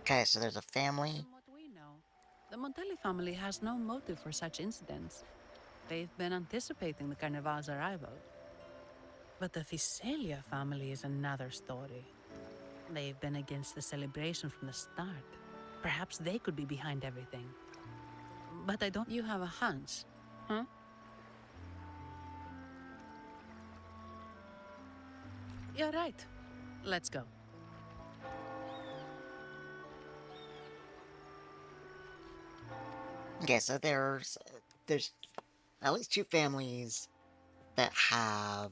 Okay, so there's a family. From what we know, the Montelli family has no motive for such incidents. They've been anticipating the Carnival's arrival. But the Visalia family is another story. They've been against the celebration from the start. Perhaps they could be behind everything. But I don't... You have a hunch, huh? You're right. Let's go. Okay, so there's at least two families that have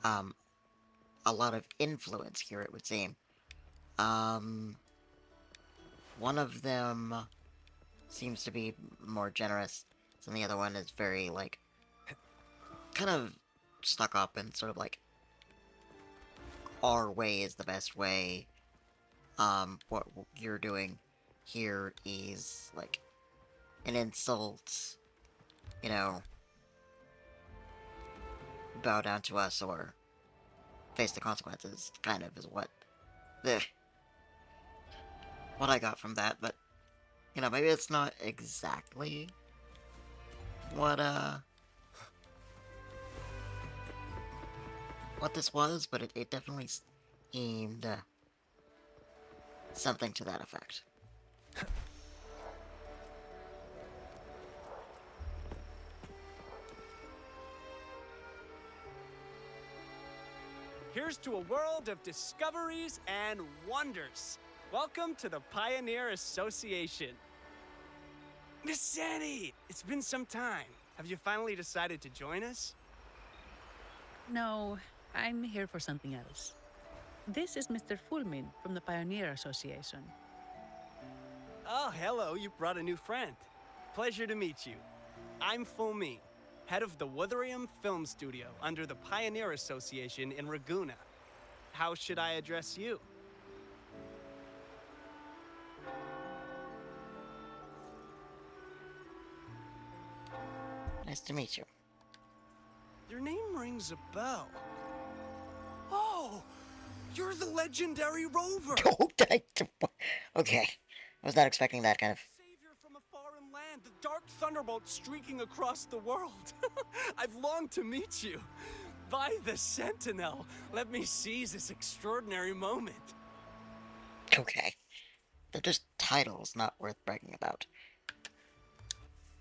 a lot of influence here, it would seem. One of them seems to be more generous, and the other one is very, like, kind of stuck up and sort of like, our way is the best way. What you're doing here is, like, an insult, you know, bow down to us or face the consequences, kind of, is what I got from that, but, you know, maybe it's not exactly what this was, but it definitely seemed something to that effect. Here's to a world of discoveries and wonders. Welcome to the Pioneer Association. Miss Sandy, it's been some time. Have you finally decided to join us? No, I'm here for something else. This is Mr. Fulmin from the Pioneer Association. Oh, hello, you brought a new friend. Pleasure to meet you. I'm Fulmin, head of the Wuthering Film Studio under the Pioneer Association in Raguena. How should I address you? Nice to meet you. Your name rings a bell. Oh, you're the legendary Rover! Okay. I was not expecting that kind of... Savior from a foreign land, the dark thunderbolt streaking across the world. I've longed to meet you. By the Sentinel, let me seize this extraordinary moment. Okay. They're just titles, not worth bragging about.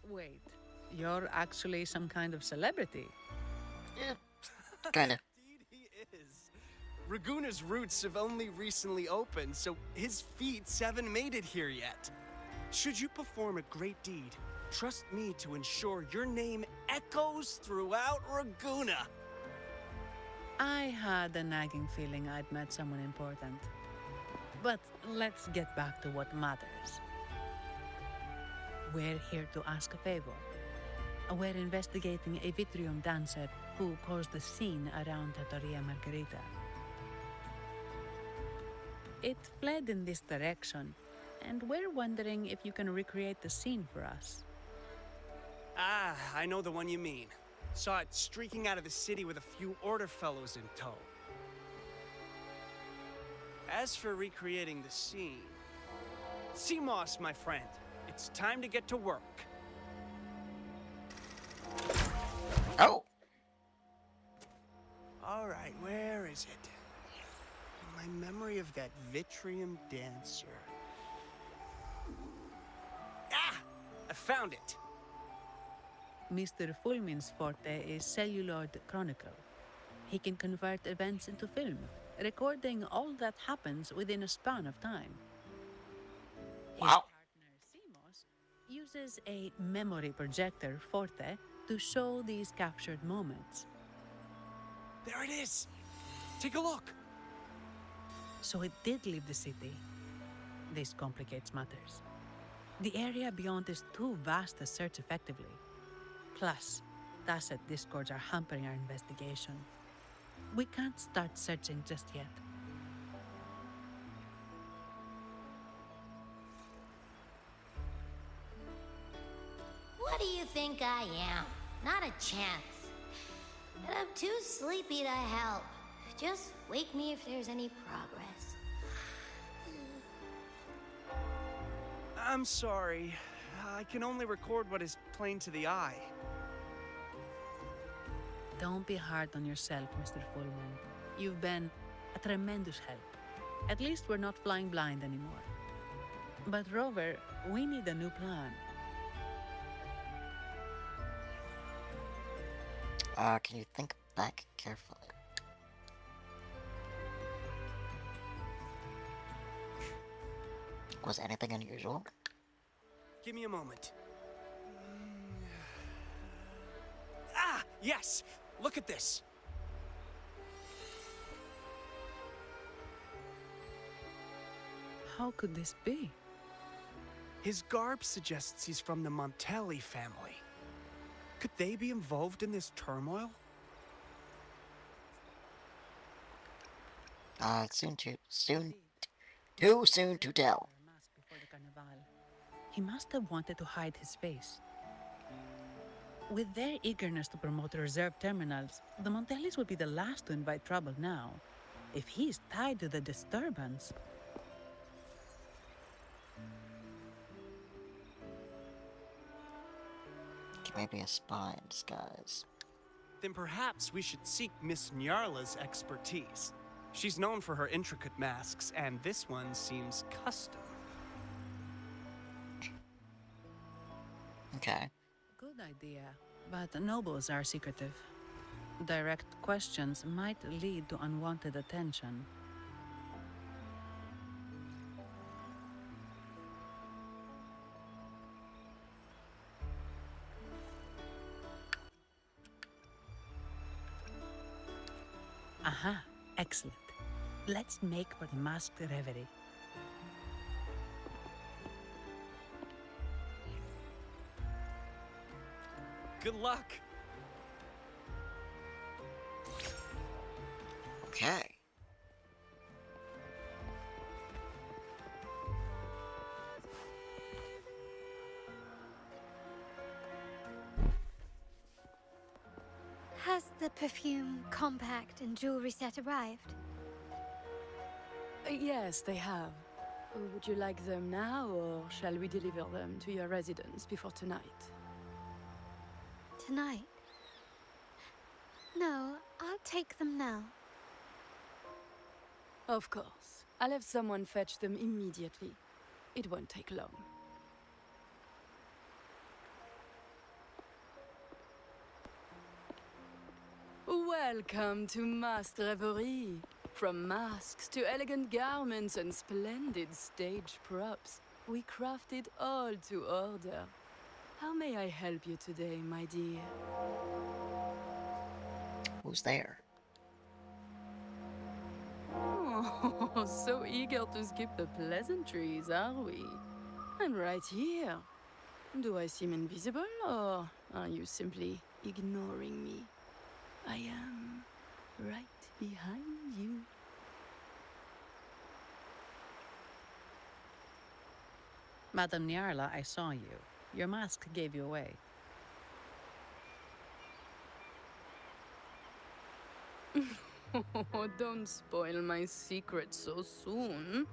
Wait, you're actually some kind of celebrity? Kinda. Indeed he is. Raguna's roots have only recently opened, so his feats haven't made it here yet. Should you perform a great deed, trust me to ensure your name echoes throughout Raguena. I had a nagging feeling I'd met someone important. But let's get back to what matters. We're here to ask a favor. We're investigating a Vitrium dancer who caused a scene around Trattoria Margherita. It fled in this direction, and we're wondering if you can recreate the scene for us. Ah, I know the one you mean. Saw it streaking out of the city with a few order fellows in tow. As for recreating the scene... CMOS, my friend, it's time to get to work. Oh! Alright, where is it? My memory of that Vitrium dancer. Ah! I found it! Mr. Fulmin's forte is celluloid chronicle. He can convert events into film, recording all that happens within a span of time. His partner, CMOS, uses a memory projector, Forte, to show these captured moments. There it is! Take a look! So it did leave the city. This complicates matters. The area beyond is too vast to search effectively. Plus, tacit discords are hampering our investigation. We can't start searching just yet. What do you think I am? Not a chance. And I'm too sleepy to help. Just wake me if there's any progress. I'm sorry. I can only record what is plain to the eye. Don't be hard on yourself, Mr. Fulman. You've been a tremendous help. At least we're not flying blind anymore. But Rover, we need a new plan. Can you think back carefully? Was anything unusual? Give me a moment. Ah, yes! Look at this! How could this be? His garb suggests he's from the Montelli family. Could they be involved in this turmoil? Too soon to tell. He must have wanted to hide his face. With their eagerness to promote reserve terminals, the Montellis would be the last to invite trouble now. If he's tied to the disturbance... Maybe a spy in disguise. Then perhaps we should seek Miss Nyarla's expertise. She's known for her intricate masks, and this one seems custom. Okay. Good idea, but nobles are secretive. Direct questions might lead to unwanted attention. Aha, excellent. Let's make for the masked reverie. Good luck! Okay. Has the perfume, compact, and jewelry set arrived? Yes, they have. Would you like them now, or shall we deliver them to your residence before tonight? Tonight? No, I'll take them now. Of course. I'll have someone fetch them immediately. It won't take long. Welcome to Masked Reverie. From masks to elegant garments and splendid stage props, we crafted all to order. How may I help you today, my dear? Who's there? Oh, so eager to skip the pleasantries, are we? I'm right here. Do I seem invisible, or are you simply ignoring me? I am right behind you. Madame Nyarla, I saw you. Your mask gave you away. Oh, don't spoil my secret so soon.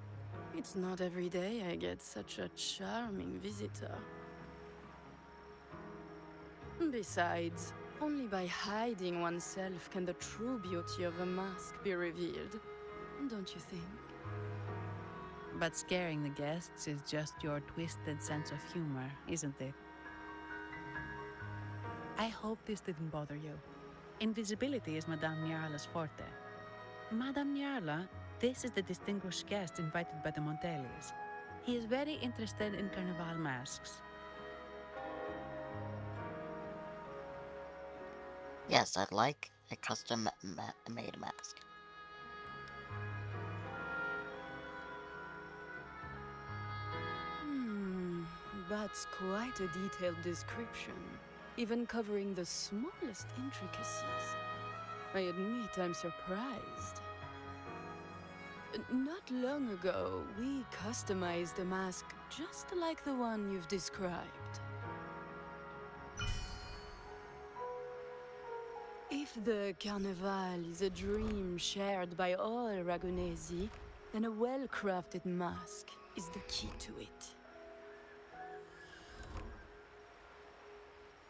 It's not every day I get such a charming visitor. Besides, only by hiding oneself can the true beauty of a mask be revealed. Don't you think? But scaring the guests is just your twisted sense of humor, isn't it? I hope this didn't bother you. Invisibility is Madame Nyarla's forte. Madame Nyarla, this is the distinguished guest invited by the Montellis. He is very interested in carnival masks. Yes, I'd like a custom-made mask. That's quite a detailed description, even covering the smallest intricacies. I admit I'm surprised. Not long ago, we customized a mask just like the one you've described. If the Carnival is a dream shared by all Ragonesi, then a well-crafted mask is the key to it.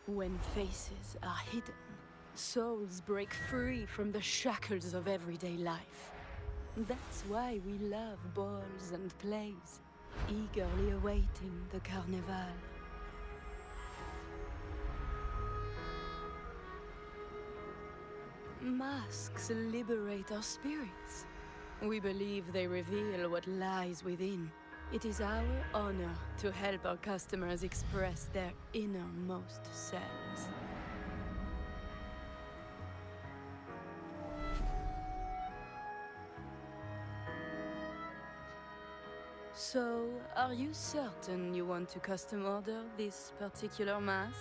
When faces are hidden, souls break free from the shackles of everyday life. That's why we love balls and plays, eagerly awaiting the Carnival. Masks liberate our spirits. We believe they reveal what lies within. It is our honor to help our customers express their innermost selves. So, are you certain you want to custom order this particular mask?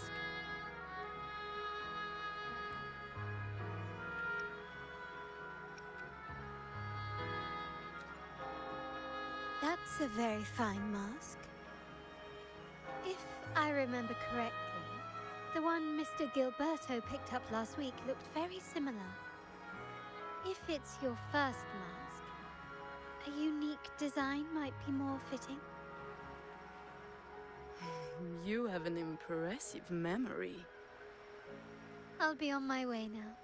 That's a very fine mask. If I remember correctly, the one Mr. Gilberto picked up last week looked very similar. If it's your first mask, a unique design might be more fitting. You have an impressive memory. I'll be on my way now.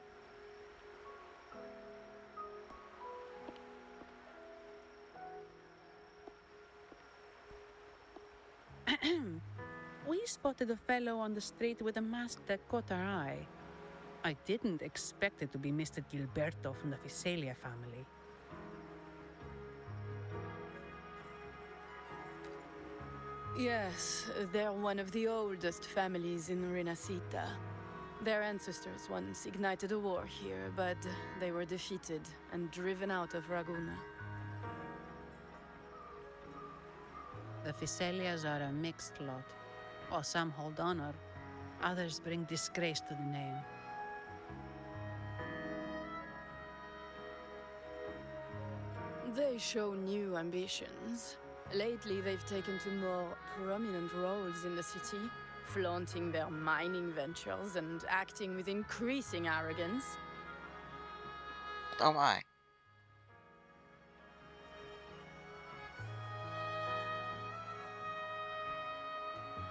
We spotted a fellow on the street with a mask that caught our eye. I didn't expect it to be Mr. Gilberto from the Visalia family. Yes, they're one of the oldest families in Renacita. Their ancestors once ignited a war here, but they were defeated and driven out of Raguna. The Visalias are a mixed lot. While some hold honor, others bring disgrace to the name. They show new ambitions. Lately, they've taken to more prominent roles in the city, flaunting their mining ventures and acting with increasing arrogance. Oh my.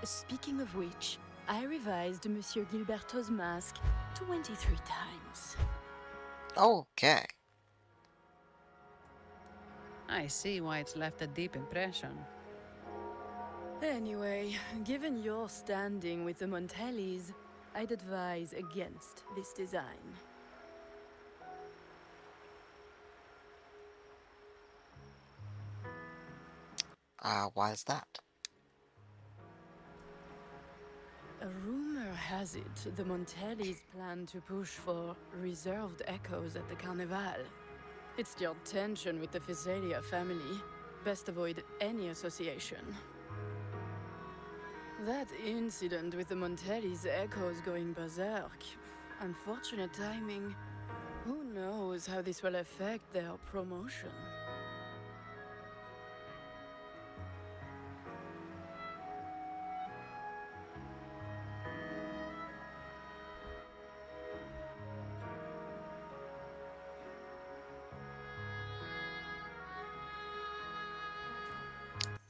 Speaking of which, I revised Monsieur Gilberto's mask 23 times. Okay. I see why it's left a deep impression. Anyway, given your standing with the Montellis, I'd advise against this design. Why is that? A rumor has it the Montellis plan to push for reserved echoes at the Carnival. It's stirred tension with the Visalia family. Best avoid any association. That incident with the Montellis' echoes going berserk. Unfortunate timing. Who knows how this will affect their promotion?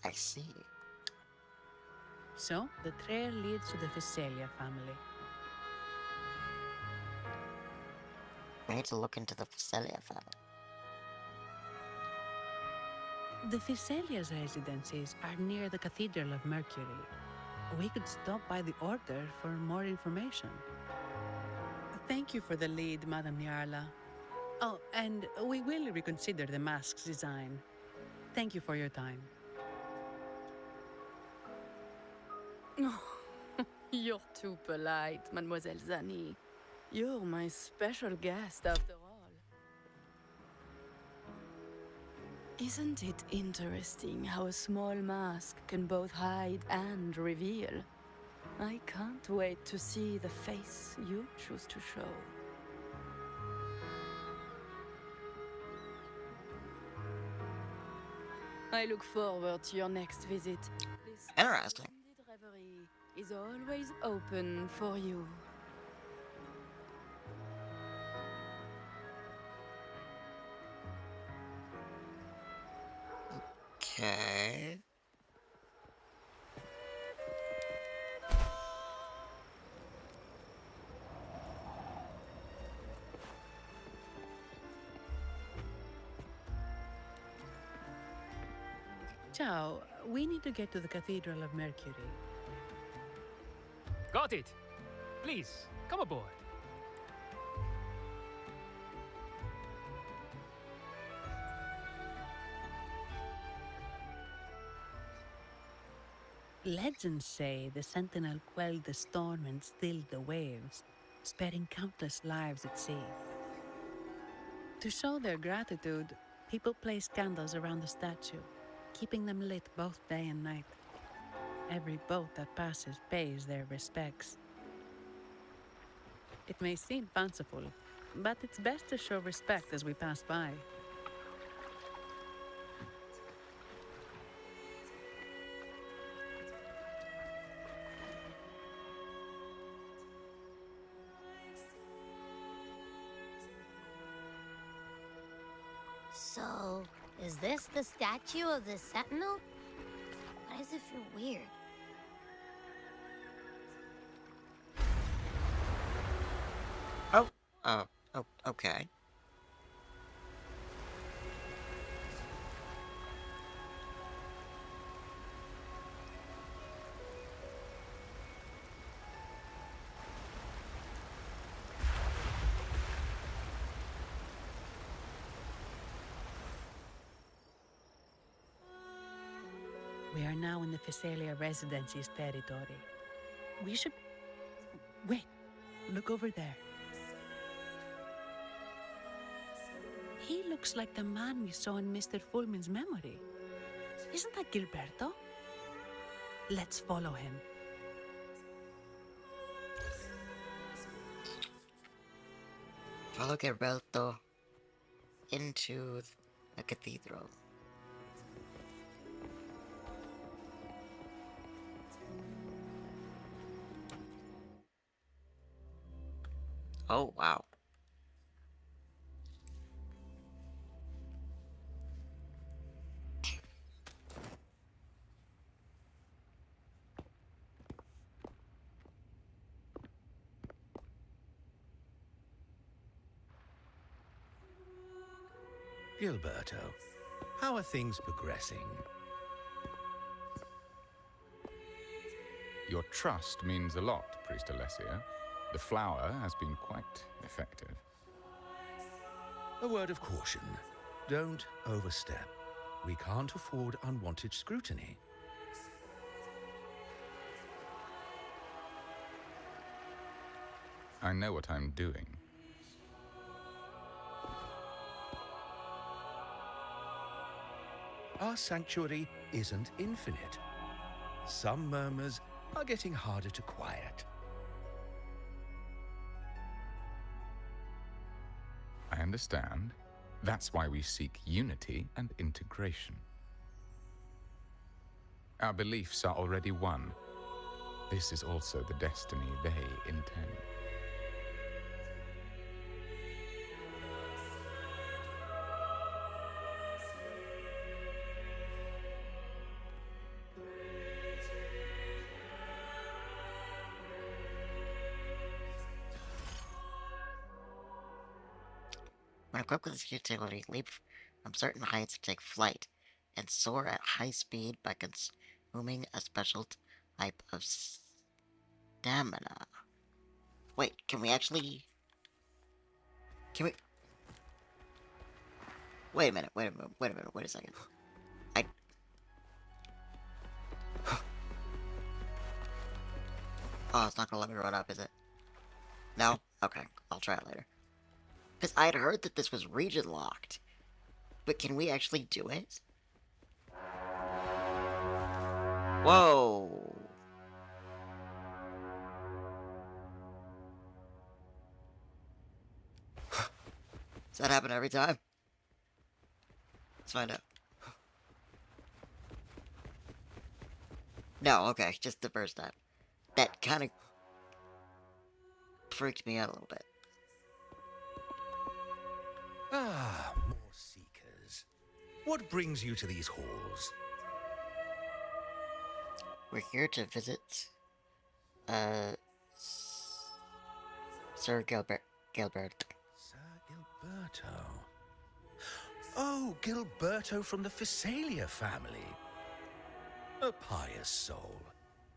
I see. So, the trail leads to the Visalia family. We need to look into the Visalia family. The Visalia's residences are near the Cathedral of Mercury. We could stop by the Order for more information. Thank you for the lead, Madame Niarla. Oh, and we will reconsider the mask's design. Thank you for your time. You're too polite, Mademoiselle Zani. You're my special guest after all. Isn't it interesting how a small mask can both hide and reveal? I can't wait to see the face you choose to show. I look forward to your next visit. This Interesting. splendid reverie is always open for you. Okay. Ciao, we need to get to the Cathedral of Mercury. Got it. Please, come aboard. Legends say the Sentinel quelled the storm and stilled the waves, sparing countless lives at sea. To show their gratitude, people place candles around the statue, keeping them lit both day and night. Every boat that passes pays their respects. It may seem fanciful, but it's best to show respect as we pass by. So, is this the statue of the Sentinel? Why does it feel weird? Oh, okay. We are now in the Physalia Residency's territory. We should... Wait, look over there. He looks like the man we saw in Mr. Fulmin's memory. Isn't that Gilberto? Let's follow him. Follow Gilberto into the cathedral. Oh, wow. Gilberto, how are things progressing? Your trust means a lot, Priest Alessio. The flower has been quite effective. A word of caution. Don't overstep. We can't afford unwanted scrutiny. I know what I'm doing. Our sanctuary isn't infinite. Some murmurs are getting harder to quiet. I understand. That's why we seek unity and integration. Our beliefs are already one. This is also the destiny they intend. When equipped with this utility, leap from certain heights to take flight, and soar at high speed by consuming a special type of stamina. Wait, can we actually... Can we... Wait a minute, wait a second. Oh, it's not gonna let me run up, is it? No? Okay, I'll try it later. Because I had heard that this was region locked. But can we actually do it? Whoa! Does that happen every time? Let's find out. No, okay, just the first time. That kind of freaked me out a little bit. Ah, more seekers. What brings you to these halls? We're here to visit, Sir Gilberto. Sir Gilberto. Oh, Gilberto from the Physalia family. A pious soul.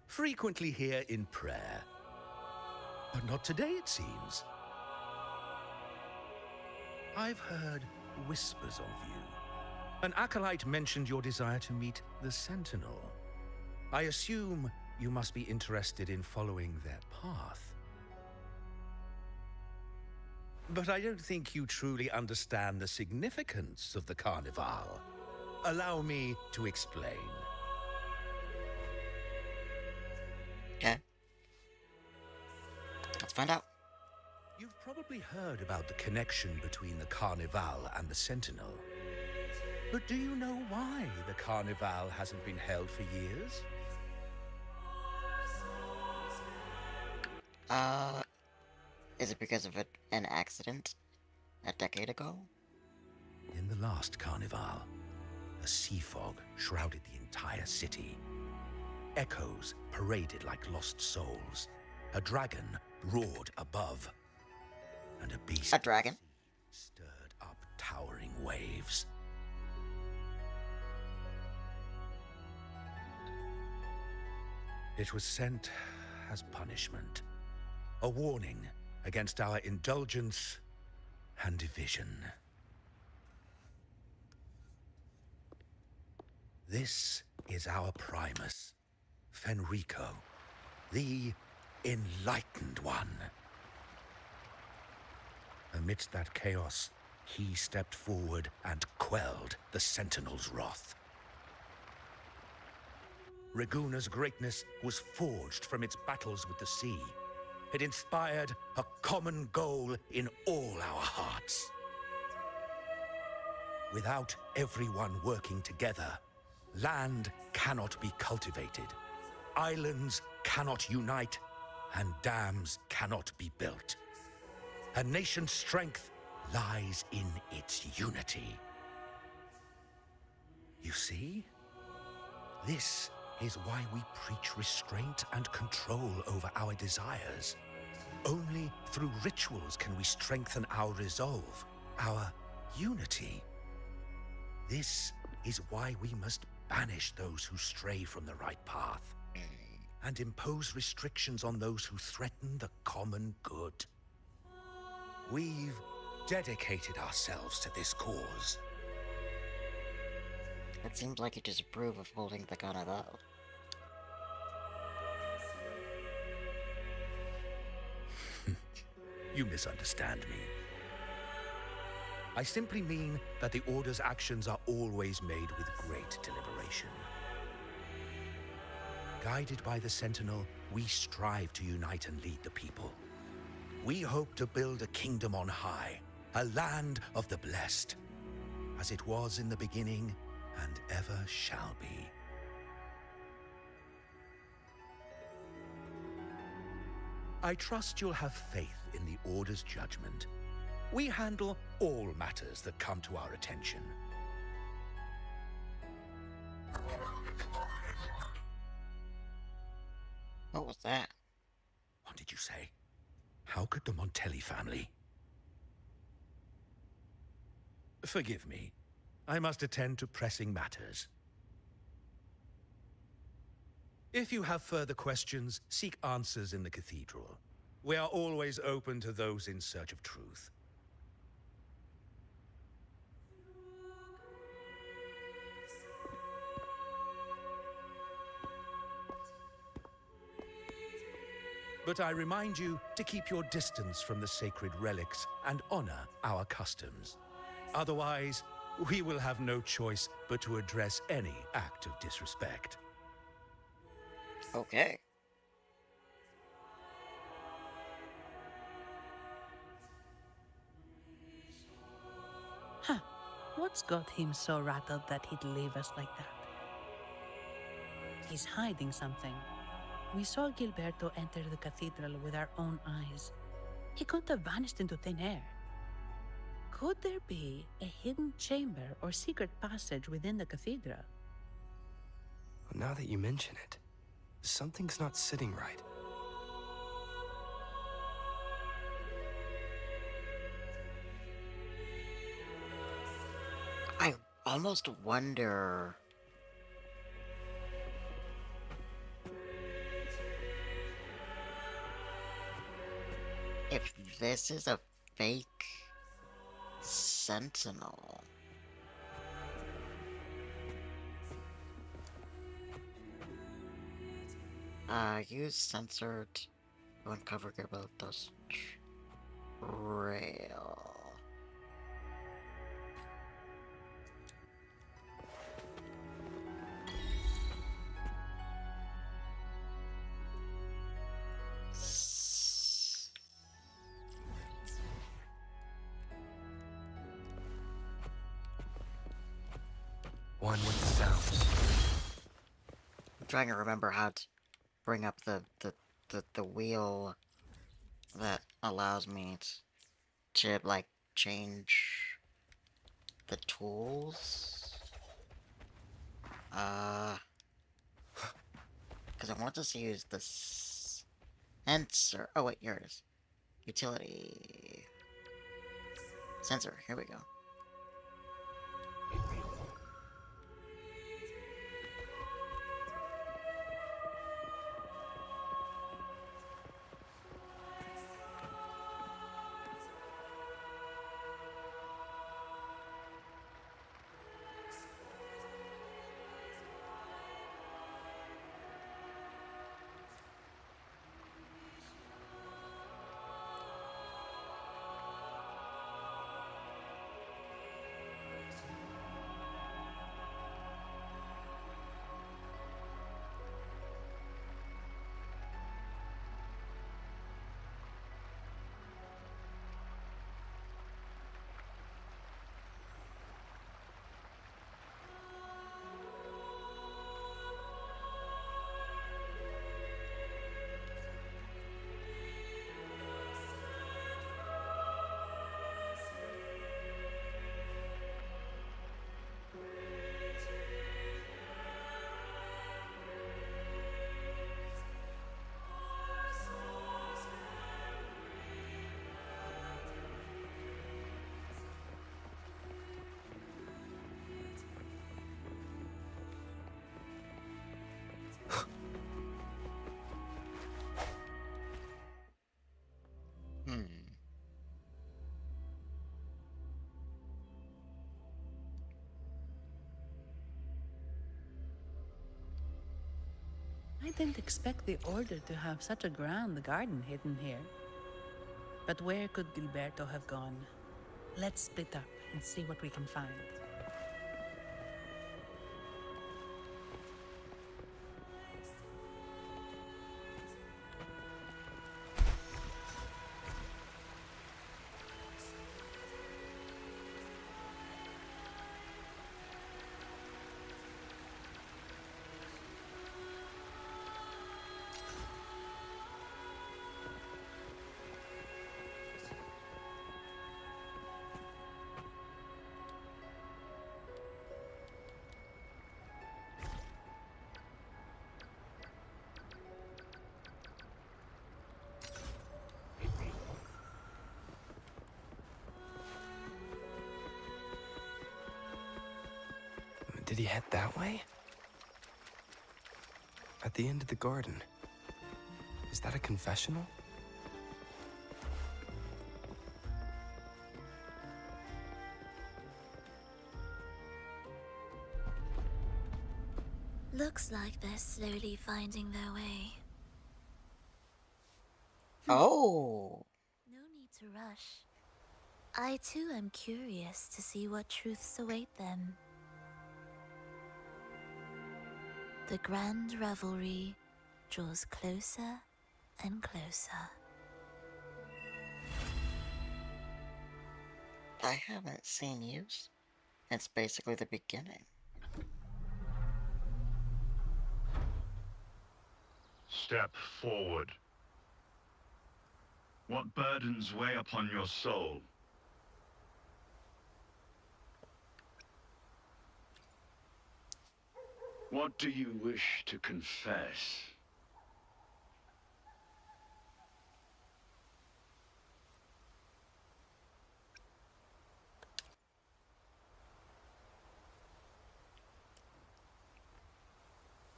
Frequently here in prayer. But not today, it seems. I've heard whispers of you. An acolyte mentioned your desire to meet the Sentinel. I assume you must be interested in following their path. But I don't think you truly understand the significance of the Carnival. Allow me to explain. Okay. Let's find out. You've probably heard about the connection between the Carnival and the Sentinel. But do you know why the Carnival hasn't been held for years? Is it because of an accident a decade ago? In the last Carnival, a sea fog shrouded the entire city. Echoes paraded like lost souls. A dragon roared above. And a beast... A dragon? ...stirred up towering waves. It was sent as punishment. A warning against our indulgence and division. This is our Primus, Fenrico, the Enlightened One. Amidst that chaos, he stepped forward and quelled the Sentinel's wrath. Raguna's greatness was forged from its battles with the sea. It inspired a common goal in all our hearts. Without everyone working together, land cannot be cultivated, islands cannot unite, and dams cannot be built. A nation's strength lies in its unity. You see? This is why we preach restraint and control over our desires. Only through rituals can we strengthen our resolve, our unity. This is why we must banish those who stray from the right path, and impose restrictions on those who threaten the common good. We've dedicated ourselves to this cause. It seems like you disapprove of holding the gun about. You misunderstand me. I simply mean that the Order's actions are always made with great deliberation. Guided by the Sentinel, we strive to unite and lead the people. We hope to build a kingdom on high, a land of the blessed, as it was in the beginning and ever shall be. I trust you'll have faith in the Order's judgment. We handle all matters that come to our attention. What was that? What did you say? How could the Montelli family? Forgive me. I must attend to pressing matters. If you have further questions, seek answers in the cathedral. We are always open to those in search of truth. But I remind you to keep your distance from the sacred relics and honor our customs. Otherwise, we will have no choice but to address any act of disrespect. Okay. Huh. What's got him so rattled that he'd leave us like that? He's hiding something. We saw Gilberto enter the cathedral with our own eyes. He couldn't have vanished into thin air. Could there be a hidden chamber or secret passage within the cathedral? Well, now that you mention it, something's not sitting right. I almost wonder if this is a fake sentinel. Use sensor to uncover Gilberto's trail. One with the sounds. I'm trying to remember how to bring up the wheel that allows me to like change the tools. Because I want to use the sensor. Oh wait, here it is. Utility sensor. Here we go. didn't expect the Order to have such a grand garden hidden here. But where could Gilberto have gone? Let's split up and see what we can find. Did he head that way? At the end of the garden. Is that a confessional? Looks like they're slowly finding their way. Oh! No need to rush. I too am curious to see what truths await them. The grand revelry draws closer and closer. I haven't seen use. It's basically the beginning. Step forward. What burdens weigh upon your soul? What do you wish to confess?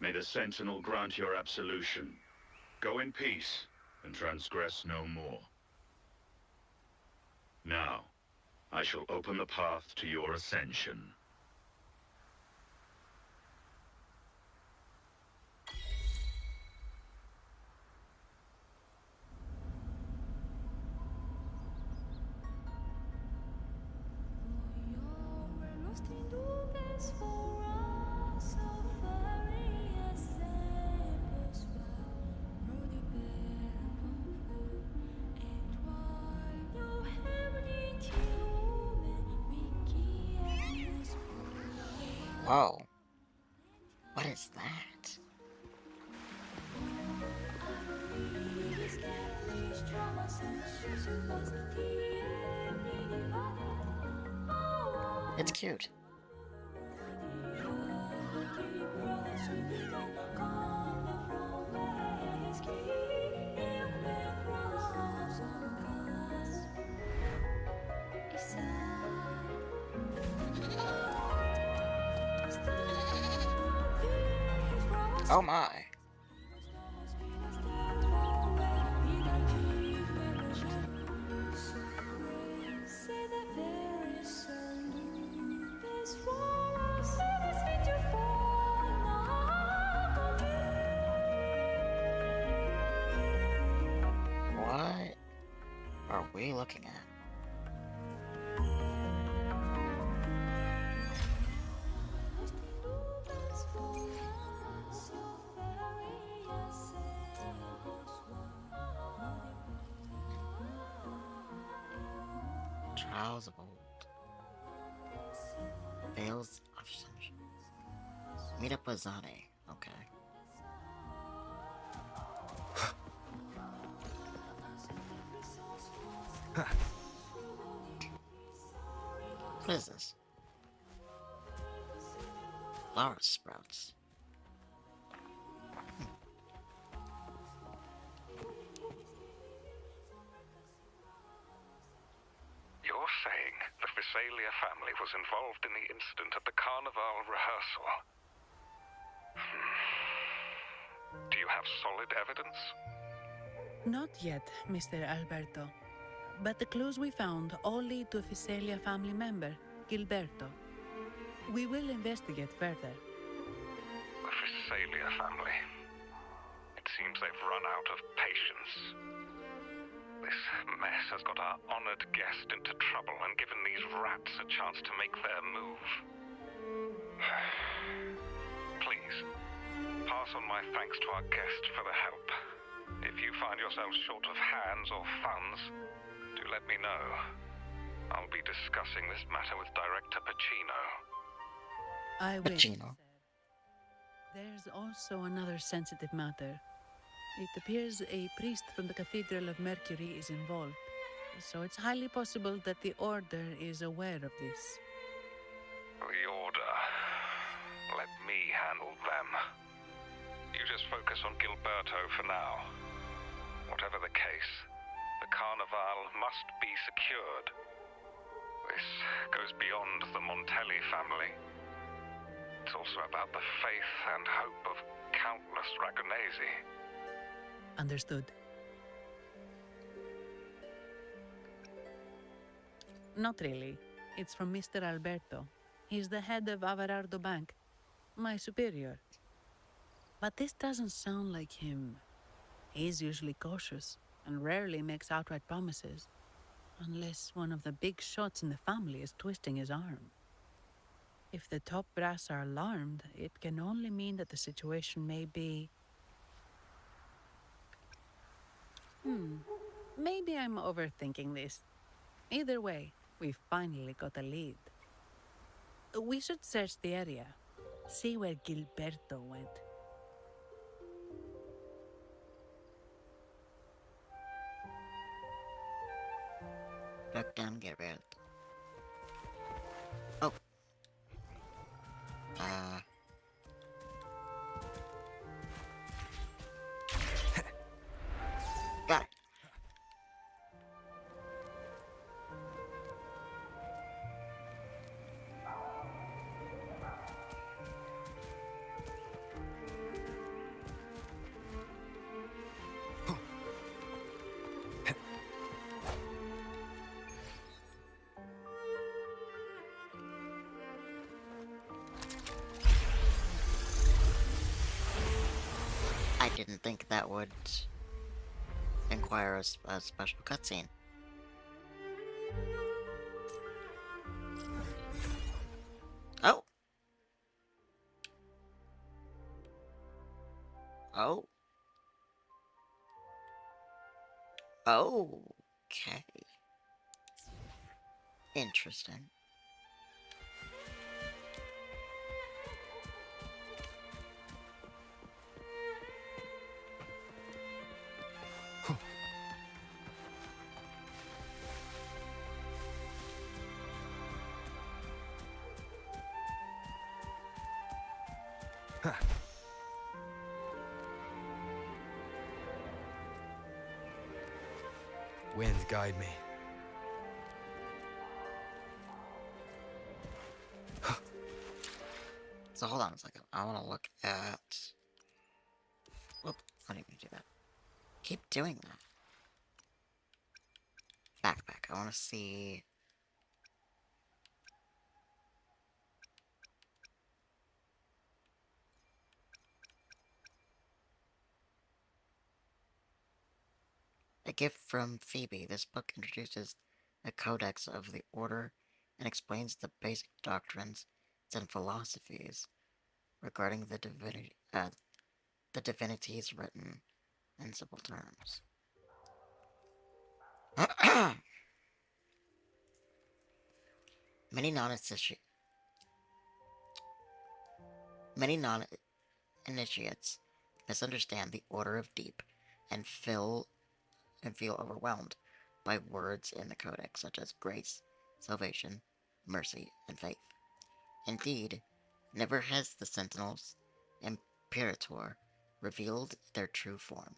May the Sentinel grant your absolution. Go in peace, and transgress no more. Now, I shall open the path to your ascension. Whoa. What is that? It's cute. Oh my. What are we looking at? Trials of old. Veils of sunshine. Meet up with Zane. Okay. What is this? Flower sprouts. You're saying the Visalia family was involved in the incident at the Carnival rehearsal? Do you have solid evidence? Not yet, Mr. Alberto. But the clues we found all lead to a Visalia family member, Gilberto. We will investigate further. The Visalia family. seems they've run out of patience. This mess has got our honored guest into trouble and given these rats a chance to make their move. Please, pass on my thanks to our guest for the help. If you find yourself short of hands or funds, do let me know. I'll be discussing this matter with Director Pacino. I will. Pacino. There's also another sensitive matter. It appears a priest from the Cathedral of Mercury is involved, so it's highly possible that the Order is aware of this. The Order. Let me handle them. You just focus on Gilberto for now. Whatever the case, the Carnival must be secured. This goes beyond the Montelli family. It's also about the faith and hope of countless Ragonesi. Understood. Not really. It's from Mr. Alberto. He's the head of Averardo Bank, my superior. But this doesn't sound like him. He's usually cautious and rarely makes outright promises, unless one of the big shots in the family is twisting his arm. If the top brass are alarmed, it can only mean that the situation may be... Maybe I'm overthinking this. Either way, we've finally got a lead. We should search the area, see where Gilberto went. Look down, Gilberto. Oh. Got it. I didn't think that would require a special cutscene. Oh. Oh. Okay. Interesting. Wind, guide me. So hold on a second. I want to look at... Whoop, I didn't even do that. Keep doing that. Backpack. I want to see... A gift from Phoebe. This book introduces a codex of the Order and explains the basic doctrines and philosophies regarding the divinities written in simple terms. Many non-initiates misunderstand the Order of Deep and feel overwhelmed by words in the Codex such as grace, salvation, mercy, and faith. Indeed, never has the Sentinels Imperator revealed their true form.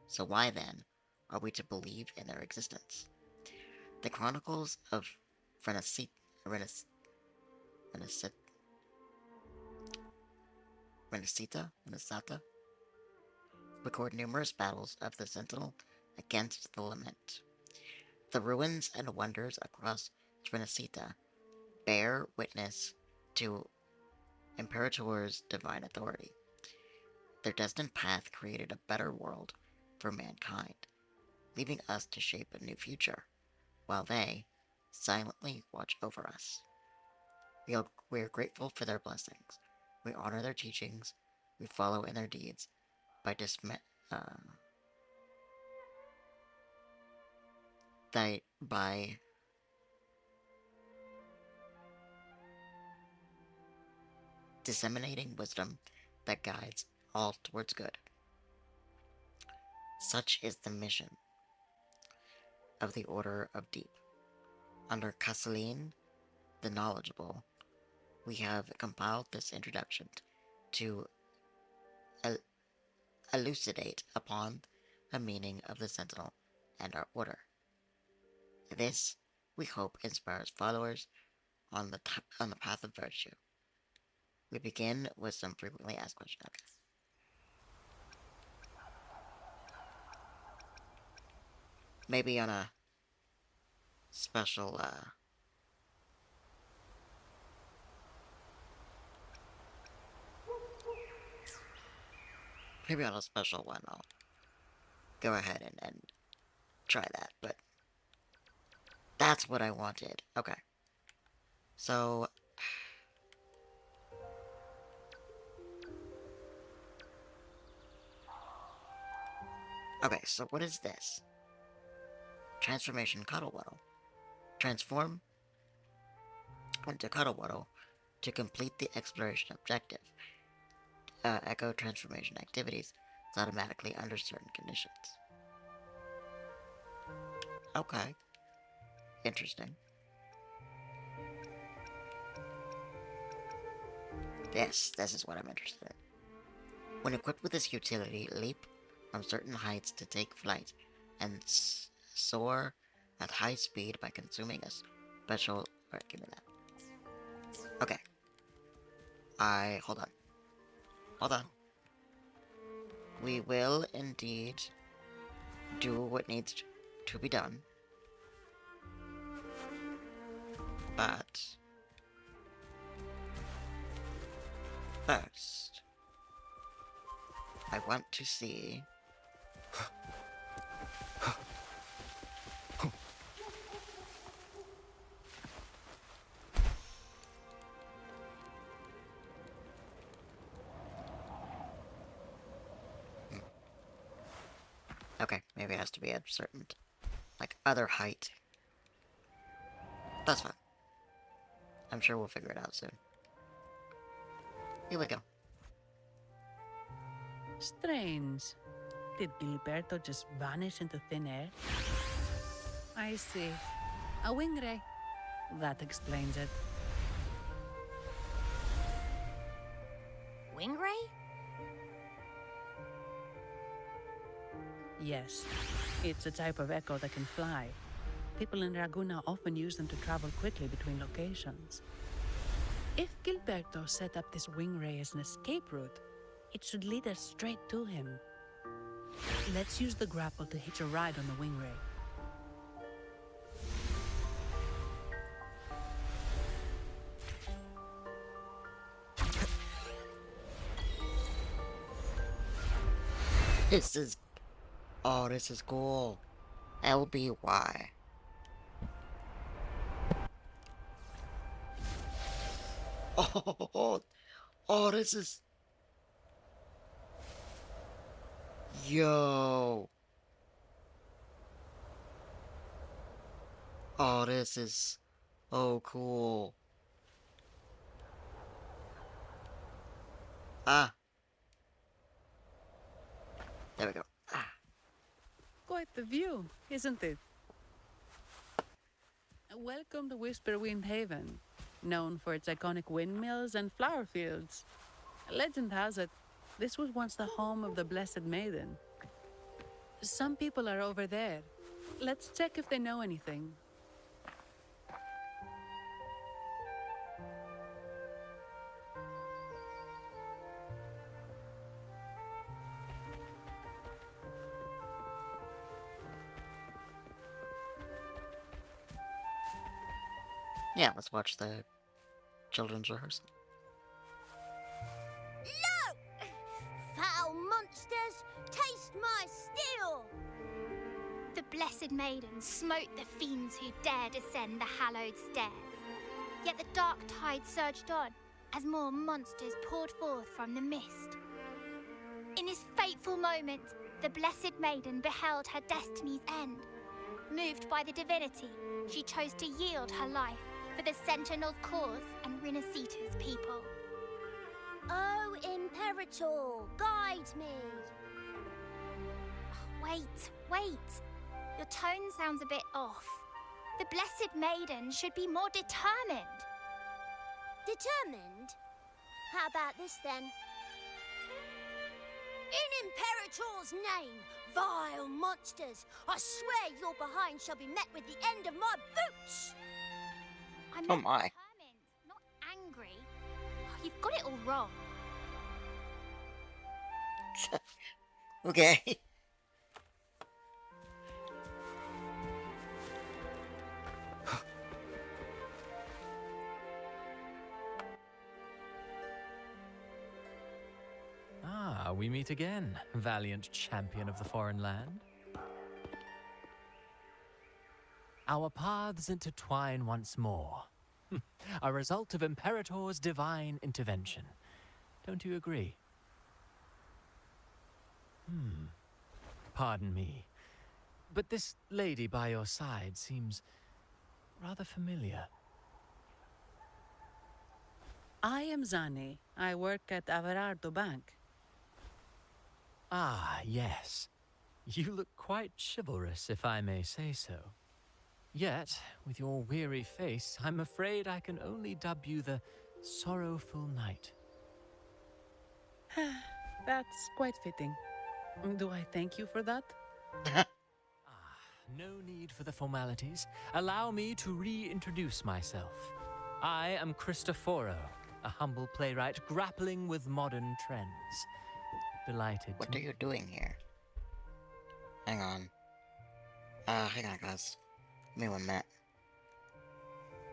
So why then are we to believe in their existence? The Chronicles of Renesita record numerous battles of the Sentinel against the Lament. The ruins and wonders across Renesita bear witness to Imperator's divine authority. Their destined path created a better world for mankind, leaving us to shape a new future, while they silently watch over us. We are grateful for their blessings. We honor their teachings. We follow in their deeds by by disseminating wisdom that guides all towards good. Such is the mission of the Order of Deep. Under Castelline the Knowledgeable, we have compiled this introduction to elucidate upon the meaning of the Sentinel and our order. This, we hope, inspires followers on the path of virtue. We begin with some frequently asked questions. Okay. Maybe on a special, maybe on a special one, I'll go ahead and try that, but that's what I wanted. Okay. So, okay, so what is this? Transformation Cuddlewaddle. Transform into Cuddlewaddle to complete the exploration objective. Echo transformation activities is automatically under certain conditions. Okay. Interesting. Yes, this is what I'm interested in. When equipped with this utility, leap from certain heights to take flight and soar at high speed by consuming a special... Alright, give me that. Okay. Hold on. Hold on. We will indeed do what needs to be done. But... first, I want to see... Okay, maybe it has to be a certain, like, other height. That's fine. I'm sure we'll figure it out soon. Here we go. Strange. Did Gilberto just vanish into thin air? I see. A wing ray. That explains it. Wing ray? Yes. It's a type of echo that can fly. People in Raguna often use them to travel quickly between locations. If Gilberto set up this wing ray as an escape route, it should lead us straight to him. Let's use the grapple to hitch a ride on the wing ray. This is... oh, this is cool. LBY. Oh, this is... yo. Oh, this is... oh, cool. Ah. There we go. Ah. Quite the view, isn't it? Welcome to Whisperwind Haven, known for its iconic windmills and flower fields. Legend has it, this was once the home of the Blessed Maiden. Some people are over there. Let's check if they know anything. Yeah, let's watch the children's rehearsal. No! Foul Taste my steel! The Blessed Maiden smote the fiends who dared ascend the hallowed stairs. Yet the dark tide surged on as more monsters poured forth from the mist. In this fateful moment, the Blessed Maiden beheld her destiny's end. Moved by the divinity, she chose to yield her life for the Sentinel's cause and Rinasita's people. Oh, Imperator, guide me! Wait. Your tone sounds a bit off. The Blessed Maiden should be more determined. Determined? How about this then? In Imperator's name, vile monsters, I swear your behind shall be met with the end of my boots! I'm Oh not my. determined, not angry. Oh, you've got it all wrong. Okay. Ah, we meet again, valiant champion of the foreign land. Our paths intertwine once more. A result of Imperator's divine intervention. Don't you agree? Pardon me, but this lady by your side seems rather familiar. I am Zani. I work at Averardo Bank. Ah, yes. You look quite chivalrous, if I may say so. Yet, with your weary face, I'm afraid I can only dub you the Sorrowful Knight. That's quite fitting. Do I thank you for that? No need for the formalities. Allow me to reintroduce myself. I am Cristoforo, a humble playwright grappling with modern trends. Delighted What are you doing here? Hang on, guys. Give me 1 minute.